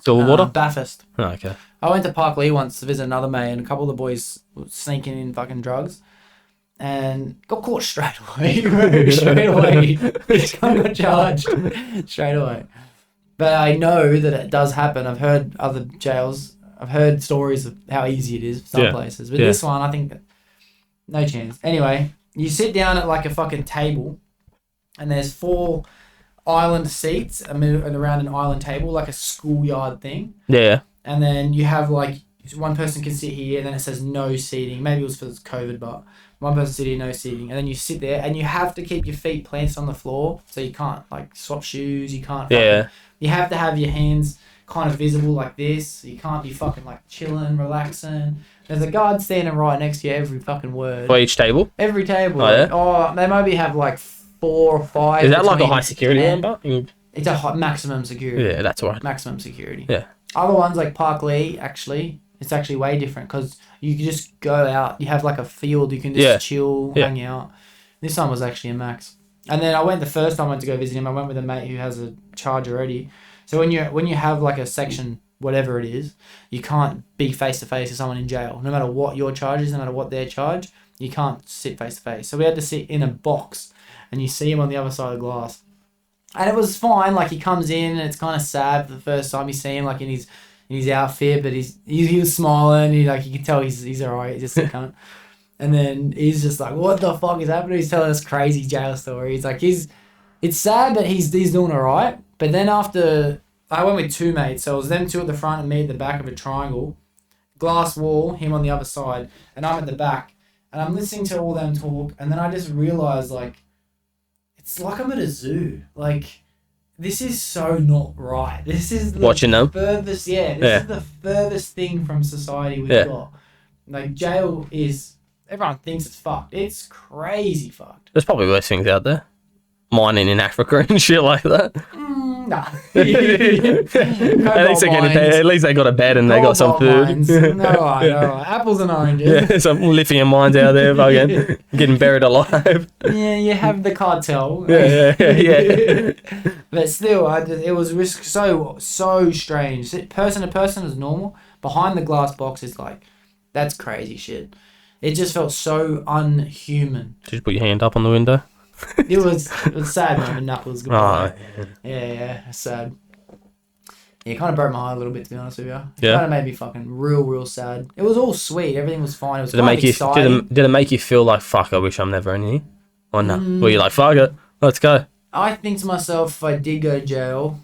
Silverwater? Bathurst. Oh, okay. I went to Park Lee once to visit another mate, and a couple of the boys were sneaking in fucking drugs. And got caught straight away. Straight away. Got charged straight away. But I know that it does happen. I've heard other jails. I've heard stories of how easy it is for some places. But this one, I think that no chance. Anyway, you sit down at like a fucking table and there's 4 island seats around an island table, like a schoolyard thing. Yeah. And then you have like one person can sit here and then it says no seating. Maybe it was for COVID, but one person sit here, no seating. And then you sit there and you have to keep your feet planted on the floor. So you can't like swap shoes. You can't. You have to have your hands kind of visible like this. You can't be fucking like chilling, relaxing. There's a guard standing right next to you every fucking word. For each table? Every table. Oh, yeah? Oh, they maybe have like 4 or 5. Is that like a high security one, but? It's a maximum security. Yeah, that's right. Maximum security. Yeah. Other ones like Park Lee, actually, it's actually way different because you can just go out. You have like a field. You can just chill, hang out. This one was actually a max. And then I went the first time I went to go visit him. I went with a mate who has a charge already. So when you have like a section, whatever it is, you can't be face to face with someone in jail. No matter what your charge is, no matter what their charge, you can't sit face to face. So we had to sit in a box, and you see him on the other side of the glass. And it was fine. Like he comes in, and it's kind of sad for the first time you see him, like in his outfit, but he was smiling. You can tell he's alright. He's just a cunt. And then he's just like, what the fuck is happening? He's telling us crazy jail stories. Like it's sad, but he's doing alright. But then after, I went with 2 mates. So it was them 2 at the front and me at the back of a triangle. Glass wall, him on the other side. And I'm at the back. And I'm listening to all them talk. And then I just realised, like, it's like I'm at a zoo. Like, this is so not right. This is the watching them furthest, this is the furthest thing from society we've got. Like, jail is, everyone thinks it's fucked. It's crazy fucked. There's probably worse things out there. Mining in Africa and shit like that. Nah. At least they got a bed and they got some food. No. Apples and oranges. Yeah, some lithium mines out there, fucking getting buried alive. Yeah, you have the cartel. Yeah. But still, it was so strange. Person to person is normal. Behind the glass box is like, that's crazy shit. It just felt so unhuman. Did you put your hand up on the window? It was sad, man. The knuckles. Oh, yeah, sad. Yeah, it kind of broke my heart a little bit, to be honest with you. It Yeah. kind of made me fucking real sad. It was all sweet. Everything was fine. It was Did it kind make of you? exciting. Did it make you feel like fuck? I wish I'm never in here. Or no? Were you like fuck it? Let's go. I think to myself, if I did go to jail,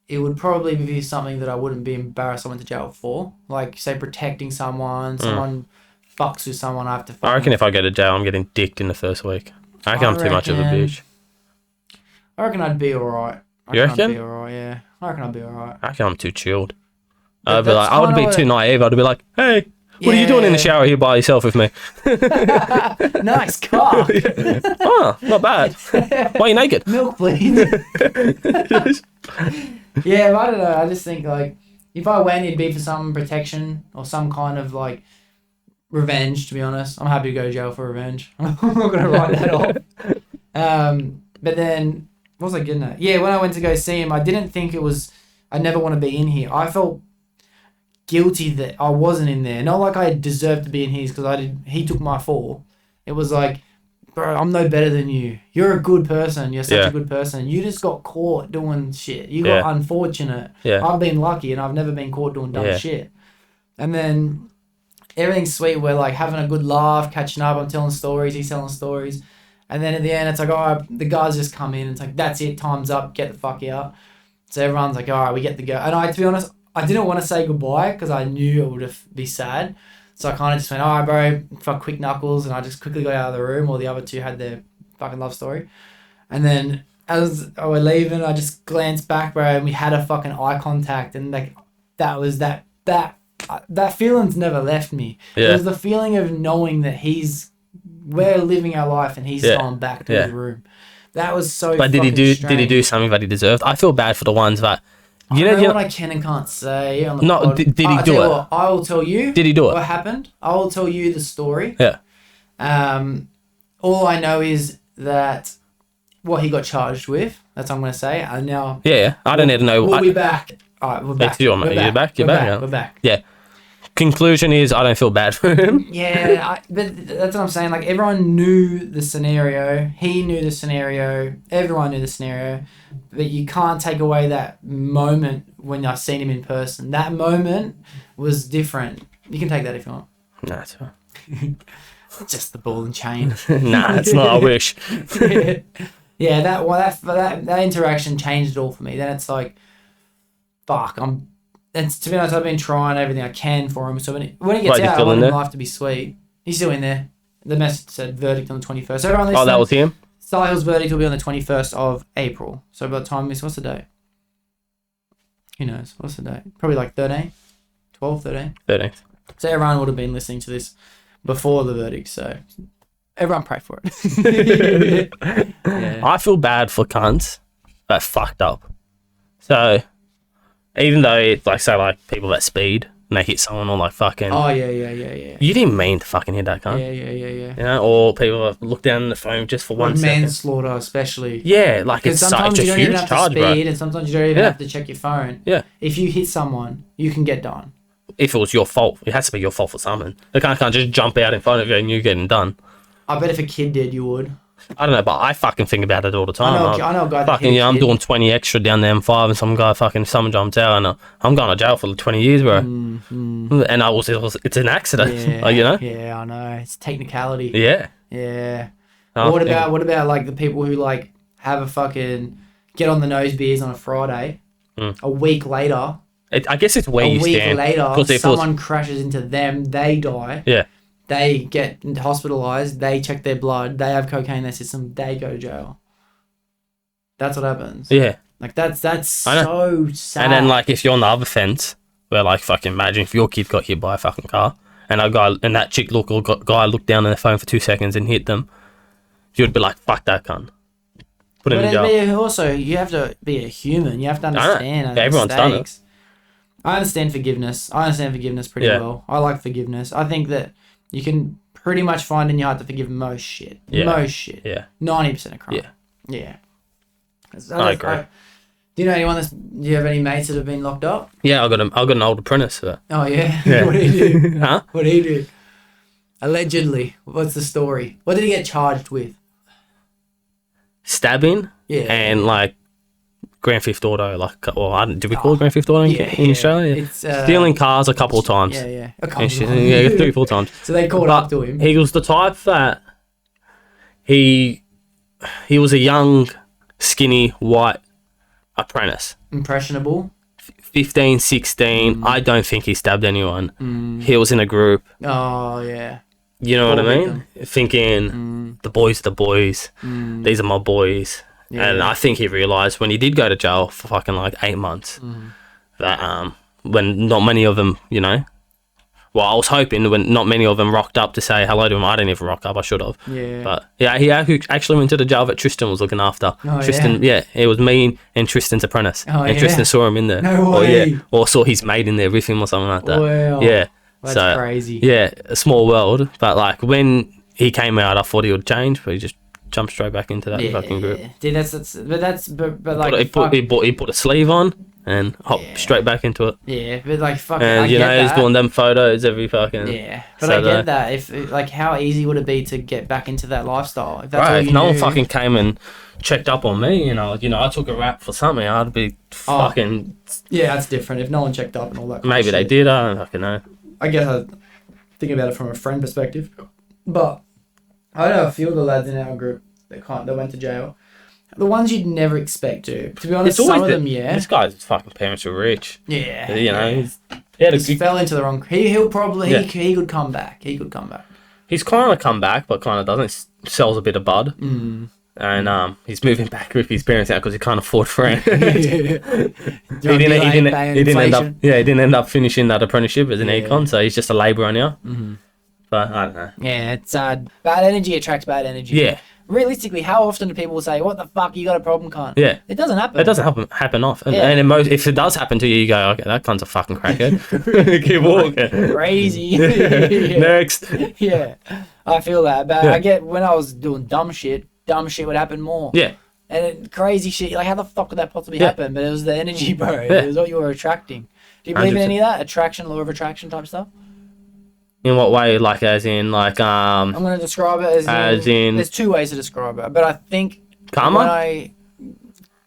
it would probably be something that I wouldn't be embarrassed someone to jail for. Like, say, protecting someone. Someone fucks with someone. I have to. I reckon if I go to jail, I'm getting dicked in the first week. I reckon I'm too much of a bitch. I reckon I'd be alright. You I'll reckon? be alright, yeah. I reckon I'll be alright. I reckon I'm too chilled. But I'd be like, I would be too naive. I'd be like, hey, what are you doing in the shower here by yourself with me? Nice car. Oh, not bad. Why are you naked? Milk, please. Yeah, but I don't know. I just think, like, if I went, it'd be for some protection or some kind of, like, revenge, to be honest. I'm happy to go to jail for revenge. I'm not going to write that off. But then, what was I getting at? Yeah, when I went to go see him, I didn't think it was... I never want to be in here. I felt guilty that I wasn't in there. Not like I deserved to be in his because he took my fall. It was like, bro, I'm no better than you. You're a good person. You're such a good person. You just got caught doing shit. You got unfortunate. Yeah. I've been lucky and I've never been caught doing dumb shit. And then everything's sweet. We're like having a good laugh, catching up. I'm telling stories. He's telling stories. And then at the end, it's like, all right, the guys just come in. It's like, that's it. Time's up. Get the fuck out. So everyone's like, all right, we get to go. And to be honest, I didn't want to say goodbye because I knew it would be sad. So I kind of just went, all right, bro, fuck quick knuckles. And I just quickly got out of the room while the other two had their fucking love story. And then as we're leaving, I just glanced back, bro, and we had a fucking eye contact. And like, that was that feeling's never left me. Yeah. It was the feeling of knowing that we're living our life and he's going back to his room. That was so. But did he do something that he deserved? I feel bad for the ones that. I know what I can and can't say. On the pod. Did he do it? What, I will tell you. Did he do it? What happened? I will tell you the story. Yeah. All I know is that what he got charged with. That's what I'm going to say. And now. Yeah. I don't need to know. We'll be back. All right, we're back. You're back. We're back. Yeah. Conclusion is, I don't feel bad for him. Yeah, but that's what I'm saying. Like, everyone knew the scenario. He knew the scenario. Everyone knew the scenario. But you can't take away that moment when I seen him in person. That moment was different. You can take that if you want. Nah, it's fine. Just the ball and chain. Nah, it's not. I wish. Yeah, that interaction changed it all for me. Then it's like, fuck, and to be honest, I've been trying everything I can for him. So when he gets out, I want his life to be sweet. He's still in there. The message said verdict on the 21st. So everyone listening, that was him? Sahil's verdict will be on the 21st of April. So by the time what's the date? Who knows? What's the date? Probably like 13? 12, 13? 13. So everyone would have been listening to this before the verdict. So everyone pray for it. Yeah. I feel bad for cunts that fucked up. So... even though it's like, say, like people that speed and they hit someone or like fucking. Oh yeah. You didn't mean to fucking hit that cunt. Yeah. You know, or people that look down in the phone just for 1 second. Manslaughter, especially. Yeah, like it's sometimes such you a don't even huge have charge, to speed, bro. and sometimes you don't even have to check your phone. Yeah. If you hit someone, you can get done. If it was your fault, it has to be your fault for something. The cunt can't just jump out in front of you and you're getting done. I bet if a kid did, you would. I don't know, but I fucking think about it all the time. I know a guy that fucking, hit a I'm kid. doing 20 extra down the M5 and someone jumps out and I'm going to jail for 20 years, bro. And it's an accident, Yeah, like, you know? Yeah, I know. It's technicality. Yeah. Yeah. Oh, What about like the people who like have a fucking get on the nose beers on a Friday, a week later. I guess it's where you stand. A week later, someone crashes into them, they die. Yeah. They get hospitalized, they check their blood, they have cocaine in their system, they go to jail. That's what happens. Yeah. Like, that's so sad. And then, like, if you're on the other fence, where, like, fucking imagine if your kid got hit by a fucking car and that chick guy looked down on their phone for 2 seconds and hit them, you'd be like, fuck that cunt. Put him in jail. Also, you have to be a human. You have to understand everyone's done it. I understand forgiveness. Pretty well. I like forgiveness. I think that you can pretty much find in your heart to forgive most shit. Yeah. Most shit. Yeah. 90% of crime. Yeah. I agree. Do you know anyone do you have any mates that have been locked up? Yeah, I got an old apprentice. Oh, yeah? Yeah. What did he do? Huh? What did he do? Allegedly. What's the story? What did he get charged with? Stabbing. Yeah. And, like, Grand Theft Auto, did we call it Grand Theft Auto in Australia? It's, stealing cars a couple of times. Yeah. A couple And of shit. times. Yeah, 3-4 times. So they called up to him. He was the type that he was a young, skinny, white apprentice. Impressionable. 15, 16. I don't think he stabbed anyone. He was in a group. Oh, yeah. You know what I mean? Thinking, the boys are the boys. These are my boys. And I think he realised when he did go to jail for fucking like 8 months that when not many of them, you know, well, I was hoping when not many of them rocked up to say hello to him. I didn't even rock up. I should have. Yeah. But yeah, he actually went to the jail that Tristan was looking after. Oh, Tristan, it was me and Tristan's apprentice. Oh, and Tristan saw him in there. No way. Or saw his mate in there with him or something like that. Wow. Yeah. That's crazy. Yeah, a small world. But like when he came out, I thought he would change, but he just jumped straight back into that fucking group. Dude, but like He put a sleeve on and hopped straight back into it. Yeah, but like fucking. And you know, he's doing them photos every fucking. Yeah, but I get that. If like, how easy would it be to get back into that lifestyle? If that's all you if no knew? one fucking came and checked up on me, you know, I took a rap for something, I'd be fucking. Yeah, that's different. If no one checked up and all that. Kind Maybe of they shit. did. I don't fucking know. I guess I think about it from a friend perspective, but I know a few of the lads in our group that went to jail. The ones you'd never expect to. To be honest, some of them, This guy's fucking parents are rich. Yeah. You know, he fell into the wrong. He'll probably he could come back. He could come back. He's kind of come back, but kind of doesn't. Sells a bit of bud. And he's moving back with his parents out because he can't afford rent. He didn't end up finishing that apprenticeship as an econ, so he's just a labourer now. But I don't know. Yeah, it's bad energy attracts bad energy. Yeah. Realistically, how often do people say, "What the fuck, you got a problem, cunt"? Yeah. It doesn't happen. It doesn't happen often. And if it does happen to you, you go, okay, that cunt's a fucking crackhead. Keep walking. Crazy. Next. Yeah, I feel that. But I get when I was doing dumb shit would happen more. Yeah. And crazy shit, like how the fuck could that possibly happen? But it was the energy, bro. It was what you were attracting. Do you believe 100%. in any of that? Attraction, law of attraction type stuff? In what way? Like, as in, like, I'm going to describe it as in... There's two ways to describe it. But I think... Karma?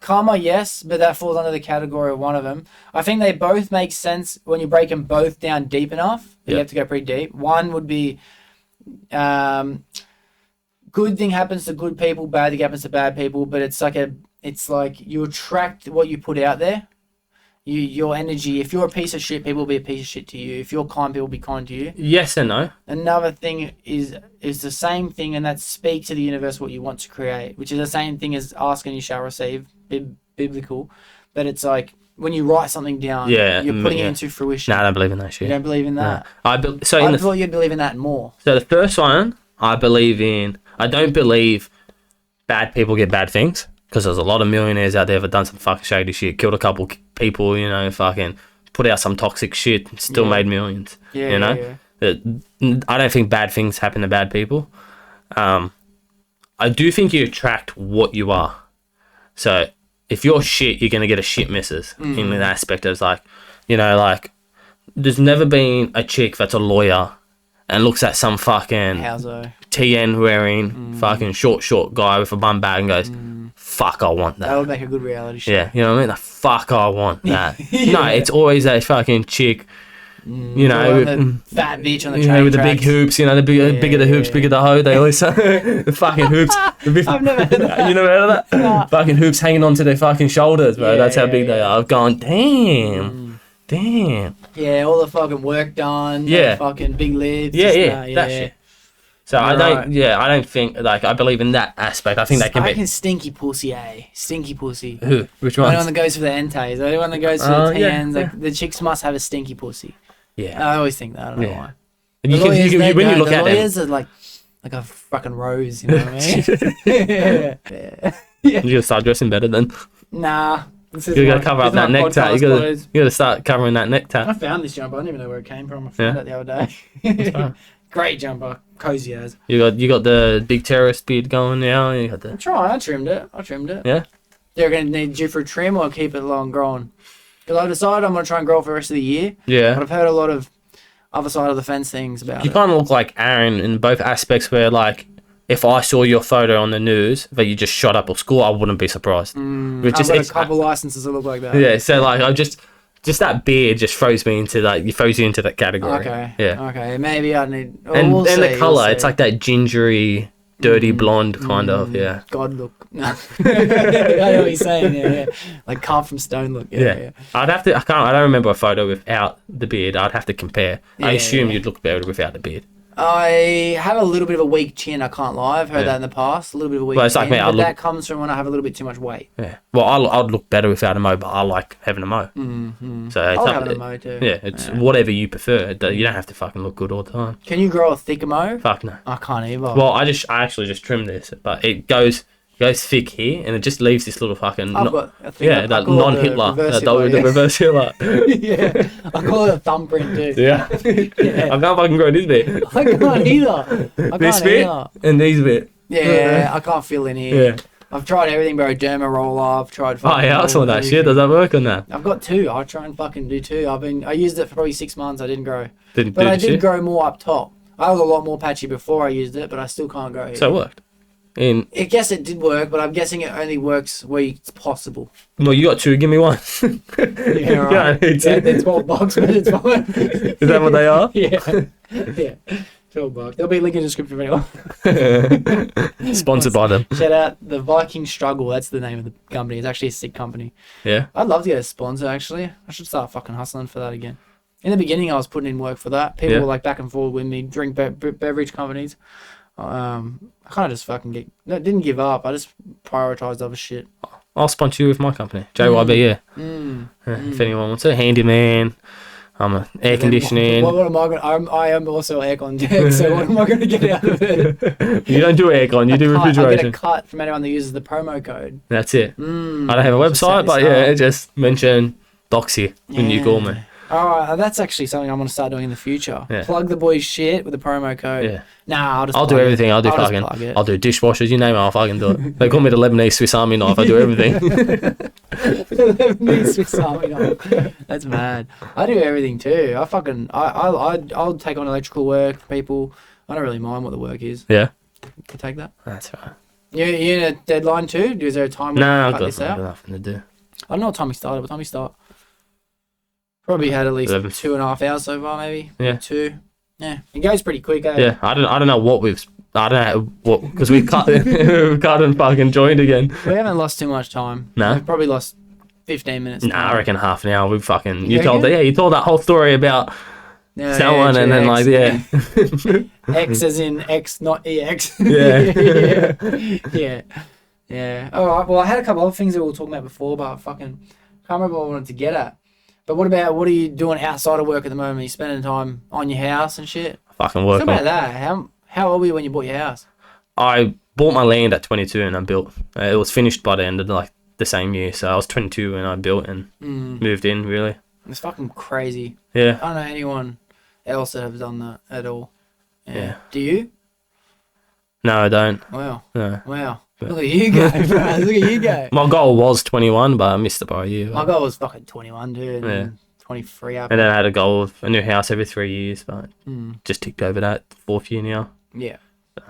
Karma, yes, but that falls under the category of one of them. I think they both make sense when you break them both down deep enough. You have to go pretty deep. One would be... good thing happens to good people, bad thing happens to bad people, but it's like you attract what you put out there. Your energy, if you're a piece of shit, people will be a piece of shit to you. If you're kind, people will be kind to you. Yes and no. Another thing is the same thing, and that's speak to the universe what you want to create, which is the same thing as ask and you shall receive, biblical. But it's like when you write something down, you're putting it into fruition. No, I don't believe in that shit. You don't believe in that? No. I thought you'd believe in that more. So the first one, I believe in... I don't believe bad people get bad things, because there's a lot of millionaires out there that done some fucking shady shit, killed a couple people, you know, fucking put out some toxic shit, still made millions. Yeah, you know? I don't think bad things happen to bad people. I do think you attract what you are. So if you're shit, you're going to get a shit missus in the aspect of like, you know, like there's never been a chick that's a lawyer and looks at some fucking TN wearing fucking short guy with a bum bag and goes, fuck, I want that. That would make a good reality show. Yeah, you know what I mean? Like, fuck, I want that. No, it's always that fucking chick, you know, the fat bitch on the train with the big hoops, you know, the bigger the hoops, bigger the hoe, they always say. The fucking hoops. I've never heard that. You never heard of that? Nah. Fucking hoops hanging onto their fucking shoulders, bro. That's how big they are. I've gone, damn. Yeah, all the fucking work done. Yeah. Fucking big lids. That shit. So I don't think, like, I believe in that aspect. I think that can be... stinky pussy, Stinky pussy. Who? Which one? The one that goes for the entes. The one that goes for the TNs. Like, the chicks must have a stinky pussy. Yeah. I always think that. I don't know why. And when you look at them... The lawyers are like a fucking rose, you know what I mean? You gotta start dressing better then. Nah. You gotta cover up that neck tat. You gotta start covering that neck tat. I found this jumper. I don't even know where it came from. I found it the other day. Great jumper. Cozy as. You got the big terrorist beard going now. You got the... I'm trying. I trimmed it. Yeah? They're going to need you for a trim or keep it long growing. Because I've decided I'm going to try and grow it for the rest of the year. Yeah. But I've heard a lot of other side of the fence things about You kind of look like Aaron in both aspects where, like, if I saw your photo on the news that you just shot up at school, I wouldn't be surprised. I've got a couple licenses that look like that. Yeah, so, like, I just that beard just throws me into, like, you throws you into that category. Okay. Yeah. Okay, maybe I need... And the colour, it's like that gingery, dirty blonde kind of, yeah. God look. I know what you're saying, yeah. Like carved from stone look. Yeah. I'd have to, I don't remember a photo without the beard. I'd have to compare. I assume you'd look better without the beard. I have a little bit of a weak chin. I can't lie. I've heard that in the past. A little bit of a weak Well, it's chin. like me, But that comes from when I have a little bit too much weight. Yeah. Well, I'd look better without a mo, but I like having a mo. Mm-hmm. So it's I'll up have a mo too. Yeah, it's whatever you prefer. You don't have to fucking look good all the time. Can you grow a thicker mo? Fuck no. I can't either. Well, I actually just trimmed this, but it goes thick here, and it just leaves this little fucking I've got a thing that non-Hitler, the reverse Hitler. Yeah, I call it a thumbprint too. Yeah. Yeah. I can't fucking grow this bit. I can't either. This bit and these bit. Yeah, I can't feel in here. Yeah. I've tried everything, bro. Derma roller. I've tried. Oh yeah, I saw that shit. Does that work on that? I've got 2. I'll try and fucking do 2. I used it for probably 6 months. I didn't grow. But I did grow more up top. I was a lot more patchy before I used it, but I still can't grow here. So it worked. I guess it did work, but I'm guessing it only works where it's possible. Well, you got 2. Give me 1. Yeah, right. They're $12, but it's fine. Is that what they are? Yeah. Yeah. $12. There'll be a link in the description for anyone. Sponsored by them. Shout out the Viking Struggle. That's the name of the company. It's actually a sick company. Yeah. I'd love to get a sponsor, actually. I should start fucking hustling for that again. In the beginning, I was putting in work for that. People were like back and forth with me, drink beverage companies. I kind of just fucking didn't give up. I just prioritized other shit. I'll sponsor you with my company, JYB. If anyone wants a handyman, I'm a air conditioning. What am I going? I am also aircon tech. So what am I going to get out of it? You don't do aircon. You do refrigeration. I get a cut from anyone that uses the promo code. That's it. I don't have a website, but just mention Doxy when you call me. Alright, that's actually something I'm going to start doing in the future. Yeah. Plug the boys' shit with the promo code. Yeah. Nah, I'll do everything. I'll do dishwashers. You name it, I'll fucking do it. They call me the Lebanese Swiss Army knife. I do everything. Lebanese Swiss Army knife. That's mad. I do everything too. I'll take on electrical work for people. I don't really mind what the work is. Yeah. To take that. That's right. You in a deadline too? Is there a time? No, I've got nothing to do. I don't know what time we started. What time we start? Probably had at least 2.5 hours so far, maybe. Yeah. 2. Yeah. It goes pretty quick, eh? Yeah. I don't know what because we cut and fucking joined again. We haven't lost too much time. No. We've probably lost 15 minutes. Nah, I reckon half an hour. We fucking you reckon? told that whole story about someone and then X as in X, not EX. Yeah. Yeah. All right. Well, I had a couple other things that we were talking about before, but I fucking can't remember what I wanted to get at. But what are you doing outside of work at the moment? Are you spending time on your house and shit? Fucking work. Talk about that. How old were you when you bought your house? I bought my land at 22 and I built. It was finished by the end of the same year. So I was 22 when I built and moved in, really. It's fucking crazy. Yeah. I don't know anyone else that have done that at all. Yeah. Do you? No, I don't. Wow. No. Wow. Look at you go, bro. Look at you go. My goal was 21, but I missed it by a year. My goal was fucking 21, dude. And 23 up. And then I had a goal of a new house every 3 years, but just ticked over that 4th year now. Yeah.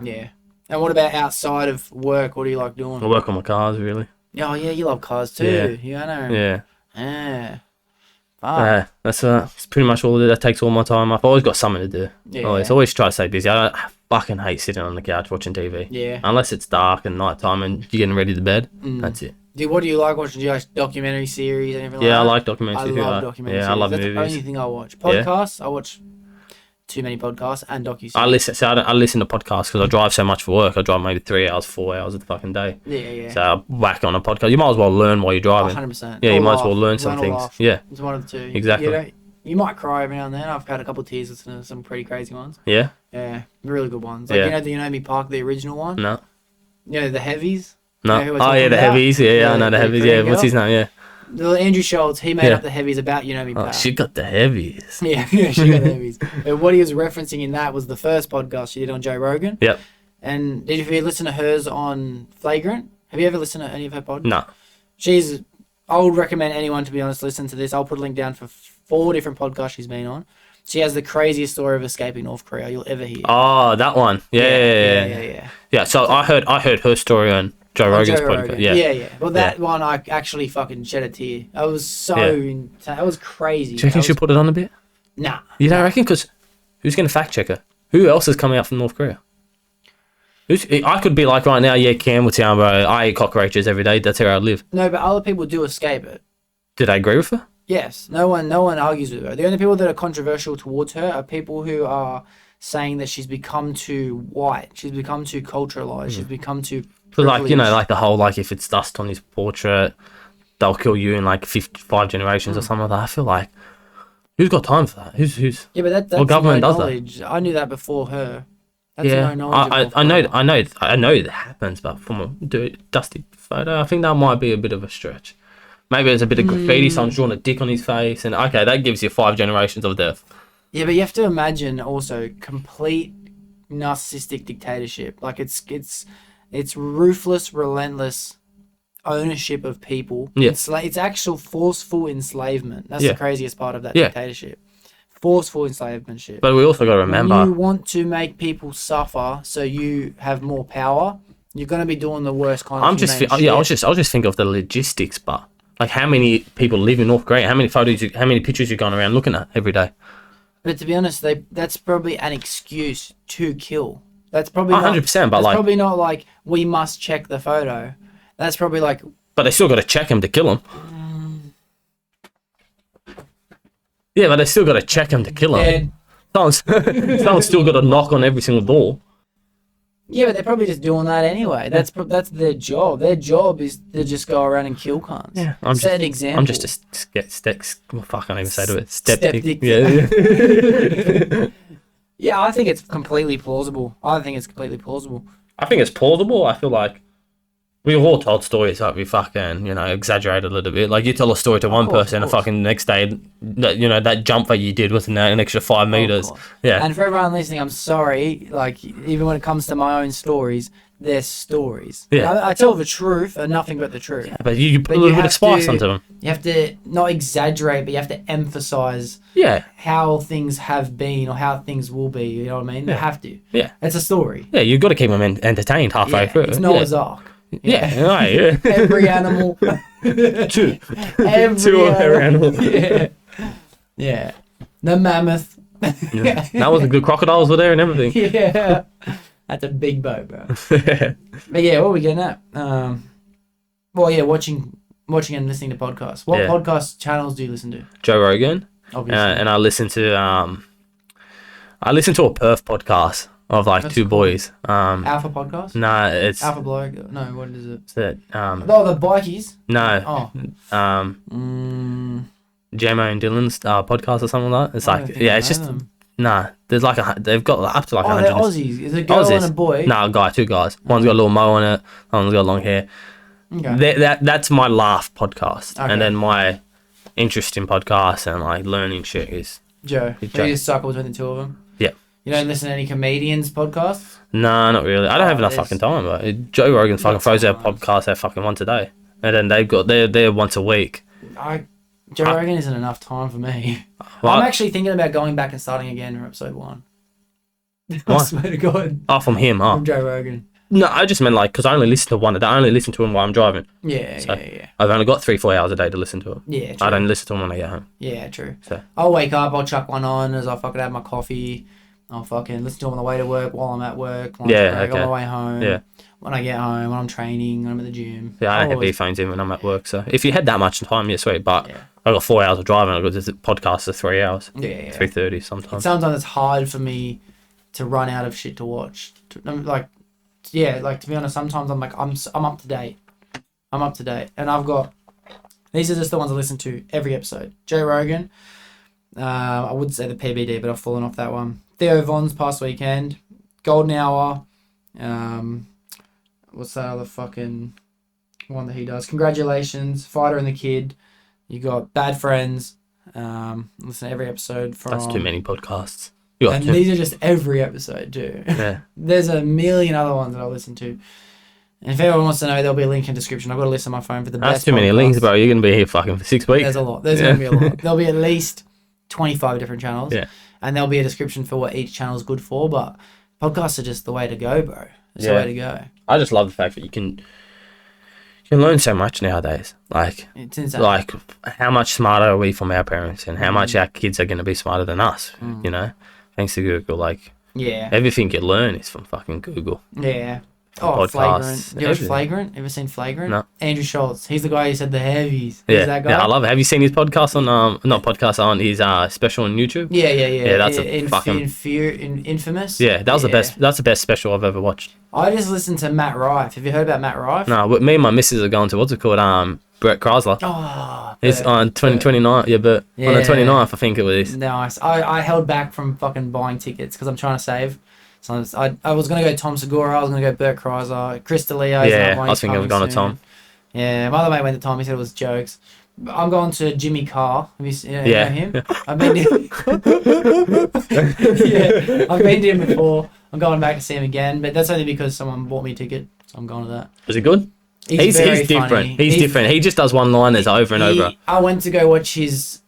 Yeah. And what about outside of work? What do you like doing? I work on my cars, really. Oh, yeah, you love cars too. Yeah, I know. Yeah. Yeah. That's pretty much all that takes all my time. I've always got something to do. Yeah. Always try to stay busy. I fucking hate sitting on the couch watching TV. Yeah. Unless it's dark and nighttime and you're getting ready to bed. That's it. What do you like watching? Do you like documentary series, anything like that? Yeah, I like documentaries. I love documentary series. I love That's movies. the only thing I watch. Podcasts, I watch too many podcasts and docu-series. I listen to podcasts because I drive so much for work. I drive maybe 3 hours, 4 hours of the fucking day. Yeah. So I whack on a podcast. You might as well learn while you're driving. 100%. Yeah, you might as laugh. well learn some things. Laugh. Yeah. It's one of the two. Exactly. You might cry every now and then. I've had a couple of tears listening to some pretty crazy ones. Yeah? Yeah, really good ones. Like, the Yeonmi Park, the original one? No. The Heavies? No. You know who we're Oh, yeah, talking the about? Heavies. Yeah, I know the Heavies. Yeah, what's his name? Yeah. The Andrew Schulz, he made up the Heavies about Yeonmi Park. Oh, she got the Heavies. Yeah, she got the Heavies. But what he was referencing in that was the first podcast she did on Joe Rogan. Yep. And did you listen to hers on Flagrant? Have you ever listened to any of her podcasts? No. I would recommend anyone, to be honest, listen to this. I'll put a link down for 4 different podcasts she's been on. She has the craziest story of escaping North Korea you'll ever hear. Oh, that one. Yeah. Yeah, so I heard her story on Joe Rogan's podcast. Yeah. Well, that one I actually fucking shed a tear. I was that was crazy. Do you reckon she'll put it on a bit? Nah. You don't reckon? Because who's going to fact check her? Who else is coming out from North Korea? I could be like right now, Campbelltown, bro. I eat cockroaches every day. That's how I live. No, but other people do escape it. Did I agree with her? Yes. No one argues with her. The only people that are controversial towards her are people who are saying that she's become too white, she's become too culturalized, she's become too So like, you know, privileged. like the whole, like if it's dust on his portrait, they'll kill you in like 55 generations or something like that. I feel like, who's got time for that? Who's Yeah, but that's government no does that? knowledge. I knew that before her. That's yeah, no knowledge. I know it happens, but from a dusty photo, I think that might be a bit of a stretch. Maybe there's a bit of graffiti, someone's drawn a dick on his face, and okay, that gives you 5 generations of death. Yeah, but you have to imagine also complete narcissistic dictatorship. Like it's ruthless, relentless ownership of people. Yeah. It's actual forceful enslavement. That's Yeah. the craziest part of that Yeah. dictatorship. Forceful enslavement shit. But we also got to remember, When you want to make people suffer so you have more power, you're gonna be doing the worst kind of humane shit. I was just think of the logistics, but like how many people live in North Korea, how many pictures you're going around looking at every day. But to be honest, that's probably an excuse to kill. That's probably 100%, but that's like, probably not like we must check the photo. That's probably like but they still got to check him to kill him. Yeah, but they still got to check him to kill him. Someone's still got to knock on every single door. Yeah, but they're probably just doing that anyway. That's their job. Their job is to just go around and kill cunts. Yeah, Set an example. I'm just a fuck, I can't even say to it. Skeptic. Yeah. Yeah, I think it's completely plausible. I think it's plausible. I think it's plausible. I feel like we've all told stories that we fucking, you know, exaggerated a little bit. Like you tell a story to one person and fucking next day, that jump that you did was an extra 5 meters. Yeah. And for everyone listening, I'm sorry. Like even when it comes to my own stories, they're stories. Yeah. I tell the truth and nothing but the truth. Yeah, but you put a little bit of spice onto them. You have to not exaggerate, but you have to emphasize Yeah. how things have been or how things will be. You know what I mean? You have to. Yeah. It's a story. Yeah, you've got to keep them entertained halfway through. It's Noah's Ark. Yeah. Right, yeah. Every animal. Two. Every Two of their animals. Yeah. Yeah. The mammoth. Yeah. That was a good. Crocodiles were there and everything. Yeah. That's a big boat, bro. But yeah, what are we getting at? Well, yeah, watching and listening to podcasts. What podcast channels do you listen to? Joe Rogan. Obviously. And I listen to a Perth podcast of like That's two cool. boys. Alpha podcast? Nah, it's Alpha bloke? No, what is it? it's that, Oh, the bikies? no, Oh. Jamo and Dylan's podcast or something like that. It's I don't like, think yeah, I it's know just them. nah. There's like they've got up to like Oh, 100. they're Aussies. Is it a girl and a boy? Nah, a guy, 2 guys. One's got a little mo on it. One's got long hair. Okay. That's my laugh podcast, Okay. and then my interest in podcasts and like learning shit is Joe. Joe. You just suckle between the two of them? yeah. You don't listen to any comedians' podcasts? Nah, not really. I don't have enough there's- fucking time. But Joe Rogan fucking throws out podcasts out fucking once a day, and then they're once a week. Joe Rogan isn't enough time for me. Well, I'm actually thinking about going back and starting again from episode 1. I Why? swear to God. Oh, from him, From Joe Rogan. No, I just meant like because I only listen to one a day. I only listen to him while I'm driving. Yeah, So, yeah. I've only got 3-4 hours a day to listen to him. Yeah, true. I don't listen to him when I get home. Yeah, true. So. I'll wake up, I'll chuck one on as I fucking have my coffee. I'll fucking listen to them on the way to work, while I'm at work, lunch Yeah, break, okay. on my way home. Yeah. When I get home, when I'm training, when I'm at the gym. Yeah, I don't have Always- earphones in when I'm at work. So if you had that much time, yeah, sweet. But Yeah. I've got 4 hours of driving. I've got this podcast for 3 hours. Yeah. 3:30 sometimes. Sometimes it's hard for me to run out of shit to watch. Like to be honest, sometimes I'm like, I'm up to date. I'm up to date. And I've got, these are just the ones I listen to every episode. Joe Rogan. I would say the PBD, but I've fallen off that one. Theo Von's past weekend. Golden Hour. What's that other fucking one that he does? Congratulations. Fighter and the Kid. You got Bad Friends. Listen to every episode from... That's too many podcasts. You got And too. these are just every episode too. Yeah. There's a million other ones that I listen to. And if anyone wants to know, there'll be a link in the description. I've got a list on my phone for the That's best too many podcasts. links, bro. You're gonna be here fucking for 6 weeks. There's a lot. There's going to be a lot. There'll be at least 25 different channels. Yeah. And there'll be a description for what each channel is good for. But podcasts are just the way to go, bro. It's the Yeah. way to go. I just love the fact that you can learn so much nowadays. Like It's insane. like how much smarter are we from our parents, and how much our kids are gonna be smarter than us. You know, thanks to Google. Like Yeah. everything you learn is from fucking Google. Yeah. Oh, Flagrant. podcasts. You watch everything. Flagrant? Ever seen Flagrant? No. Andrew Schulz. He's the guy who said the heavies. He's Yeah, that guy. yeah, I love it. Have you seen his podcast on not podcast on his special on YouTube? Yeah. Yeah, that's a fucking Infamous. yeah. That was the best. That's the best special I've ever watched. I just listened to Matt Rife. Have you heard about Matt Rife? No, me and my missus are going to what's it called? Brett Chrysler. Oh, It's on 2029. Yeah, but on the 29th, I think it was. Nice. I held back from fucking buying tickets because I'm trying to save. So I was going to go Tom Segura. I was going to go Bert Kreisler. Chris D'Elia. Yeah, I was thinking of going to Tom. Yeah, my other mate went to Tom. He said it was jokes. I'm going to Jimmy Carr. Have you know him? I've been to I've been to him before. I'm going back to see him again, but that's only because someone bought me a ticket. So I'm going to that. Was he good? He's different. Funny. He's different. He just does one-liners over and over. I went to go watch his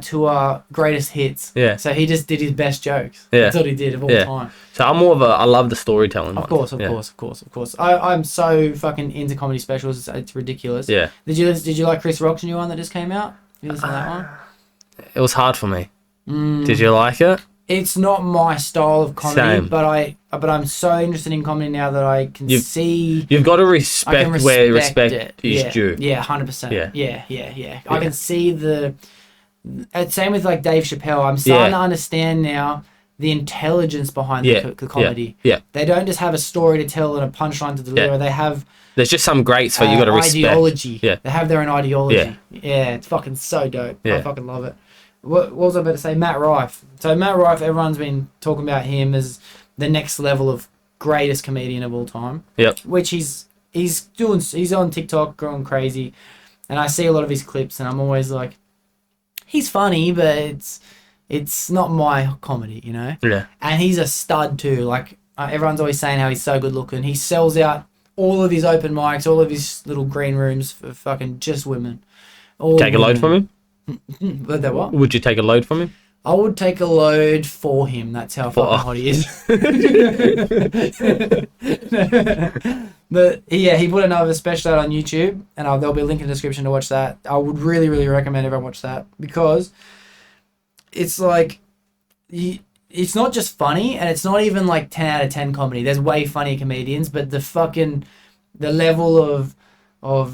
tour greatest hits. Yeah. So he just did his best jokes. Yeah. That's what he did of all time. So I'm more of I love the storytelling. Of course. I'm so fucking into comedy specials. It's ridiculous. Yeah. Did you like Chris Rock's new one that just came out? You listen to that one? It was hard for me. Did you like it? It's not my style of comedy, Same. but I'm so interested in comedy now that I can see. You've got to respect where respect it. is Yeah. due. Yeah, 100%. Yeah. Yeah. I can see same with like Dave Chappelle. I'm starting to understand now the intelligence behind the comedy. Yeah. They don't just have a story to tell and a punchline to deliver. Yeah. They have There's just some greats that you got to respect. ideology. Yeah. They have their own ideology. Yeah. Yeah, it's fucking so dope. Yeah. I fucking love it. What was I about to say? Matt Rife. So Matt Rife, everyone's been talking about him as the next level of greatest comedian of all time. Yep. Which he's on TikTok going crazy, and I see a lot of his clips, and I'm always like, he's funny, but it's not my comedy, you know. Yeah. And he's a stud too. Like everyone's always saying how he's so good looking. He sells out all of his open mics, all of his little green rooms for fucking just women. Take a load from him? But that what? Would you take a load from him? I would take a load for him. That's how fucking hot he is. But yeah, he put another special out on YouTube, and there'll be a link in the description to watch that. I would really, really recommend everyone watch that because it's like, it's not just funny, and it's not even like 10 out of 10 comedy. There's way funnier comedians, but the level of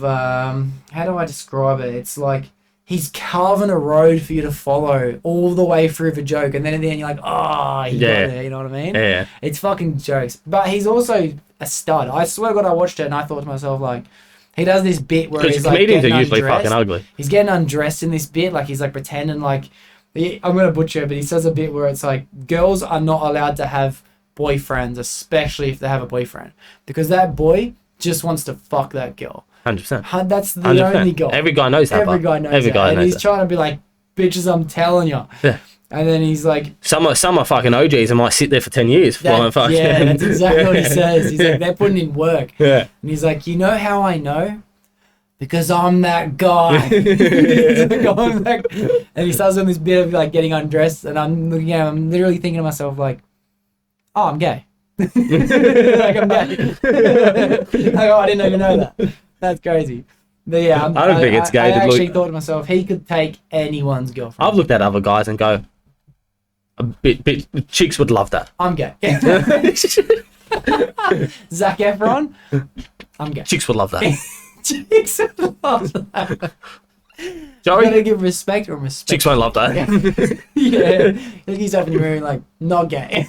how do I describe it? It's like, he's carving a road for you to follow all the way through the joke, and then at the end you're like, oh, he got there, you know what I mean? Yeah. It's fucking jokes. But he's also a stud. I swear to God, I watched it and I thought to myself, like, he does this bit where he's like comedians getting are usually undressed. fucking ugly. He's getting undressed in this bit, like he's like pretending like, I'm going to butcher it, but he says a bit where it's like, girls are not allowed to have boyfriends, especially if they have a boyfriend, because that boy just wants to fuck that girl. 100%. That's the 100%. only goal. Every guy knows that. Every guy knows that. And he's trying to be like, bitches, I'm telling you. Yeah. And then he's like... Some are fucking OGs and might sit there for 10 years. Yeah, that's exactly what he says. He's like, they're putting in work. Yeah. And he's like, you know how I know? Because I'm that guy. He's like, I'm that... And he starts on this bit of like getting undressed, and I'm looking at him, I'm literally thinking to myself like, oh, I'm gay. Like, I'm gay. Like, oh, I didn't even know that. That's crazy. But yeah, I don't think it's gay. I actually thought to myself, he could take anyone's girlfriend. I've looked at other guys and go, chicks would love that. I'm gay. Zac Efron, I'm gay. Chicks would love that. Chicks would love that. Joey? You gotta give respect or respect. Chicks won't love that. Yeah. Look yourself in the mirror like, not gay.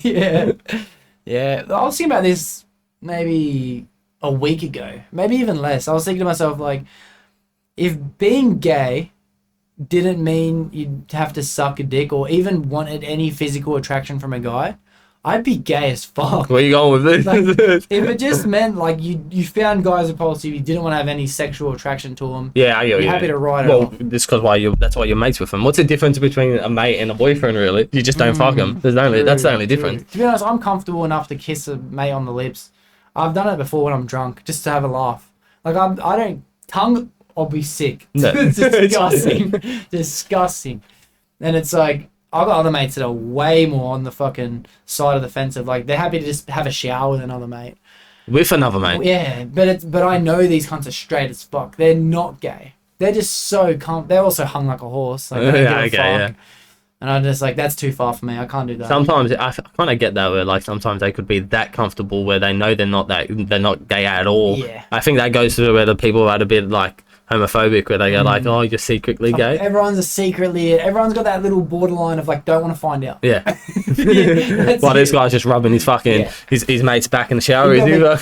Yeah. Yeah. I was thinking about this maybe a week ago, maybe even less. I was thinking to myself, like, if being gay didn't mean you'd have to suck a dick or even wanted any physical attraction from a guy, I'd be gay as fuck. Where you going with this? Like, if it just meant like you found guys repulsive, you didn't want to have any sexual attraction to them. Yeah, you're happy to ride it well, off. this because that's why you're mates with them. What's the difference between a mate and a boyfriend? Really, you just don't fuck them. That's the only difference. To be honest, I'm comfortable enough to kiss a mate on the lips. I've done it before when I'm drunk, just to have a laugh. Like I don't tongue. I'll be sick. No. It's disgusting, disgusting. And it's like, I've got other mates that are way more on the fucking side of the fence of like, they're happy to just have a shower with another mate. With another mate. Yeah, but I know these cunts are straight as fuck. They're not gay. They're just so they're also hung like a horse. Like, they don't give a fuck. And I'm just like, that's too far for me. I can't do that. Sometimes I kind of get that where like sometimes they could be that comfortable where they know they're not gay at all. Yeah. I think that goes to where the people are a bit like homophobic where they go like, oh, you're secretly gay. Everyone's got that little borderline of like, don't want to find out. Yeah. That's Well, this it. guy's just rubbing his fucking his mate's back in the shower. Is he? There.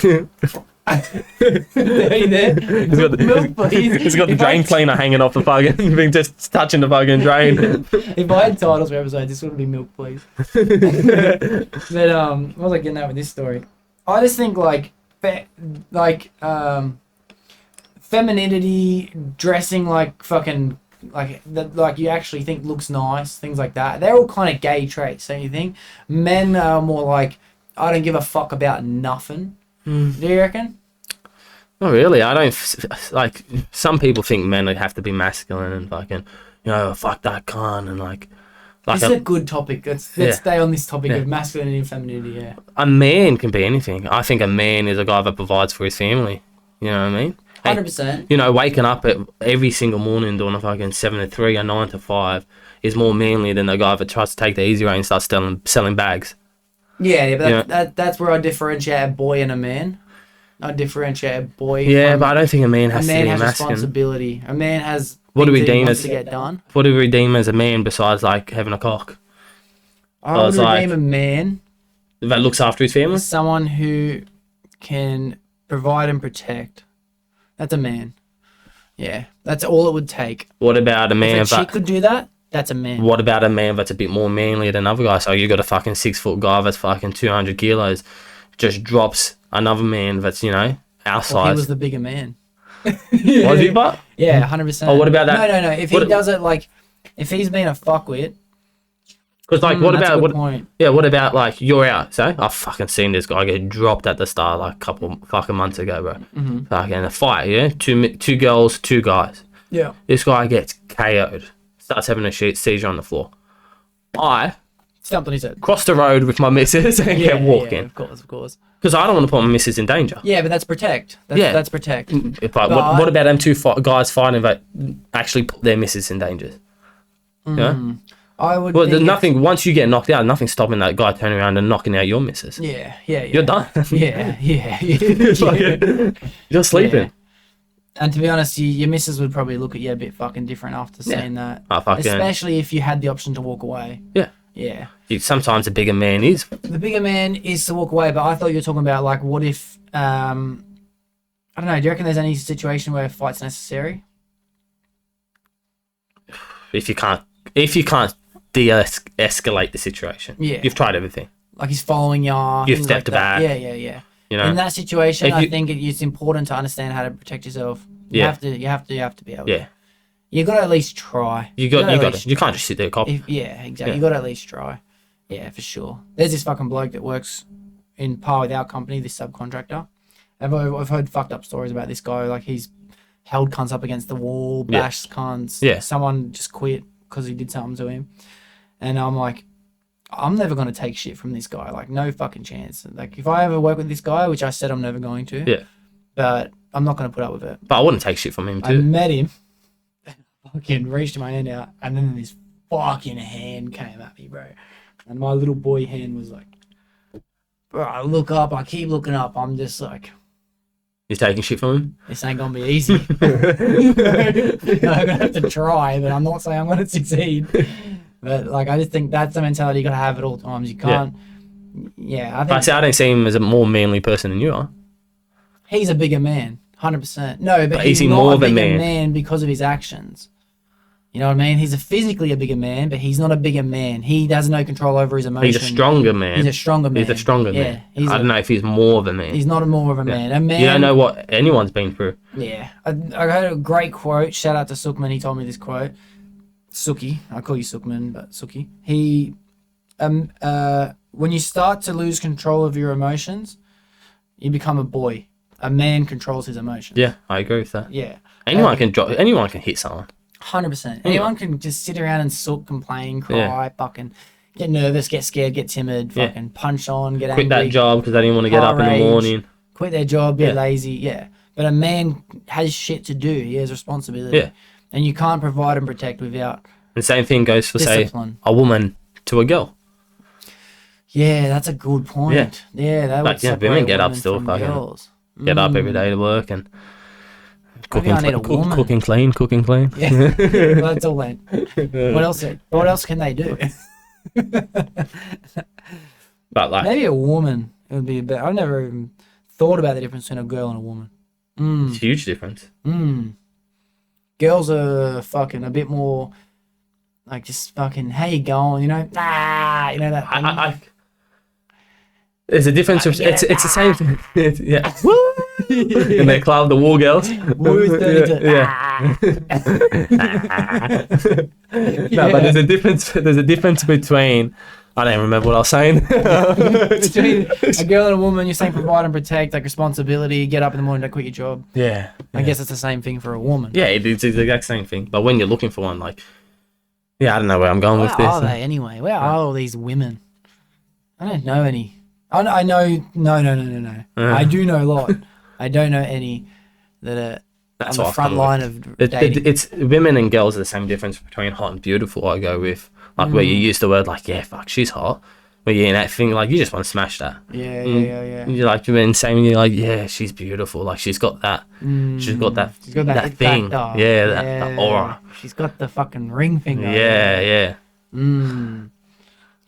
Milk, please. He's got the drain cleaner hanging off the fucking thing, just touching the fucking drain. If I had titles for episodes, this would be milk, please. But what was I getting at with this story? I just think femininity, dressing like fucking like you actually think looks nice, things like that. They're all kind of gay traits, don't you think? Men are more like, I don't give a fuck about nothing. Do you reckon? Not really. I don't like. Some people think men have to be masculine and fucking, fuck that cunt and like. This is a good topic. Let's stay on this topic of masculinity and femininity. Yeah. A man can be anything. I think a man is a guy that provides for his family. You know what I mean? 100%. Waking up every single morning doing a fucking 7 to 3 or 9 to 5 is more manly than the guy that tries to take the easy way and starts selling bags. Yeah, but that's where I differentiate a boy and a man. I differentiate a boy. Yeah, but I don't think a man has to be has masculine. responsibility. A man has. What do we things he deem wants as to get done? What do we deem as a man besides like having a cock? I would deem a man that looks after his family. Someone who can provide and protect. That's a man. Yeah, that's all it would take. What about a man if a chick could do that? That's a man. What about a man that's a bit more manly than another guy? So you got a fucking 6 foot guy that's fucking 200 kilos, just drops another man that's our size. Well, he was the bigger man. Was he? But yeah, 100%. Oh, what about that? No. If he does it like, if he's been a fuckwit. Because like, what that's about a good point. Yeah, what about like you're out? So I've fucking seen this guy get dropped at the start like a couple fucking months ago, bro. Mm-hmm. Fucking a fight, yeah, two girls, 2 guys. Yeah. This guy gets KO'd. Starts having a seizure on the floor. I Stumped on his head. crossed the road with my missus and kept walking. Yeah, of course. Because I don't want to put my missus in danger. Yeah, but that's protect. That's protect. But what about them 2 guys fighting that actually put their missus in danger? Yeah. I would. Well, there's nothing. Once you get knocked out, nothing's stopping that guy turning around and knocking out your missus. Yeah. You're done. Yeah. You're sleeping. Yeah. And to be honest, your missus would probably look at you a bit fucking different after seeing that. Especially if you had the option to walk away. Yeah. Yeah. Sometimes a bigger man is. The bigger man is to walk away, but I thought you were talking about like, what if, I don't know, do you reckon there's any situation where a fight's necessary? If you can't de-escalate the situation. Yeah. You've tried everything. Like he's following you. You've stepped back. Yeah. In that situation, I think it's important to understand how to protect yourself. You have to be able to. Yeah. You got to at least try. You can't just sit there, cop. Exactly. Yeah. You got to at least try. Yeah, for sure. There's this fucking bloke that works in par with our company, this subcontractor. I've heard fucked up stories about this guy. Like he's held cunts up against the wall, bashed cunts. Yeah. Someone just quit because he did something to him. And I'm like, I'm never going to take shit from this guy. Like, no fucking chance. Like, if I ever work with this guy, which I said I'm never going to. Yeah. But I'm not going to put up with it. But I wouldn't take shit from him too. I met him. Fucking reached my hand out. And then this fucking hand came at me, bro. And my little boy hand was like, bro, I look up. I keep looking up. I'm just like, you're taking shit from him? this ain't going to be easy. I'm going to have to try, but I'm not saying I'm going to succeed. But, like, I just think that's the mentality you got to have at all times. You can't... Yeah, I don't see him as a more manly person than you are. He's a bigger man, 100%. No, but is he's he not more a of a bigger man? because of his actions. You know what I mean? He's physically a bigger man, but he's not a bigger man. He has no control over his emotions. He's a stronger man. He's a stronger man. man. I don't know if he's more of a man. He's not more of a man. A man. You don't know what anyone's been through. Yeah. I heard a great quote. Shout out to Sookman. He told me this quote. Suki. I call you Sookman, but Suki. He, when you start to lose control of your emotions, you become a boy. A man controls his emotions. Yeah, I agree with that. Yeah. Anyone can hit someone. 100%. Anyone can just sit around and sook, complain, cry, fucking get nervous, get scared, get timid, fucking punch on, get angry. Quit that job because they didn't want to get up in the morning. Quit their job, get lazy, But a man has shit to do. He has responsibility. Yeah. And you can't provide and protect without The same thing goes for, Discipline. say, a woman to a girl. Yeah, that's a good point. Yeah, that would Like, yeah, separate women get up women still from fucking girls. Get up every day to work and Maybe I need a woman. cooking clean. Yeah, well, that's all then. What else? What else can they do? But like, Maybe a woman. It would be a bit. I've never even thought about the difference between a girl and a woman. it's a huge difference. Girls are fucking a bit more like just fucking how you going, you know? You know that. I there's a difference. It's the same thing. Yeah. In their club, the war girls. No, but there's a difference. There's a difference between. I don't even remember what I was saying. Between a girl and a woman, you're saying provide and protect, like responsibility, get up in the morning, don't quit your job. Yeah. I guess it's the same thing for a woman. Yeah, it's the exact same thing. But when you're looking for one, like, yeah, I don't know where I'm going with this. Where are they anyway? Where are all these women? I don't know any. I know. No. I do know a lot. I don't know any that are That's on the what front line of dating. It's women and girls are the same difference between hot and beautiful. I go with like where you use the word like, yeah, fuck, she's hot. Where you're in that thing like you just want to smash that. Yeah. You're like you're saying you're like, yeah, she's beautiful. Like she's got that. She's got that thing. Factor. Yeah, that aura. She's got the fucking ring finger. Yeah.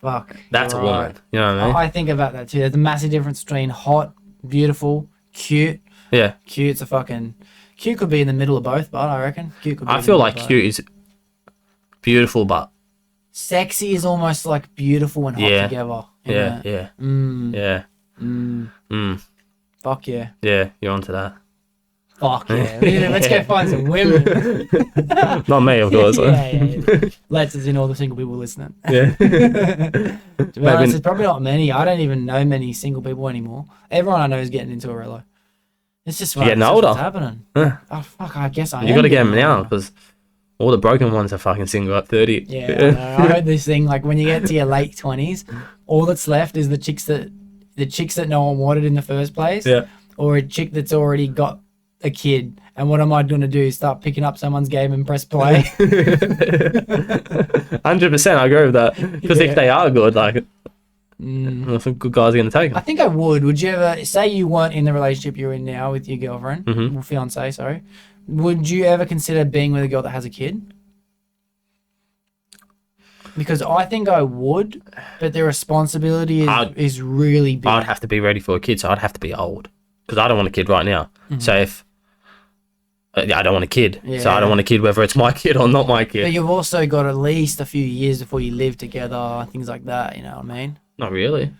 Fuck. That's a you're woman. right. You know what I mean? I think about that too. There's a massive difference between hot, beautiful, cute. Yeah. Cute's a fucking. Cute could be in the middle of both, but I reckon cute could be. I feel like cute is beautiful, but sexy is almost like beautiful and hot together. Yeah. Fuck yeah. Yeah, you're onto that. Fuck yeah. Let's go find some women. Not me, of course. Yeah. Let's as in all the single people listening. Yeah. To be honest, there's probably not many. I don't even know many single people anymore. Everyone I know is getting into a relo. It's just You're getting older. what's happening. Huh. Oh fuck! I guess I. You got to get them now because all the broken ones are fucking single at 30. Yeah, I know. I heard this thing like when you get to your late 20s, all that's left is the chicks that no one wanted in the first place, or a chick that's already got a kid. And what am I going to do? Start picking up someone's game and press play? 100%, I agree with that. Because if they are good, like, some good guys are going to take them. I think I would. Would you ever say you weren't in the relationship you're in now with your girlfriend, or fiance? Sorry. Would you ever consider being with a girl that has a kid? Because I think I would, but the responsibility is really big. I'd have to be ready for a kid, so I'd have to be old. Because I don't want a kid right now. So if... I don't want a kid. So I don't want a kid whether it's my kid or not my kid. But you've also got at least a few years before you live together, things like that, you know what I mean? Not really.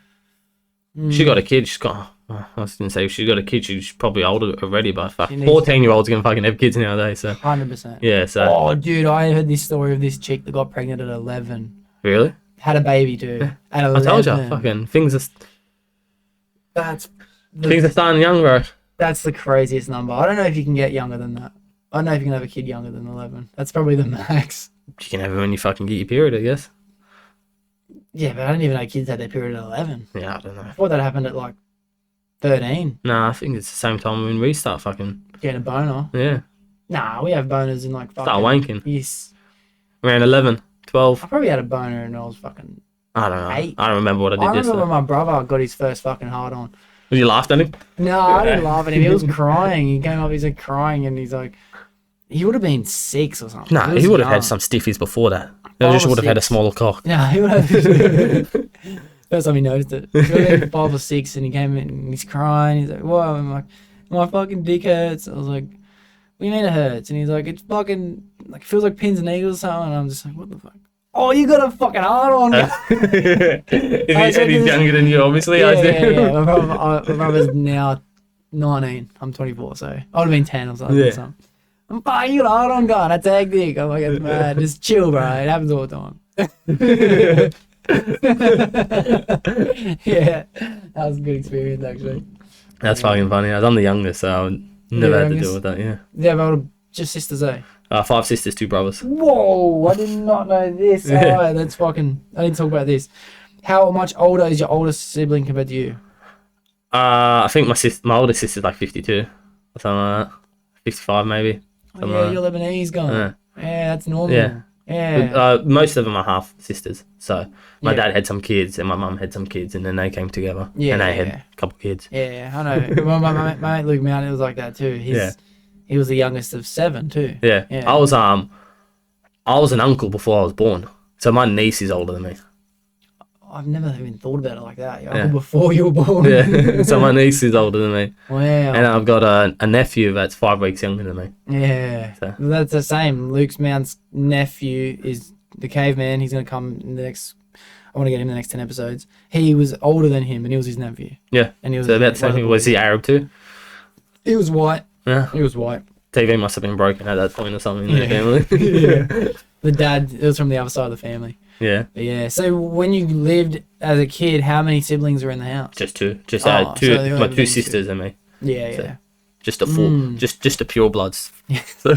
She got a kid, she's got... I was going to say, if she's got a kid, she's probably older already, but 14-year-olds going to fucking have kids nowadays, so... 100%. Yeah, so... Oh, dude, I heard this story of this chick that got pregnant at 11. Really? Had a baby, dude. At 11. I told you, fucking things are starting young, bro. That's the craziest number. I don't know if you can get younger than that. I don't know if you can have a kid younger than 11. That's probably the max. You can have it when you fucking get your period, I guess. Yeah, but I didn't even know kids had their period at 11. Yeah, I don't know. I thought that happened at like 13. Nah, I think it's the same time when we start fucking... Getting a boner. Yeah. Nah, we have boners in like fucking... Start wanking. Yes. Around 11, 12. I probably had a boner and I was fucking... I don't know. 8. I don't remember what I did I remember yesterday. when my brother got his first fucking hard on. You laughed at him? No, I didn't laugh at him. He was crying. He came up, he's like crying, and he's like, he would have been 6 or something. Nah, he would have had some stiffies before that. He just would have had a smaller cock. Yeah, he would have. First time he noticed it. He would have been 5 or 6, and he came in and he's crying. He's like, "Whoa!" I'm like, "My fucking dick hurts." I was like, "What do you mean it hurts?" And he's like, "It's fucking like feels like pins and needles or something." And I'm just like, "What the fuck?" Oh, you got a fucking hard on. He's younger than you, obviously. Yeah. My brother's now 19. I'm 24, so I would have been 10 or something. Yeah. I'm fine, you got a hard on, God. That's hectic. I'm like, it's mad. Just chill, bro. It happens all the time. Yeah, that was a good experience, actually. That's fucking funny. I'm the youngest, so I would never had to deal with that, yeah. Yeah, but just sisters, eh? 5 sisters, 2 brothers. Whoa, I did not know this. Yeah. Oh, that's fucking... I didn't talk about this. How much older is your oldest sibling compared to you? I think my older sister's like 52 or something like that. 55 maybe. Oh, yeah, you're Lebanese, gone. Yeah, that's normal. Yeah. Yeah. Most of them are half sisters. So my Yeah. dad had some kids and my mum had some kids, and then they came together. Yeah, And they yeah. had a couple kids. Yeah, I know. my mate Luke Mount, it was like that too. He was the youngest of 7 too. Yeah. Yeah. I was an uncle before I was born. So my niece is older than me. I've never even thought about it like that. Yeah. Before you were born. Yeah. So my niece is older than me. Wow. And I've got a nephew that's 5 weeks younger than me. Yeah. So- Well, that's the same. Luke's Mount's nephew is the caveman. He's going to come in the next... I want to get him in the next 10 episodes. He was older than him, and he was his nephew. Yeah. And he was So about the one same of the thing. Was he Arab too? He was white. Yeah. He was white. TV must have been broken at that point or something in their Yeah. family. Yeah. The dad, it was from the other side of the family. Yeah. But yeah. So when you lived as a kid, how many siblings were in the house? Just two. Just Oh, two. so they My only two been sisters and me. Yeah, So- yeah. Just a full. Just a pure bloods. So-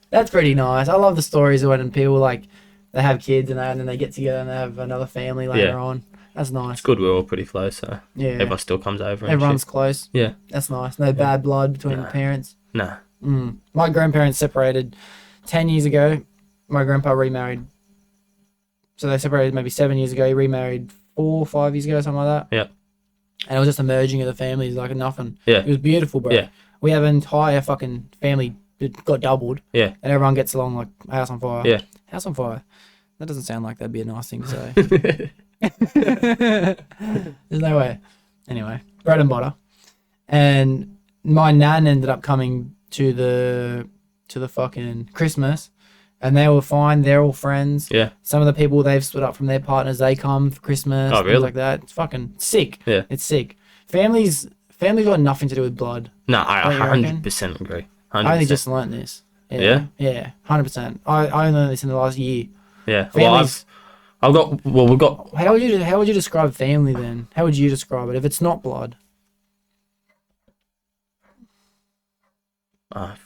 That's pretty nice. I love the stories of when people like they have kids and then they get together and they have another family later Yeah. on. That's nice. It's good. We're all pretty close. So Yeah. everyone still comes over. And Everyone's shit. close. Yeah. That's nice. No bad blood between the parents. Nah. My grandparents separated 10 years ago. My grandpa remarried. So they separated maybe 7 years ago. He remarried 4 or 5 years ago, something like that. Yeah. And it was just a merging of the families like nothing. Yeah. It was beautiful, bro. Yeah. We have an entire fucking family that got doubled. Yeah. And everyone gets along like house on fire. Yeah. House on fire. That doesn't sound like that'd be a nice thing to say. There's no way. Anyway, bread and butter. And my nan ended up coming to the fucking Christmas, and they were fine. They're all friends. Yeah. Some of the people they've split up from their partners. They come for Christmas. Oh, Things really? like that. It's fucking sick. Yeah. It's sick. Families got nothing to do with blood. No, I Don't you reckon? 100% agree. 100%. I only just learnt this. Yeah? Yeah. 100%. I only learned this in the last year. Yeah. Well, Families- we've got. How would you describe family then? How would you describe it if it's not blood?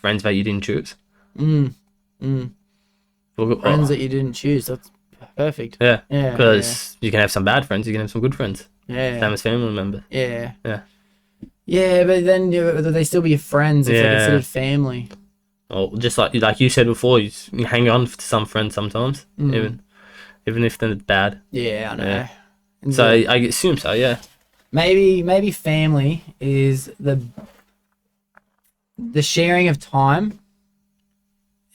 Friends that you didn't choose. Mm. We've got, Friends that you didn't choose. That's perfect. Yeah. Yeah. Because you can have some bad friends, you can have some good friends. Yeah. Same as family members. Yeah. Yeah. Yeah, but then they still be your friends if they're Yeah. considered family. Or just like you said before, you hang on to some friends sometimes, Mm. even if they're bad. Yeah, I know. Yeah. And So I assume so. Yeah. maybe family is the sharing of time,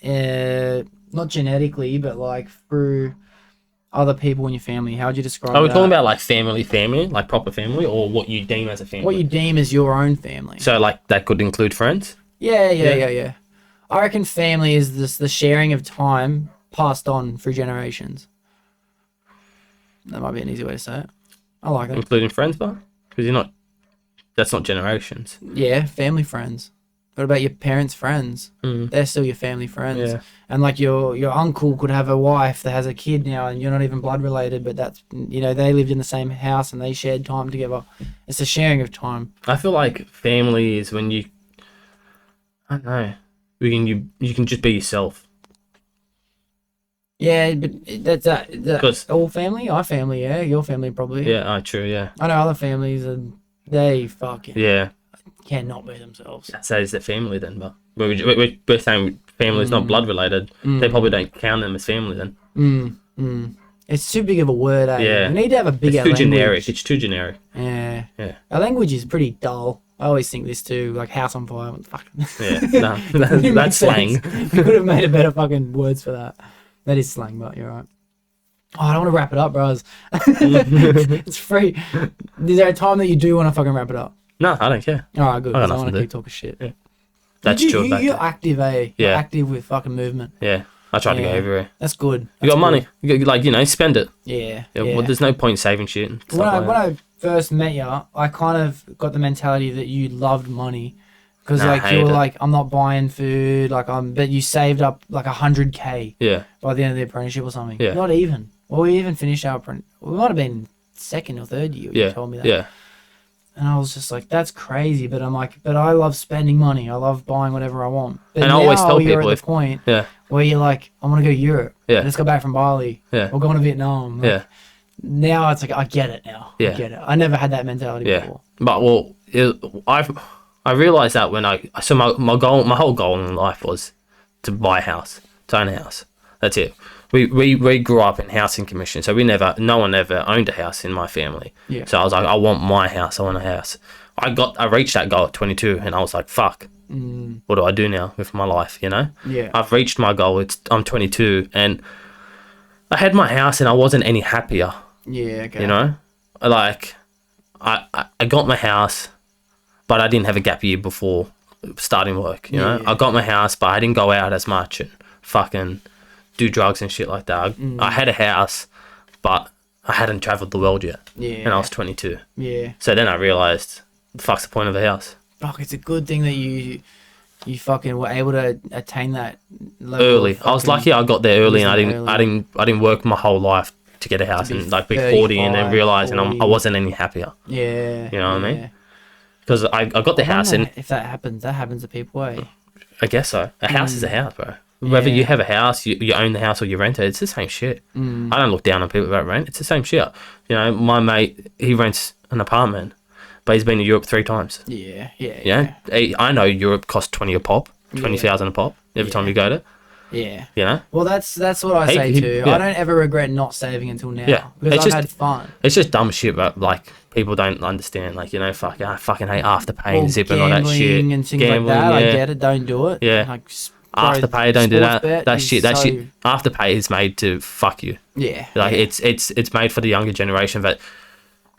not genetically, but like through other people in your family. How would you describe Are we that? talking about like family, like proper family, or what you deem as a family? What you deem as your own family? So like that could include friends. Yeah. I reckon family is the sharing of time passed on through generations. That might be an easy way to say it. I like that. Including friends, but because that's not generations. Yeah, family friends. What about your parents' friends? They're still your family friends. Yeah. And like your uncle could have a wife that has a kid now, and you're not even blood related, but that's they lived in the same house and they shared time together. It's the sharing of time. I feel like family is when I don't know. You can just be yourself. Yeah, but that's 'Cause- all family. Our family, yeah. Your family probably. Yeah, true. Yeah, I know other families and they fucking yeah. cannot be themselves. That says that family then, but we're saying family is not blood related. They probably don't count them as family then. It's too big of a word, eh? Yeah. We need to have a bigger It's too language. generic. It's too generic. Yeah. Yeah. Our language is pretty dull. I always think this too, like house on fire. Fucking. Yeah, no, that's slang. We could have made a better fucking words for that. That is slang, but you're right. Oh, I don't want to wrap it up, bros. It's free. Is there a time that you do want to fucking wrap it up? No, I don't care. All right, good. I got 'cause I nothing want to to do. keep talking shit. Yeah. That's true. You're active, eh? You're Yeah. active with fucking movement. Yeah, I try to go Yeah. everywhere. That's good. You That's got money. good. You got, spend it. Yeah. Yeah. Well, there's no point saving shit. And stuff When like that. I first met you, I kind of got the mentality that you loved money. Because Nah, I like you hate were it. like, I'm not buying food, but you saved up like 100K Yeah, by the end of the apprenticeship or something. Yeah. Not even. Well, we even finished our we might have been second or third year. yeah, You told me that. yeah, And I was just like, that's crazy. But I'm like, but I love spending money. I love buying whatever I want. But And I always now tell you're people at if- the point yeah, where you're like, I want to go to Europe. Yeah. Let's go back from Bali. Yeah. Or going to Vietnam. Like, yeah, Now it's like, I get it now. I Yeah. get it. I never had that mentality yeah. before. But I realized that when my whole goal in life was to buy a house, to own a house. That's it. We grew up in housing commission, so no one ever owned a house in my family. Yeah. So I was like, I want my house. I want a house. I reached that goal at 22, and I was like, fuck. What do I do now with my life? You know. Yeah. I've reached my goal. I'm 22, and I had my house, and I wasn't any happier. Yeah. Okay. You know, like I got my house, but I didn't have a gap year before starting work. You know, I got my house, but I didn't go out as much and fucking do drugs and shit like that. I had a house, but I hadn't traveled the world yet. Yeah. And I was 22. Yeah. So then I realized, the fuck's the point of a house? Fuck, it's a good thing that you fucking were able to attain that level Early. I was lucky I got there early, and I didn't work my whole life to get a house and like be 40 and then realize and I wasn't any happier. Yeah. You know what I mean? Because I got the house, and if that happens to people, eh? I guess so. A house is a house, bro. Whether you have a house, you own the house, or you rent it, it's the same shit. I don't look down on people that rent. It's the same shit. You know, my mate, he rents an apartment, but he's been to Europe 3 times. Yeah. I know Europe costs 20 a pop, 20,000 a pop every time you go to. Yeah. You know? Well, that's what I say too. Yeah. I don't ever regret not saving until now. Yeah. Because I've had fun. It's just dumb shit, but like people don't understand. Like, you know, I fucking hate Afterpay and Zip and all that shit. And things like that. I get it. Don't do it. Yeah. Like, Afterpay, don't do that. That shit. So... Afterpay is made to fuck you. Yeah. Like it's made for the younger generation that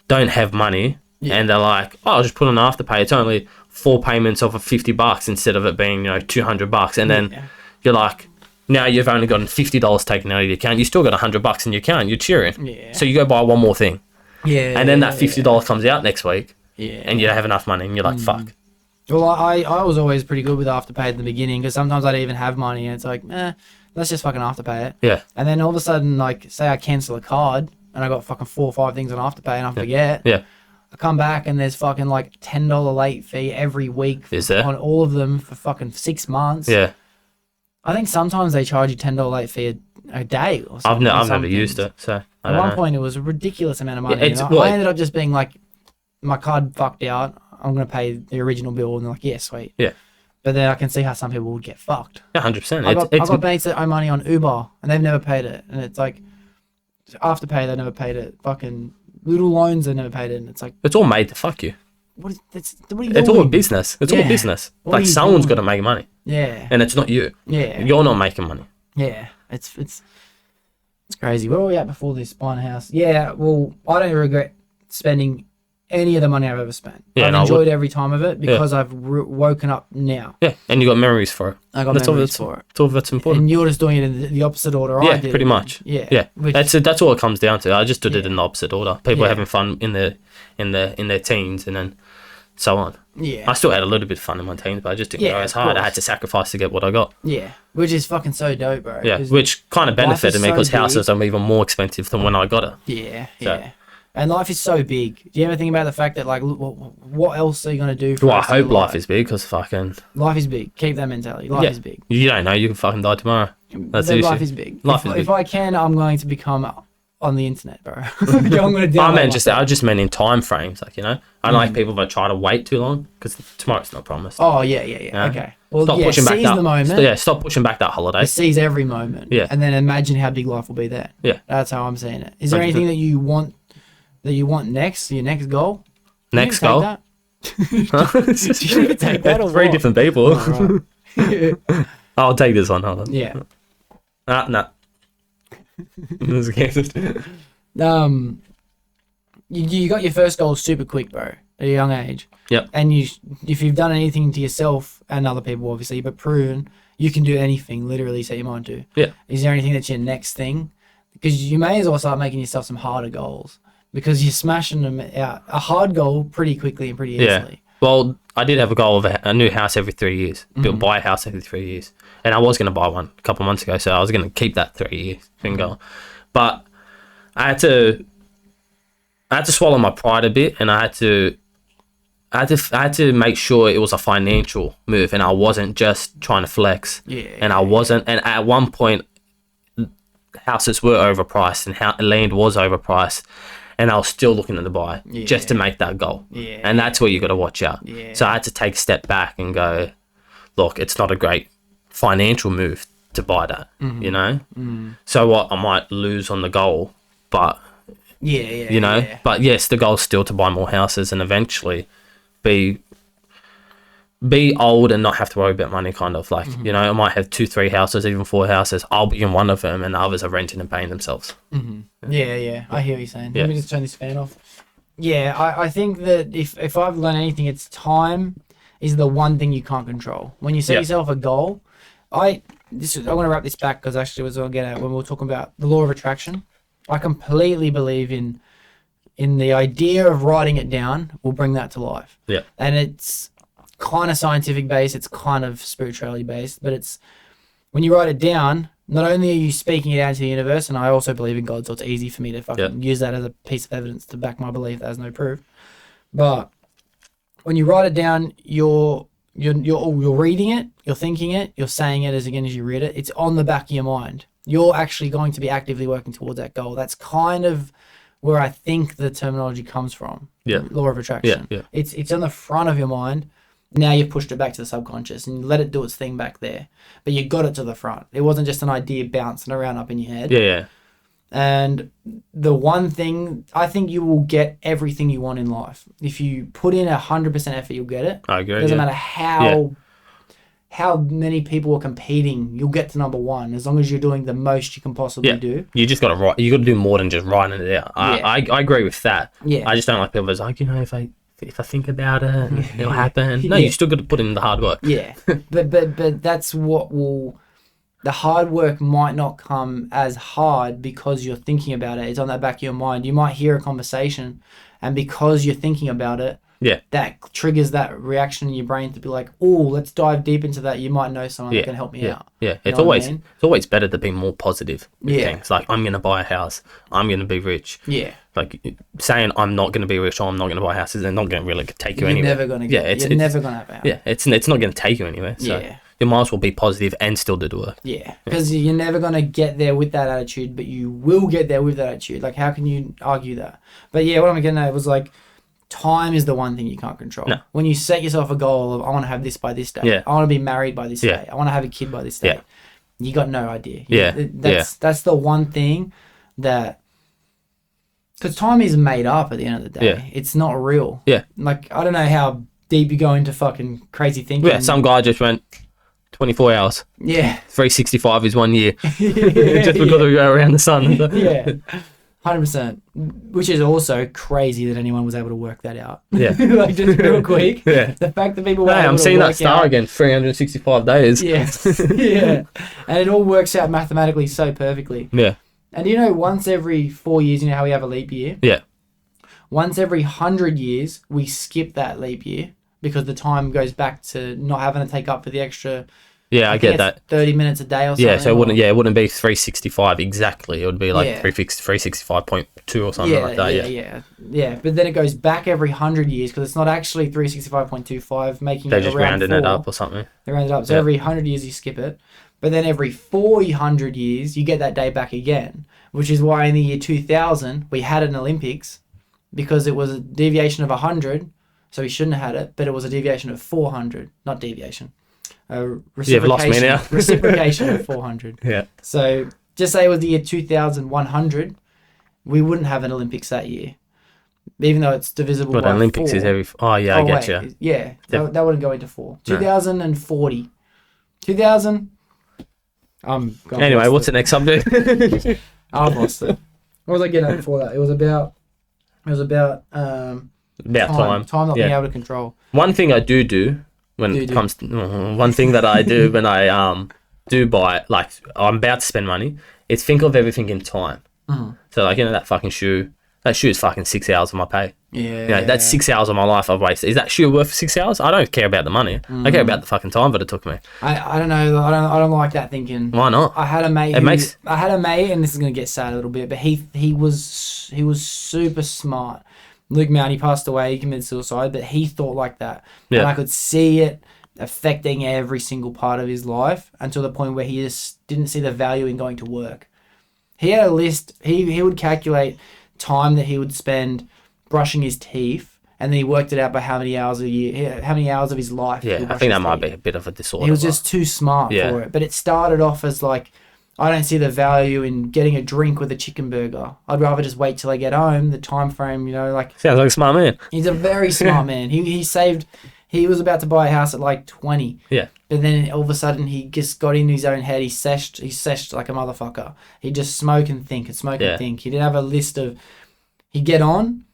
don't have money, and they're like, oh, I'll just put on Afterpay. It's only 4 payments of $50 instead of it being, you know, $200, and then you're like, now you've only gotten $50 taken out of your account. You still got $100 in your account. You're cheering. Yeah. So you go buy one more thing. Yeah. And then that $50 comes out next week. Yeah. And you don't have enough money, and you're like, fuck. Well, I was always pretty good with Afterpay at the beginning, because sometimes I'd even have money and it's like, let's just fucking Afterpay it. Yeah. And then all of a sudden, like, say I cancel a card and I got fucking 4 or 5 things on Afterpay and I forget. Yeah. I come back and there's fucking like $10 late fee every week. Is there? On all of them for fucking 6 months. Yeah. I think sometimes they charge you $10 late fee a day or something. I've never used it, so I don't know. At one point it was a ridiculous amount of money. Yeah, I ended up just being like, my card fucked out. I'm going to pay the original bill. And they're like, yeah, sweet. Yeah. But then I can see how some people would get fucked. Yeah, 100%. I got mates that owe money on Uber and they've never paid it. And it's like, Afterpay, they never paid it. Fucking little loans, they never paid it. And it's like, it's all made to fuck you. what are you It's doing? all business. It's all business. What are Like, you someone's doing? got to make money. Yeah. And it's not you. Yeah. You're not making money. Yeah. It's crazy. Where were we at before this buying a house? Yeah, well, I don't regret spending any of the money I've ever spent. Yeah, I've enjoyed every time of it because I've woken up now. Yeah, and you got memories for it. I got memories for it. That's all that's important. And you're just doing it in the opposite order I Yeah, did. pretty much. Yeah. Yeah. Which, That's all it comes down to. I just did it in the opposite order. People are Yeah. having fun in their teens and then so on. yeah. I still had a little bit of fun in my teens, but I just didn't go as of hard. I course. had to sacrifice to get what I got. Yeah. Which is fucking so dope, bro. Yeah, 'Cause which kind of benefited me so because big. houses are even more expensive than when I got it. Yeah, So- yeah. And life is so big. Do you ever think about the fact that, like, what else are you going to do for Well, I the rest of your hope life is big because fucking... Life is big. Keep that mentality. Life is big. You don't know. You can fucking die tomorrow. That's the Life issue. is big. Life is big. If I can, I'm going to become on the internet, bro. I'm going to do I just meant in time frames, like, you know. I don't like people that try to wait too long because tomorrow's not promised. Oh, yeah. Okay. Well, Stop pushing back seize that. the moment. Stop pushing back that holiday. Seize every moment. Yeah. And then imagine how big life will be there. Yeah. That's how I'm seeing it. Is there anything that you want next? Your next goal? Next Did you goal. take that? Did you even take that or Three what? different people. Oh, right. I'll take this one. Hold on. Yeah. Nah. You got your first goal super quick, bro, at a young age. Yep. And if you've done anything to yourself and other people, obviously, but proven you can do anything, literally set your mind to. Yeah. Is there anything that's your next thing? Because you may as well start making yourself some harder goals because you're smashing them out. A hard goal pretty quickly and pretty easily. Well, I did have a goal of a new house every 3 years. Buy a house every 3 years. And I was going to buy one a couple of months ago, so I was going to keep that 3 years thing going. But I had to swallow my pride a bit, and I had to make sure it was a financial move, and I wasn't just trying to flex. Yeah. And I wasn't. And at one point, houses were overpriced, and land was overpriced, and I was still looking to buy just to make that goal. Yeah. And that's where you got to watch out. Yeah. So I had to take a step back and go, look, it's not a great financial move to buy that, you know? So what, I might lose on the goal, but, you know, but yes, the goal's still to buy more houses and eventually be old and not have to worry about money, kind of like, you know, I might have 2-3 houses, even 4 houses. I'll be in one of them and the others are renting and paying themselves. Yeah. I hear what you're saying. Yeah. Let me just turn this fan off. Yeah, I think that if I've learned anything, it's time is the one thing you can't control. When you set yourself a goal, I want to wrap this back because actually was what I'll get at when we were talking about the law of attraction. I completely believe in the idea of writing it down will bring that to life. Yeah. And it's kind of scientific based, it's kind of spirituality based, but it's when you write it down, not only are you speaking it out to the universe, and I also believe in God, so it's easy for me to fucking use that as a piece of evidence to back my belief that has no proof. But when you write it down, you're reading it, you're thinking it, you're saying it as you read it. It's on the back of your mind. You're actually going to be actively working towards that goal. That's kind of where I think the terminology comes from. Yeah. Law of attraction. Yeah. It's on the front of your mind. Now you've pushed it back to the subconscious and you let it do its thing back there. But you got it to the front. It wasn't just an idea bouncing around up in your head. Yeah. And the one thing, I think you will get everything you want in life. If you put in 100% effort, you'll get it. I agree. It doesn't matter how many people are competing, you'll get to number one as long as you're doing the most you can possibly do. You just got to write. You got to do more than just writing it out. I agree with that. Yeah. I just don't like people that's like, you know, if I think about it, it'll happen. No, you still got to put in the hard work. Yeah, but that's what will. The hard work might not come as hard because you're thinking about it. It's on that back of your mind. You might hear a conversation, and because you're thinking about it, that triggers that reaction in your brain to be like, oh, let's dive deep into that. You might know someone that can help me out. Yeah, it's always better to be more positive with things. Like, I'm going to buy a house. I'm going to be rich. Yeah. Like, saying I'm not going to be rich or I'm not going to buy houses, they're not going to really take you anywhere. You're never going to get You're never going to have a house. Yeah, it's not going to take you anywhere. So you might as well be positive and still do the work. Yeah, because you're never going to get there with that attitude, but you will get there with that attitude. Like, how can you argue that? But yeah, what I'm getting at was like, time is the one thing you can't control. No. When you set yourself a goal of, I want to have this by this day. I want to be married by this day. I want to have a kid by this day. You got no idea. That's the one thing that... Because time is made up at the end of the day. Yeah. It's not real. Yeah. Like, I don't know how deep you go into fucking crazy thinking. Yeah, some guy just went 24 hours. Yeah. 365 is 1 year. Just because we go around the sun. Yeah. 100%. Which is also crazy that anyone was able to work that out. Yeah. Like, just real quick. Yeah. The fact that people were able I'm seeing that star again, 365 days. Yeah. Yeah. And it all works out mathematically so perfectly. Yeah. And you know, once every 4 years, you know how we have a leap year? Yeah. Once every 100 years, we skip that leap year because the time goes back to not having to take up for the extra... Yeah, I get that. 30 minutes a day or something. Yeah, so it wouldn't be 365 exactly. It would be like 365.2 or something like that. Yeah. But then it goes back every 100 years because it's not actually 365.25, making They're it just around rounding 4. it up or something. They round it up. So every 100 years you skip it. But then every 400 years, you get that day back again, which is why in the year 2000, we had an Olympics because it was a deviation of 100. So we shouldn't have had it, but it was a deviation of 400, not deviation. You've lost me now. Reciprocation of 400. Yeah. So just say it was the year 2100, we wouldn't have an Olympics that year, even though it's divisible by 4. But Olympics is every... Oh, yeah, I get you. Yeah, that wouldn't go into 4. 2040. 2000... Anyway, what's the next subject? I've lost it. What was I getting at before that? It was about time not being able to control. One thing I do when it comes to one thing that I do when I do buy, like, I'm about to spend money, is think of everything in time. Mm-hmm. So, like, you know, that fucking shoe, that shoe is fucking 6 hours of my pay. Yeah. You know, that's 6 hours of my life I've wasted. Is that shoe worth 6 hours? I don't care about the money. I care about the fucking time that it took me. I don't know. I don't like that thinking. Why not? I had a mate. I had a mate, and this is gonna get sad a little bit, but he was super smart. Luke Mount, he passed away. He committed suicide, but he thought like that, and I could see it affecting every single part of his life until the point where he just didn't see the value in going to work. He had a list. He would calculate time that he would spend brushing his teeth and then he worked it out by how many hours a year, how many hours of his life. Yeah, I think that might be a bit of a disorder. He was just too smart for it. But it started off as like, I don't see the value in getting a drink with a chicken burger. I'd rather just wait till I get home. The time frame, you know, like sounds like a smart man. He's a very smart man. He was about to buy a house at like 20. Yeah. But then all of a sudden he just got in his own head. He seshed like a motherfucker. He'd just smoke and think and smoke and think. He didn't have a list of, he'd get on,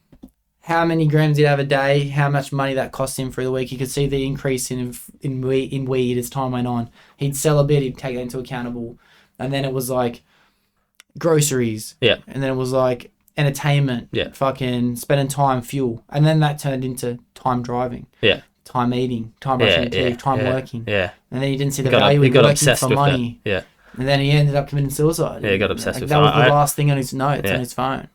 how many grams he'd have a day, how much money that cost him for the week. He could see the increase in weed as time went on. He'd sell a bit, he'd take that into accountable. And then it was like groceries. Yeah. And then it was like entertainment. Yeah. Fucking spending time, fuel. And then that turned into time driving. Yeah. Time eating, time brushing teeth, time working. Yeah. And then he didn't see the value in working for money. Yeah. And then he ended up committing suicide. Yeah, he got obsessed with that. That was the last thing on his notes on his phone.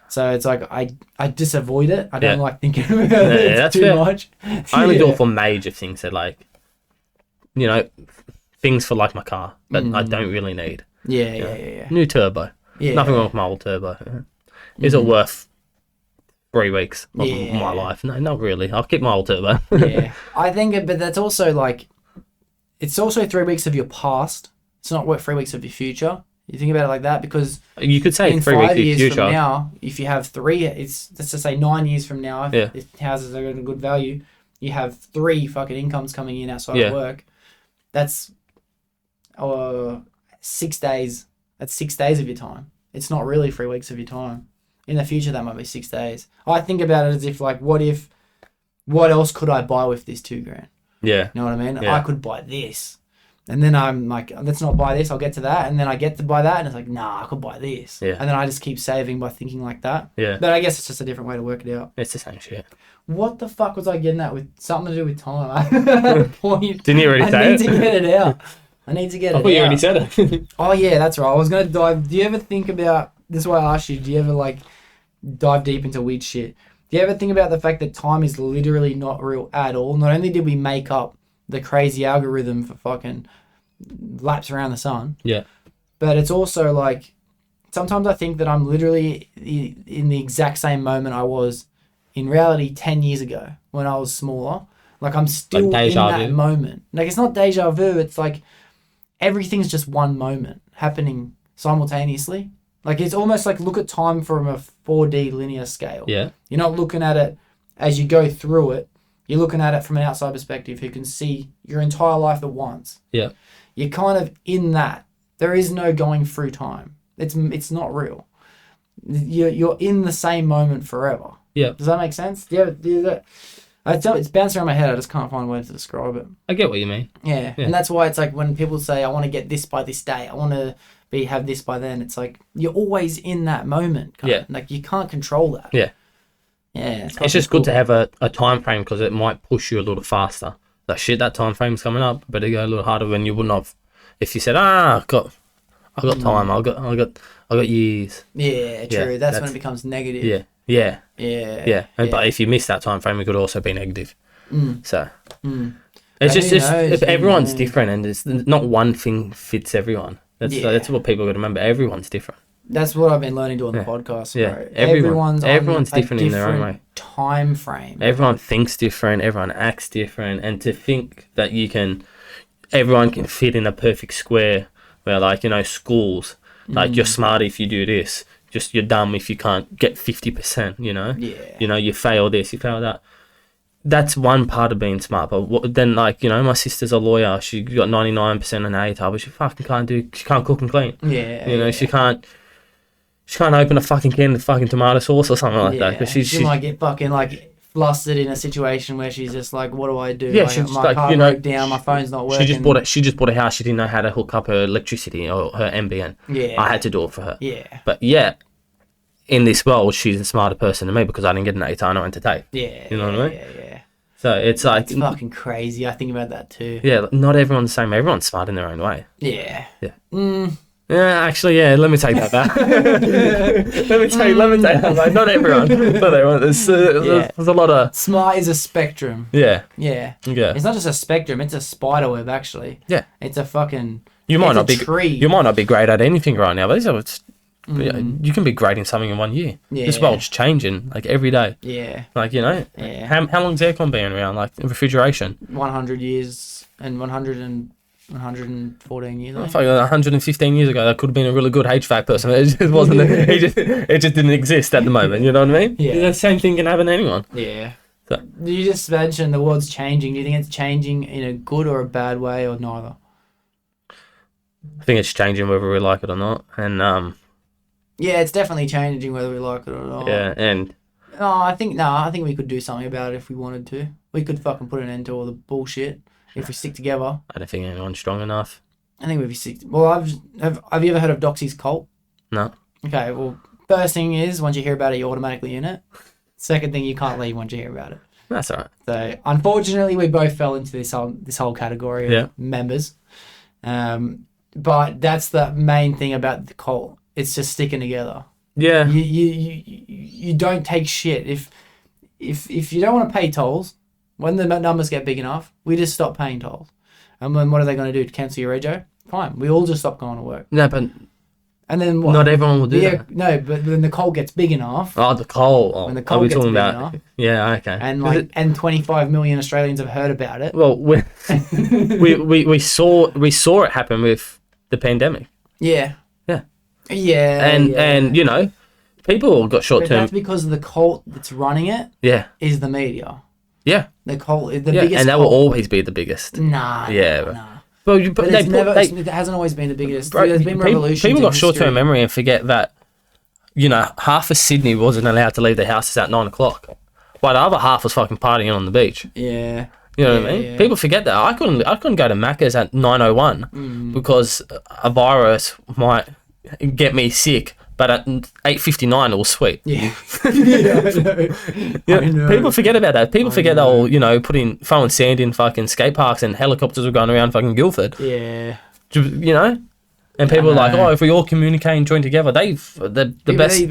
So it's like, I just avoid it. I don't like thinking about it too much. I only do it for major things that like, you know, things for like my car that I don't really need. Yeah. New turbo. Yeah. Nothing wrong with my old turbo. Is it worth 3 weeks of my life? No, not really. I'll keep my old turbo. Yeah. I think, but that's also like, it's also 3 weeks of your past. It's not worth 3 weeks of your future. You think about it like that, because you could say in 3 weeks 5 of your years future. from now, if you have three, it's let's just say 9 years from now, if houses are in a good value, you have 3 fucking incomes coming in outside of work. That's 6 days. That's 6 days of your time. It's not really 3 weeks of your time. In the future, that might be 6 days. I think about it as if like, what else could I buy with this $2,000? Yeah. You know what I mean? Yeah. I could buy this. And then I'm like, let's not buy this. I'll get to that. And then I get to buy that. And it's like, nah, I could buy this. Yeah. And then I just keep saving by thinking like that. Yeah. But I guess it's just a different way to work it out. It's the same shit. What the fuck was I getting at with something to do with time? I had a point. Didn't you already say I it? need to get it out. I thought you already said it. Oh, yeah, that's right. I was going to dive. Do you ever think about, this is why I asked you, do you ever like dive deep into weird shit? Do you ever think about the fact that time is literally not real at all? Not only did we make up the crazy algorithm for fucking laps around the sun. Yeah. But it's also like, sometimes I think that I'm literally in the exact same moment I was in reality 10 years ago when I was smaller. Like I'm still like in that moment. Like it's not deja vu. It's like everything's just one moment happening simultaneously. Like it's almost like look at time from a 4D linear scale. Yeah. You're not looking at it as you go through it. You're looking at it from an outside perspective who can see your entire life at once. Yeah. You're kind of in that. There is no going through time. It's not real. You're in the same moment forever. Yeah. Does that make sense? Do that? It's bouncing around my head. I just can't find a way to describe it. I get what you mean. Yeah. And that's why it's like when people say, I want to get this by this day. I want to have this by then. It's like you're always in that moment. Yeah. Like you can't control that. Yeah. Yeah. It's just good to have a time frame because it might push you a little faster. Like shit, that time frame's coming up. Better go a little harder when you wouldn't have. If you said, I got time. I got years. Yeah, true. That's when it becomes negative. Yeah. But if you miss that time frame, it could also be negative. So it's just everyone's different, and it's not one thing fits everyone. That's what people got to remember. Everyone's different. That's what I've been learning doing the podcast. Yeah, Bro. everyone's different in their own way. Time frame. Everyone thinks different. Everyone acts different, and to think that everyone can fit in a perfect square, where like schools, like you're smart if you do this. Just you're dumb if you can't get 50%, Yeah. You fail this, you fail that. That's one part of being smart. But then, my sister's a lawyer. She got 99% on ATAR, but she fucking she can't cook and clean. Yeah. She can't open a fucking can of fucking tomato sauce or something like that. Because she might get fucking flustered in a situation where she's just like, what do I do? Yeah, she's my car broke down, my phone's not working. She just bought a house. She didn't know how to hook up her electricity or her NBN. Yeah. I had to do it for her. Yeah. But in this world, she's a smarter person than me because I didn't get an ATAR and I went to TAFE. Yeah. You know what I mean? Yeah. So it's like... It's fucking crazy. I think about that too. Yeah, not everyone's the same. Everyone's smart in their own way. Yeah. Yeah. Yeah, actually, let me take that back. let me take that back. Not everyone. There's a lot of... Smart is a spectrum. Yeah. Yeah. Yeah. It's not just a spectrum, it's a spider web, actually. Yeah. It's a fucking... You might not be tree. You might not be great at anything right now, but it's But yeah, you can be great in something in 1 year. Yeah. This world's changing like every day. Yeah. Like, you know, Yeah. how long's aircon been around? Like refrigeration. 100 years and 114 years. I think. Fuck, 115 years ago, that could have been a really good HVAC person. It just wasn't. It just didn't exist at the moment. You know what I mean? Yeah. The same thing can happen to anyone. Yeah. So. You just mentioned the world's changing. Do you think it's changing in a good or a bad way, or neither? I think it's changing whether we like it or not. And Yeah, it's definitely changing whether we like it or not. yeah, and I think we could do something about it if we wanted to. We could fucking put an end to all the bullshit if we stick together. I don't think anyone's strong enough. I think if we stick. Well, have you ever heard of Doxy's cult? No. Okay. Well, first thing is once you hear about it, you're automatically in it. Second thing, you can't leave once you hear about it. That's alright. So unfortunately, we both fell into this whole category of members. But that's the main thing about the cult. It's just sticking together. Yeah. You don't take shit if you don't want to pay tolls. When the numbers get big enough, we just stop paying tolls. And then what are they going to do? Cancel your rego? Fine. We all just stop going to work. No, but And then what? not everyone will do that. No, but when the coal gets big enough. Oh, the coal. Oh, When the are coal we gets talking big about? enough. Yeah, okay. And 25 million Australians have heard about it. Well, we saw it happen with the pandemic. Yeah. Yeah. Yeah. And you know, people got short But term. that's because the cult that's running it Yeah. is the media. Yeah. The cult, the Yeah. biggest. And that cult. will always be the biggest. Nah. Yeah. Nah. Well, But it hasn't always been the biggest. There's been revolutions. People in got short term history. memory and forget that, you know, half of Sydney wasn't allowed to leave their houses at 9 o'clock, while the other half was fucking partying on the beach. Yeah. You know what I mean? Yeah. People forget that. I couldn't go to Macca's at 9:01 because a virus might get me sick, but at 8:59 it was sweet. Yeah. Yeah, I know. Yeah, I know. people forget about that. People forget they'll, you know, throwing sand in fucking skate parks and helicopters were going around fucking Guildford. Yeah. You know? And people are like, know. oh, if we all communicate and join together, the best.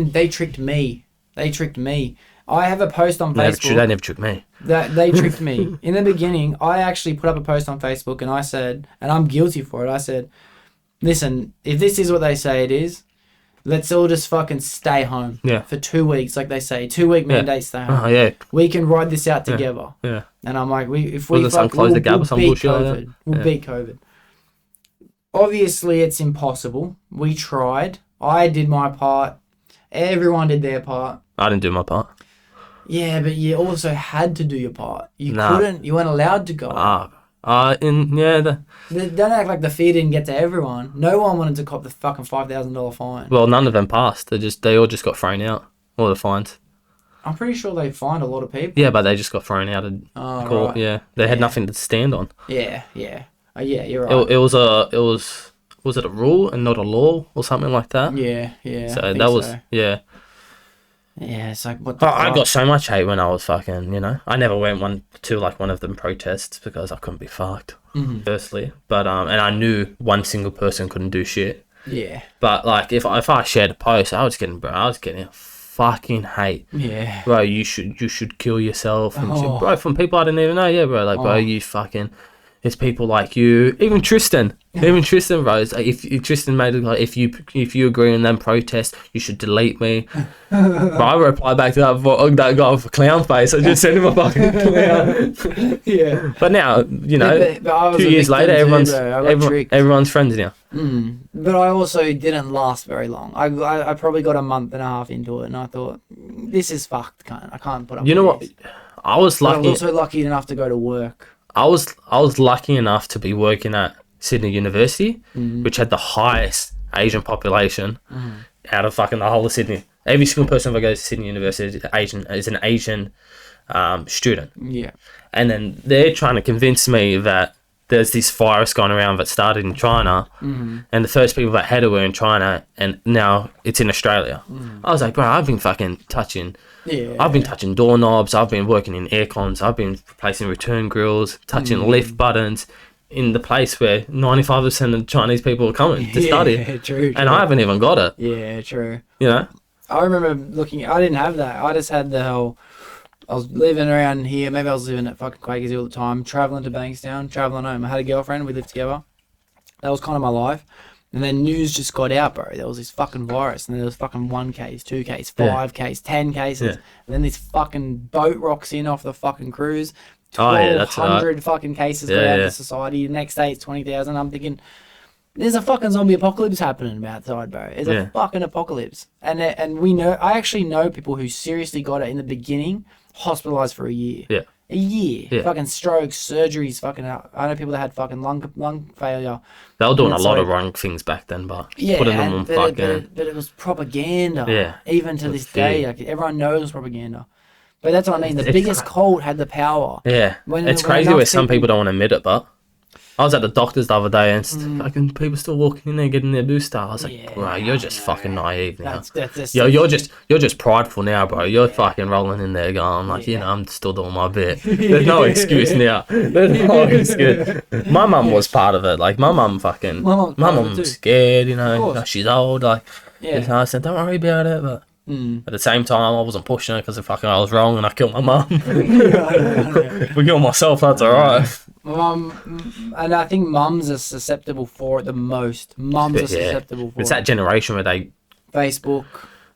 They tricked me. They tricked me. I have a post on Facebook. They never tricked me. That they tricked me. In the beginning, I actually put up a post on Facebook and I said, and I'm guilty for it, I said, listen, if this is what they say it is, let's all just fucking stay home for 2 weeks, like they say. 2-week mandate, stay home. Oh, yeah. We can ride this out together. Yeah. And I'm like, if Wasn't we some fuck, close the gap or some beat bullshit like COVID. that? We'll Yeah. beat COVID. Obviously, it's impossible. We tried. I did my part. Everyone did their part. I didn't do my part. Yeah, but you also had to do your part. You Nah. couldn't. You weren't allowed to go. Don't Don't act like the fear didn't get to everyone. No one wanted to cop the fucking $5,000 fine. well, none of them passed. They all just got thrown out. All the fines. I'm pretty sure they fined a lot of people. Yeah, but they just got thrown out of court. Right. Yeah, they had Yeah. nothing to stand on. Yeah. Yeah, you're right. Was it a rule and not a law or something like that? Yeah. So I think that was so. yeah. Yeah, it's like what the I fuck? got so much hate when I was fucking, you know. I never went to like one of them protests because I couldn't be fucked. Firstly, but and I knew one single person couldn't do shit. Yeah. But like if I shared a post, I was getting fucking hate. Yeah. Bro, you should kill yourself and shit. Oh. Bro, from people I didn't even know. Yeah, bro, like bro, you fucking. There's people like you, even Tristan, bro. Is like, if Tristan made it like if you agree on them protest, you should delete me. But I replied back to that guy with a clown face. I just sent him a fucking clown. Yeah. But now you know, But I was 2 a years victim later, too, bro. I got tricked. everyone's friends now. But I also didn't last very long. I probably got a month and a half into it, and I thought, this is fucked. I can't put up. You know with what? this. I was But I lucky. was also lucky enough to go to work. I was lucky enough to be working at Sydney University, which had the highest Asian population out of fucking the whole of Sydney. Every single person that goes to Sydney University is an Asian student. Yeah. And then they're trying to convince me that there's this virus going around that started in China, and the first people that had it were in China, and now it's in Australia. I was like, bro, I've been fucking touching. Yeah. I've been touching doorknobs. I've been working in aircons. I've been replacing return grills, touching lift buttons in the place where 95% of Chinese people are coming to study. Yeah, true. And I haven't even got it. Yeah, true. You know? I remember looking. I didn't have that. I just had the whole. I was living around here. Maybe I was living at fucking Quakers all the time. Traveling to Bankstown. Traveling home. I had a girlfriend. We lived together. That was kind of my life. And then news just got out, bro. There was this fucking virus, and there was fucking 1 case, 2 case, 5 case, 10 cases. Yeah. And then this fucking boat rocks in off the fucking cruise. Oh, yeah, that's 1,200 fucking cases got out of society. The next day it's 20,000. I'm thinking, there's a fucking zombie apocalypse happening outside, bro. There's a fucking apocalypse. And we know, I actually know people who seriously got it in the beginning, hospitalized for a year. Yeah. A year. Yeah. Fucking strokes, surgeries, fucking, I know people that had fucking lung failure. They were doing a And lot so- of wrong things back then, but Yeah, putting them on but fucking... it was propaganda. Yeah. Even to It this was day, fear. like everyone knows it was propaganda. But that's what I mean. The It's biggest cra- cult had the power. Yeah. When- It's when crazy enough where some people- people don't want to admit it, but... I was at the doctor's the other day and fucking people still walking in there getting their booster. I was like, Yeah, bro, you're just fucking naive now. That's You're just prideful now, bro. You're fucking rolling in there going like, you know, I'm still doing my bit. There's no excuse now. There's no excuse. My mum was part of it. Like my mum fucking, My mum's my part of it mum's too. scared. You Of know, course. like, she's old. Like, Yeah. I said, don't worry about it. But at the same time, I wasn't pushing it because fucking I was wrong and I killed my mum. If I kill myself, that's alright. And I think mums are susceptible for it the most. Mums are susceptible for It's it. that generation where they. Facebook.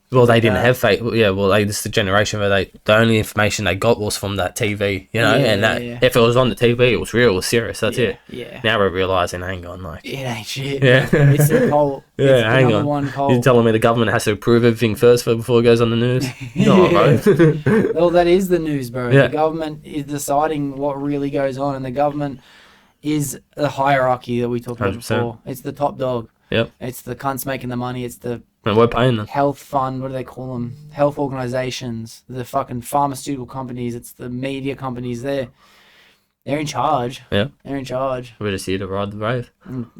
Well, they didn't have fake. Yeah, well, this is the generation where the only information they got was from that TV, you know, Yeah, and that yeah. if it was on the TV, it was real, it was serious. That's it. Yeah. Now we're realizing, hang on, like, It ain't shit. yeah, It's the cult. yeah, It's the hang number on. one cult. You're telling me the government has to approve everything first before it goes on the news? No, bro. Well, that is the news, bro. Yeah. The government is deciding what really goes on, and the government is the hierarchy that we talked about 100%. before. It's the top dog. Yep, It's the cunts making the money. It's the and we're paying them. health fund. What do they call them? Health organizations. The fucking pharmaceutical companies. It's the media companies. They're in charge. Yeah, They're in charge. we're just here to ride the wave.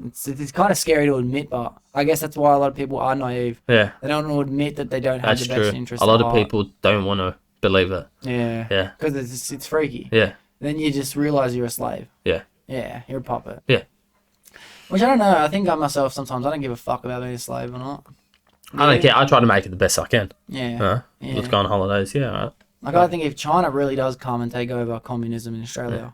It's kind of scary to admit, but I guess that's why a lot of people are naive. Yeah, They don't want to admit that they don't have that's the best true. interest. A lot at of heart. people don't want to believe it. Yeah. Yeah, Because it's freaky. yeah, Then you just realize you're a slave. yeah, Yeah, you're a puppet. yeah. Which I don't know. I think I myself sometimes I don't give a fuck about being a slave or not. I don't care. I try to make it the best I can. Yeah. Let's Yeah. go on holidays. Yeah, all right. Like I think if China really does come and take over communism in Australia,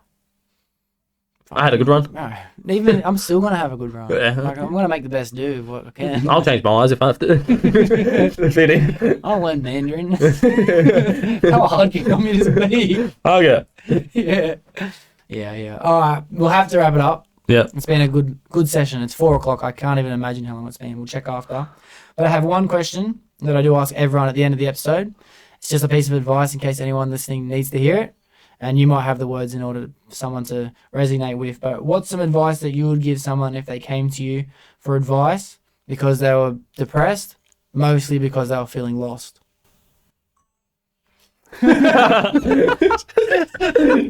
I had a good run. no, even I'm still gonna have a good run. Yeah. Like I'm gonna make the best do of what I can. I'll change my eyes if I have to. Fit in. I'll learn Mandarin. How hard can communism be? Okay. Yeah. All right, we'll have to wrap it up. Yeah. It's been a good session. It's 4:00. I can't even imagine how long it's been. We'll check after. But I have one question that I do ask everyone at the end of the episode. It's just a piece of advice in case anyone listening needs to hear it. And you might have the words in order for someone to resonate with. But what's some advice that you would give someone if they came to you for advice because they were depressed, mostly because they were feeling lost?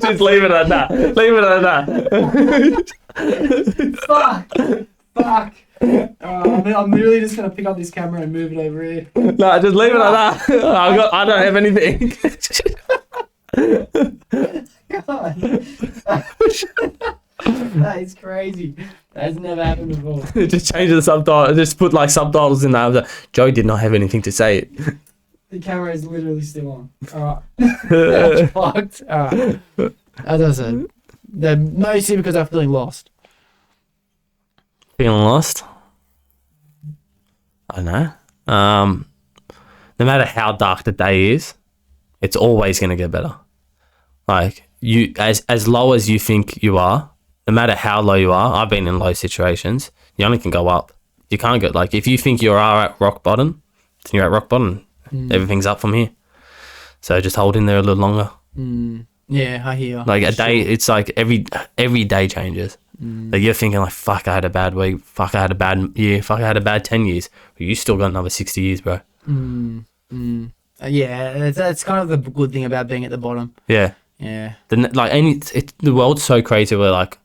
Just leave it at that. Leave it at that. Fuck. I'm literally just going to pick up this camera and move it over here. No, just leave it at that. I don't have anything. God. That is crazy. That's never happened before. Just change the subtitle. Just put like subtitles in there. Joey did not have anything to say. The camera is literally still on. Alright. That's fucked. Alright. As I said, they're mostly because I'm feeling lost. Feeling lost? I don't know. No matter how dark the day is, it's always going to get better. Like you, as low as you think you are, no matter how low you are, I've been in low situations. You only can go up. You can't go like if you think you are at rock bottom, then you're at rock bottom. Everything's up from here. So just hold in there a little longer. Yeah, I hear. Like a day, it's like every day changes. Like you're thinking like, fuck, I had a bad week. Fuck, I had a bad year. Fuck, I had a bad 10 years. But you still got another 60 years, bro. Yeah, that's kind of the good thing about being at the bottom. Yeah. Yeah. The world's so crazy where like,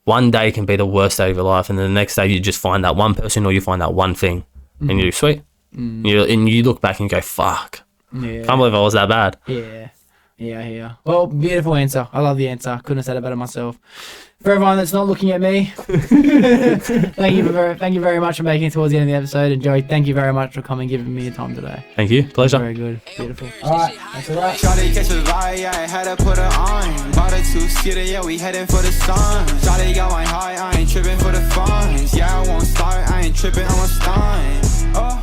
one day can be the worst day of your life, and then the next day you just find that one person or you find that one thing, and you're sweet. And you look back and go, fuck. Yeah. Can't believe I was that bad. Yeah. Yeah. Well, beautiful answer. I love the answer. Couldn't have said it better myself. For everyone that's not looking at me, thank you very much for making it towards the end of the episode. And Joey, thank you very much for coming and giving me your time today. Thank you. Pleasure. Very good. Beautiful. All right. That's a wrap. Shawty catch a vibe, yeah, I had to put her on. Bought a two-seater, yeah, we heading for the sun. Shawty got my high, I ain't tripping for the funds. Yeah, I won't start, I ain't tripping, I'm a stunt.